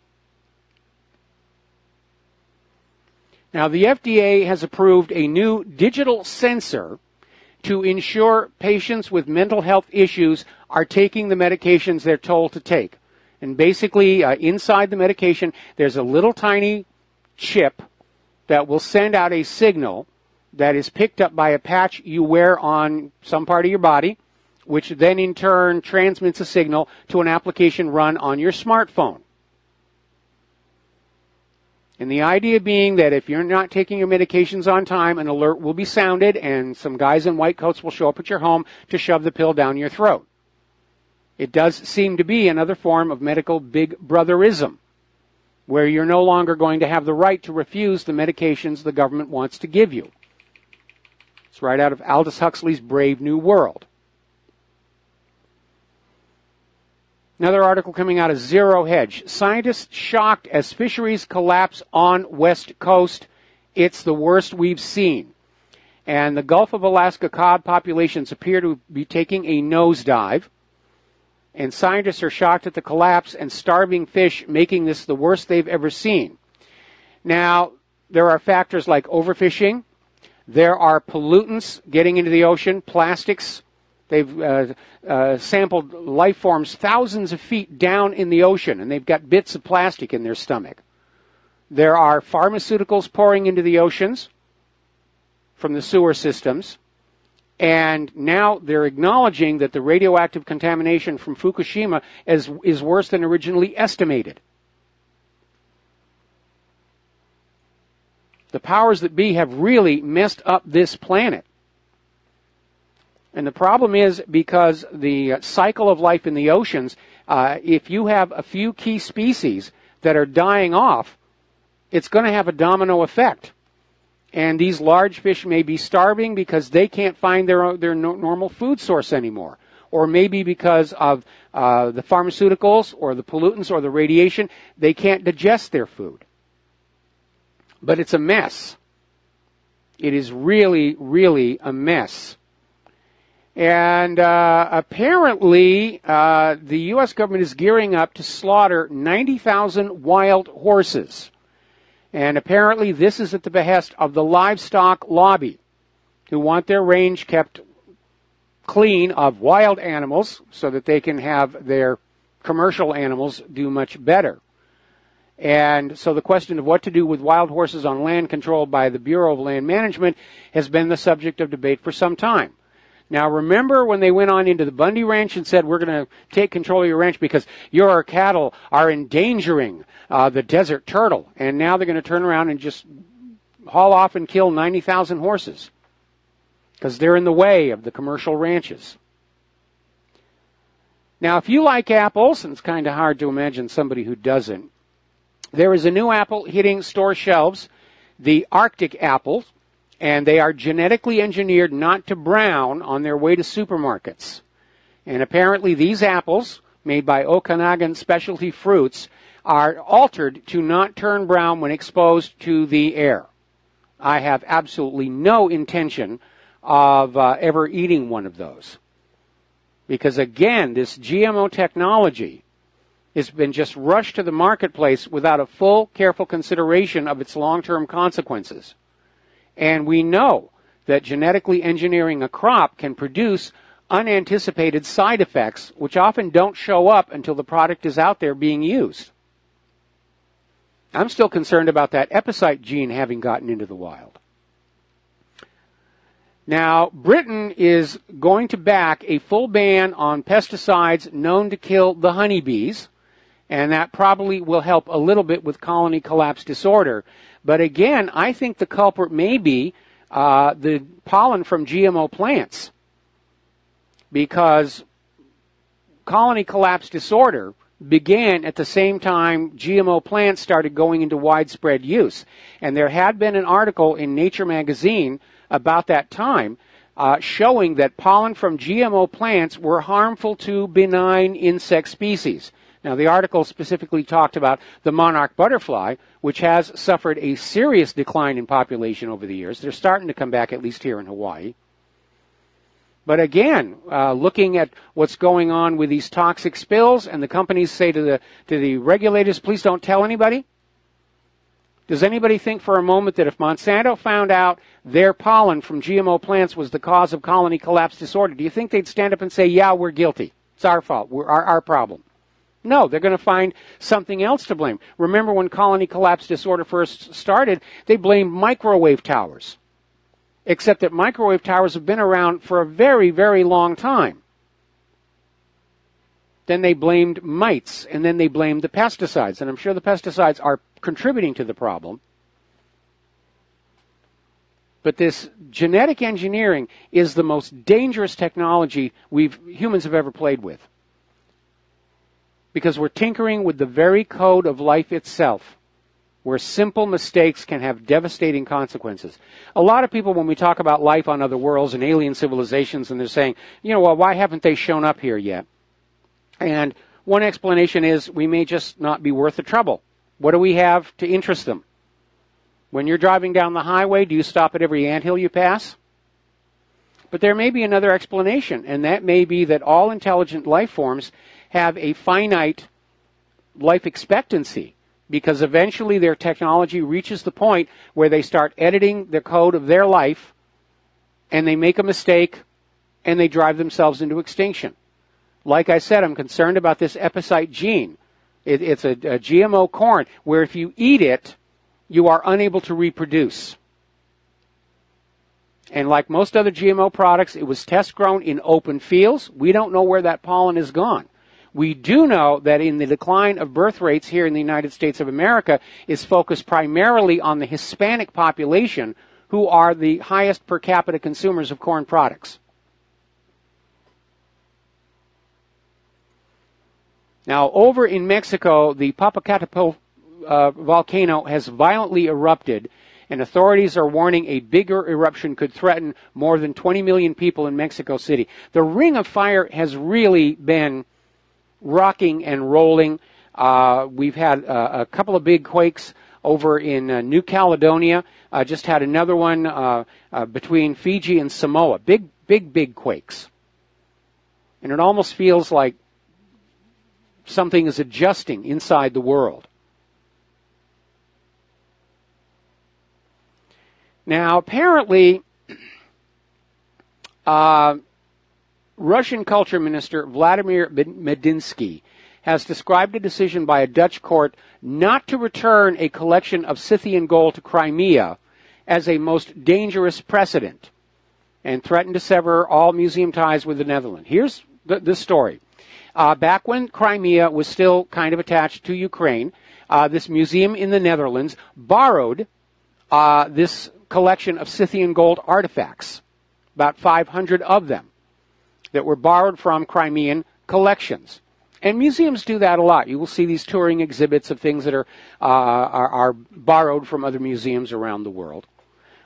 Now, the FDA has approved a new digital sensor to ensure patients with mental health issues are taking the medications they're told to take. And basically, inside the medication, there's a little tiny chip that will send out a signal that is picked up by a patch you wear on some part of your body, which then in turn transmits a signal to an application run on your smartphone. And the idea being that if you're not taking your medications on time, an alert will be sounded and some guys in white coats will show up at your home to shove the pill down your throat. It does seem to be another form of medical big brotherism, where you're no longer going to have the right to refuse the medications the government wants to give you. It's right out of Aldous Huxley's Brave New World. Another article coming out of Zero Hedge. Scientists shocked as fisheries collapse on West Coast. It's the worst we've seen. And the Gulf of Alaska cod populations appear to be taking a nosedive. And scientists are shocked at the collapse and starving fish, making this the worst they've ever seen. Now, there are factors like overfishing. There are pollutants getting into the ocean, plastics, They've sampled life forms thousands of feet down in the ocean, and they've got bits of plastic in their stomach. There are pharmaceuticals pouring into the oceans from the sewer systems, and now they're acknowledging that the radioactive contamination from Fukushima is worse than originally estimated. The powers that be have really messed up this planet. And the problem is because the cycle of life in the oceans, if you have a few key species that are dying off, it's going to have a domino effect. And these large fish may be starving because they can't find their normal food source anymore. Or maybe because of the pharmaceuticals or the pollutants or the radiation, they can't digest their food. But it's a mess. It is really, really a mess. And apparently, the U.S. government is gearing up to slaughter 90,000 wild horses. And apparently this is at the behest of the livestock lobby, who want their range kept clean of wild animals so that they can have their commercial animals do much better. And so the question of what to do with wild horses on land controlled by the Bureau of Land Management has been the subject of debate for some time. Now, remember when they went on into the Bundy Ranch and said, we're going to take control of your ranch because your cattle are endangering the desert turtle. And now they're going to turn around and just haul off and kill 90,000 horses because they're in the way of the commercial ranches. Now, if you like apples, and it's kind of hard to imagine somebody who doesn't, there is a new apple hitting store shelves, the Arctic apple. And they are genetically engineered not to brown on their way to supermarkets. And apparently these apples, made by Okanagan Specialty Fruits, are altered to not turn brown when exposed to the air. I have absolutely no intention of ever eating one of those. Because again, this GMO technology has been just rushed to the marketplace without a full, careful consideration of its long-term consequences. And we know that genetically engineering a crop can produce unanticipated side effects, which often don't show up until the product is out there being used. I'm still concerned about that epicite gene having gotten into the wild. Now, Britain is going to back a full ban on pesticides known to kill the honeybees, and that probably will help a little bit with colony collapse disorder. But again, I think the culprit may be the pollen from GMO plants, because colony collapse disorder began at the same time GMO plants started going into widespread use. And there had been an article in Nature magazine about that time showing that pollen from GMO plants were harmful to benign insect species. Now, the article specifically talked about the monarch butterfly, which has suffered a serious decline in population over the years. They're starting to come back, at least here in Hawaii. But again, looking at what's going on with these toxic spills, and the companies say to the regulators, please don't tell anybody. Does anybody think for a moment that if Monsanto found out their pollen from GMO plants was the cause of colony collapse disorder, do you think they'd stand up and say, yeah, we're guilty. It's our fault. We're our problem. No, they're going to find something else to blame. Remember when colony collapse disorder first started, they blamed microwave towers. Except that microwave towers have been around for a very, very long time. Then they blamed mites, and then they blamed the pesticides. And I'm sure the pesticides are contributing to the problem. But this genetic engineering is the most dangerous technology humans have ever played with. Because we're tinkering with the very code of life itself, where simple mistakes can have devastating consequences. A lot of people, when we talk about life on other worlds and alien civilizations, and they're saying, well, why haven't they shown up here yet? And one explanation is we may just not be worth the trouble. What do we have to interest them? When you're driving down the highway, do you stop at every anthill you pass? But there may be another explanation, and that may be that all intelligent life forms have a finite life expectancy, because eventually their technology reaches the point where they start editing the code of their life, and they make a mistake, and they drive themselves into extinction. Like I said, I'm concerned about this epicite gene. It's a GMO corn where if you eat it, you are unable to reproduce. And like most other GMO products, it was test grown in open fields. We don't know where that pollen has gone. We do know that in the decline of birth rates here in the United States of America is focused primarily on the Hispanic population, who are the highest per capita consumers of corn products. Now, over in Mexico, the Popocatépetl volcano has violently erupted, and authorities are warning a bigger eruption could threaten more than 20 million people in Mexico City. The Ring of Fire has really been rocking and rolling. We've had a couple of big quakes over in New Caledonia. Just had another one between Fiji and Samoa. Big quakes. And it almost feels like something is adjusting inside the world. Now, apparently, Russian Culture Minister Vladimir Medinsky has described a decision by a Dutch court not to return a collection of Scythian gold to Crimea as a most dangerous precedent and threatened to sever all museum ties with the Netherlands. Here's the story. Back when Crimea was still kind of attached to Ukraine, this museum in the Netherlands borrowed this collection of Scythian gold artifacts, about 500 of them, that were borrowed from Crimean collections. And museums do that a lot. You will see these touring exhibits of things that are borrowed from other museums around the world.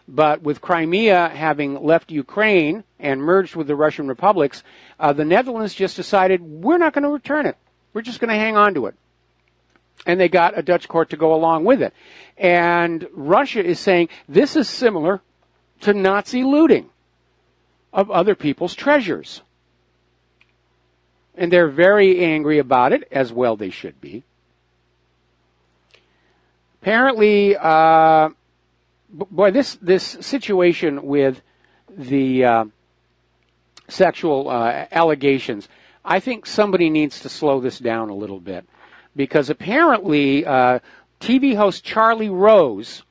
But with Crimea having left Ukraine and merged with the Russian republics, the Netherlands just decided, we're not going to return it. We're just going to hang on to it. And they got a Dutch court to go along with it. And Russia is saying this is similar to Nazi looting of other people's treasures. And they're very angry about it, as well they should be. Apparently, this situation with the sexual allegations, I think somebody needs to slow this down a little bit. Because apparently, TV host Charlie Rose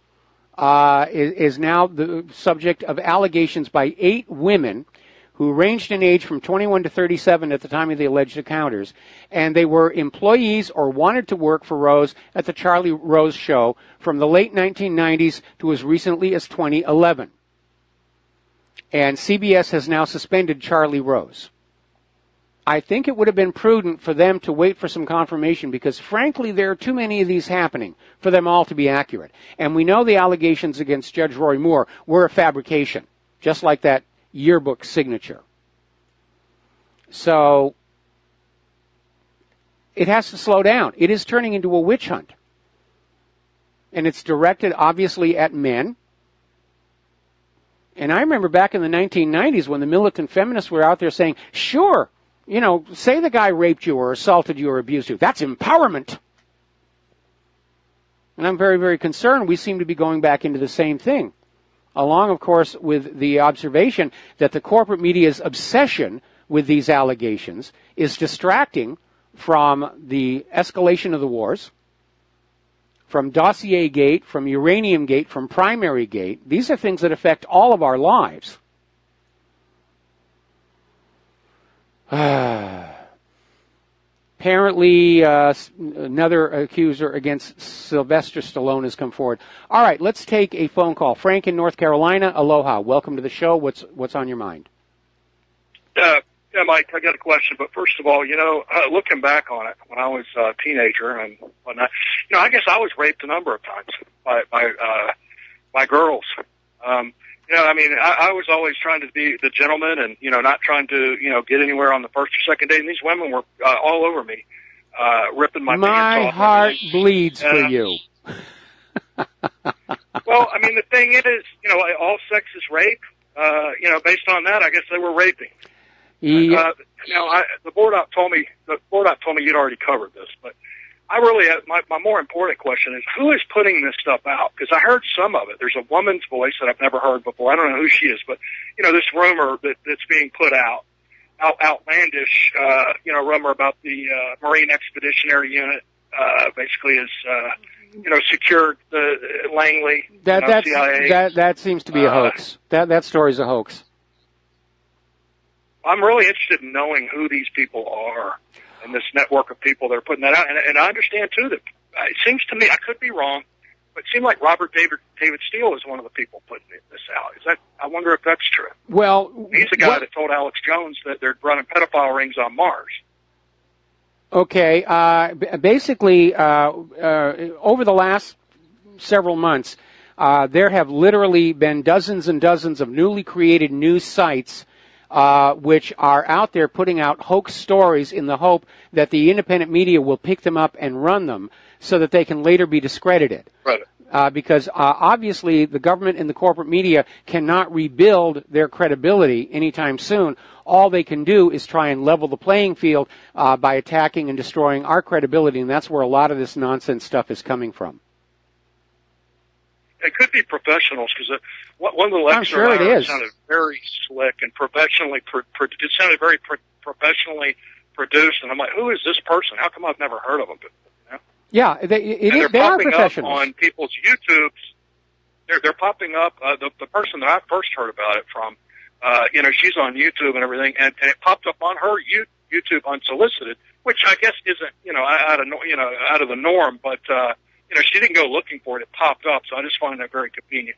is now the subject of allegations by 8 women who ranged in age from 21 to 37 at the time of the alleged encounters. And they were employees or wanted to work for Rose at the Charlie Rose show from the late 1990s to as recently as 2011. And CBS has now suspended Charlie Rose. I think it would have been prudent for them to wait for some confirmation because, frankly, there are too many of these happening for them all to be accurate. And we know the allegations against Judge Roy Moore were a fabrication, just like that yearbook signature. So it has to slow down. It is turning into a witch hunt. And it's directed, obviously, at men. And I remember back in the 1990s when the militant feminists were out there saying, sure, say the guy raped you or assaulted you or abused you. That's empowerment. And I'm very, very concerned. We seem to be going back into the same thing. Along, of course, with the observation that the corporate media's obsession with these allegations is distracting from the escalation of the wars, from Dossier Gate, from Uranium Gate, from Primary Gate. These are things that affect all of our lives. Apparently, another accuser against Sylvester Stallone has come forward. All right, let's take a phone call. Frank in North Carolina, aloha. Welcome to the show. What's on your mind?
Yeah, Mike, I got a question. But first of all, looking back on it, when I was a teenager and whatnot, I guess I was raped a number of times by girls. I was always trying to be the gentleman and, not trying to, get aningwhere on the first or second date. And these women were all over me, ripping my pants off.
My heart bleeds for you.
Well, the thing is, all sex is rape. Based on that, I guess they were raping.
Yeah.
The board op told me you'd already covered this, but I really have, my more important question is, who is putting this stuff out? Because I heard some of it. There's a woman's voice that I've never heard before. I don't know who she is, but, this rumor that's being put out, outlandish, rumor about the Marine Expeditionary Unit basically is, secured the Langley, CIA.
That seems to be a hoax. That story's a hoax.
I'm really interested in knowing who these people are and this network of people that are putting that out. And I understand, too, that it seems to me, I could be wrong, but it seemed like Robert David Steele is one of the people putting this out. I wonder if that's true.
Well,
he's the guy that told Alex Jones that they're running pedophile rings on Mars.
Okay. Basically, over the last several months, there have literally been dozens and dozens of newly created news sites which are out there putting out hoax stories in the hope that the independent media will pick them up and run them so that they can later be discredited.
Right.
Because obviously the government and the corporate media cannot rebuild their credibility anytime soon. All they can do is try and level the playing field by attacking and destroying our credibility, and that's where a lot of this nonsense stuff is coming from.
It could be professionals, because one of the lectures sounded very slick and professionally. It sounded very professionally produced, and I'm like, who is this person? How come I've never heard of them?
Yeah, they are professionals.
Up on people's YouTubes. They're popping up. The person that I first heard about it from, she's on YouTube and everything, and it popped up on her YouTube unsolicited, which I guess isn't out of the norm, but. She didn't go looking for it. It popped up, so I just find that very convenient.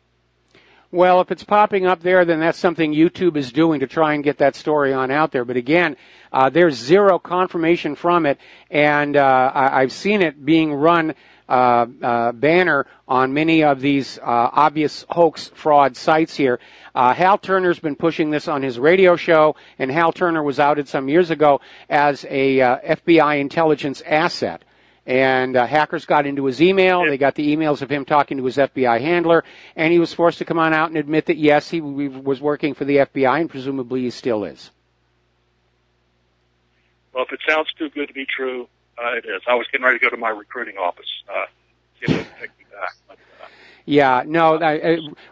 Well, if it's popping up there, then that's something YouTube is doing to try and get that story on out there. But again, there's zero confirmation from it, and I've seen it being run banner on many of these obvious hoax fraud sites here. Hal Turner's been pushing this on his radio show, and Hal Turner was outed some years ago as a FBI intelligence asset. And hackers got into his email. They got the emails of him talking to his FBI handler, and he was forced to come on out and admit that, yes, he was working for the FBI, and presumably he still is.
Well, if it sounds too good to be true, it is. I was getting ready to go to my recruiting office, see if they can take me back. But,
yeah, no,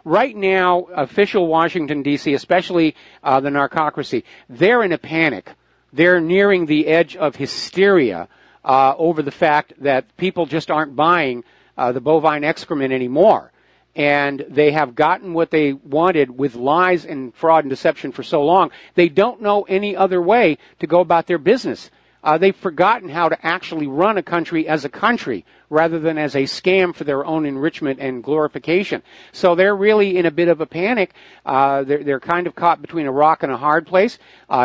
right now, official Washington, D.C., especially the narcocracy, they're in a panic. They're nearing the edge of hysteria over the fact that people just aren't buying the bovine excrement anymore. And they have gotten what they wanted with lies and fraud and deception for so long, they don't know any other way to go about their business. They've forgotten how to actually run a country as a country rather than as a scam for their own enrichment and glorification. So they're really in a bit of a panic. They're kind of caught between a rock and a hard place.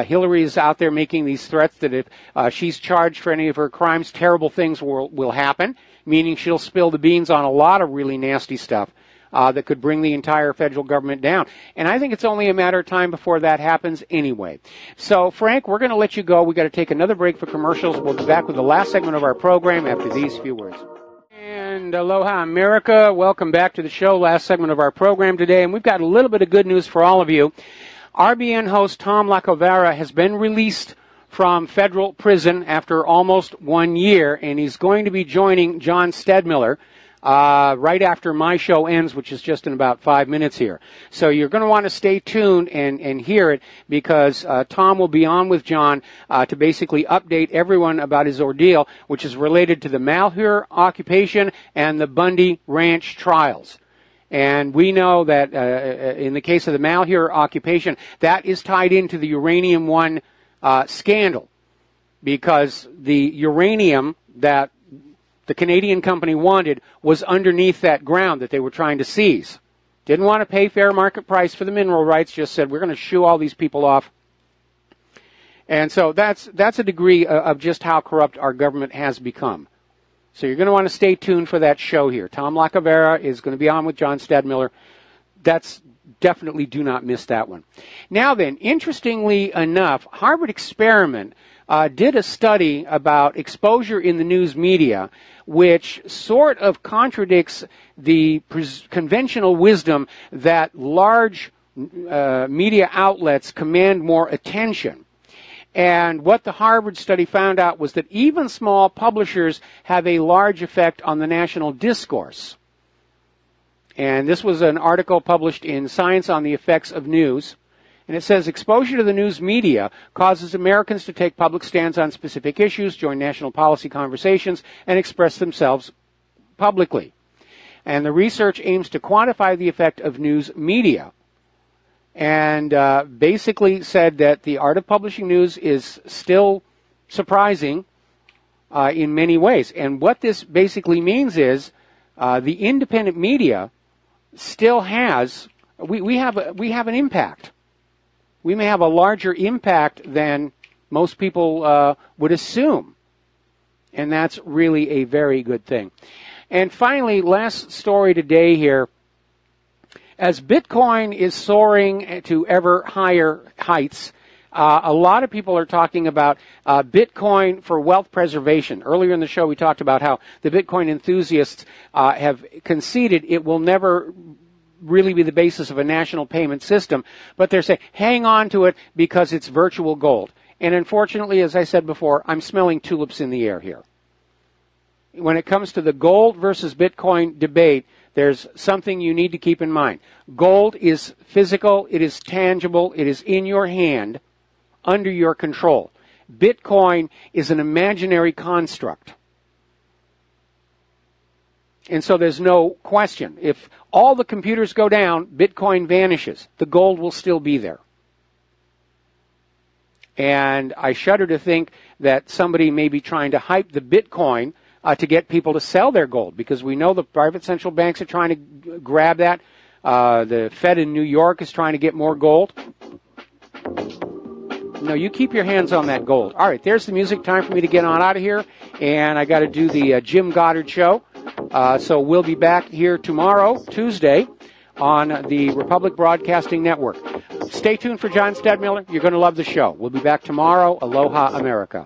Hillary is out there making these threats that if she's charged for any of her crimes, terrible things will happen, meaning she'll spill the beans on a lot of really nasty stuff that could bring the entire federal government down. And I think it's only a matter of time before that happens anyway. So, Frank, we're going to let you go. We've got to take another break for commercials. We'll be back with the last segment of our program after these few words. And aloha, America. Welcome back to the show, last segment of our program today. And we've got a little bit of good news for all of you. RBN host Tom Lacovara has been released from federal prison after almost 1 year, and he's going to be joining John Stedmiller right after my show ends, which is just in about 5 minutes here. So you're going to want to stay tuned and hear it, because Tom will be on with John to basically update everyone about his ordeal, which is related to the Malheur occupation and the Bundy Ranch trials. And we know that in the case of the Malheur occupation, that is tied into the Uranium One scandal, because the uranium that the Canadian company wanted was underneath that ground that they were trying to seize. Didn't want to pay fair market price for the mineral rights, just said, we're going to shoo all these people off. And so that's a degree of just how corrupt our government has become. So you're going to want to stay tuned for that show here. Tom Lacovara is going to be on with John Stedmiller. Definitely do not miss that one. Now then, interestingly enough, Harvard Experiment did a study about exposure in the news media, which sort of contradicts the conventional wisdom that large media outlets command more attention. And what the Harvard study found out was that even small publishers have a large effect on the national discourse. And this was an article published in Science on the Effects of News. And it says, exposure to the news media causes Americans to take public stands on specific issues, join national policy conversations, and express themselves publicly. And the research aims to quantify the effect of news media. And basically said that the art of publishing news is still surprising in many ways. And what this basically means is the independent media still has, we have an impact. We may have a larger impact than most people would assume. And that's really a very good thing. And finally, last story today here. As Bitcoin is soaring to ever higher heights, a lot of people are talking about Bitcoin for wealth preservation. Earlier in the show, we talked about how the Bitcoin enthusiasts have conceded it will never really be the basis of a national payment system, but they're saying, hang on to it because it's virtual gold. And unfortunately, as I said before, I'm smelling tulips in the air here. When it comes to the gold versus Bitcoin debate, there's something you need to keep in mind. Gold is physical, it is tangible, it is in your hand, under your control. Bitcoin is an imaginary construct. And so there's no question. If all the computers go down, Bitcoin vanishes. The gold will still be there. And I shudder to think that somebody may be trying to hype the Bitcoin to get people to sell their gold, because we know the private central banks are trying to grab that. The Fed in New York is trying to get more gold. No, you keep your hands on that gold. All right, there's the music. Time for me to get on out of here, and I got to do the Jim Goddard show. So we'll be back here tomorrow, Tuesday, on the Republic Broadcasting Network. Stay tuned for John Stadmiller. You're going to love the show. We'll be back tomorrow. Aloha, America.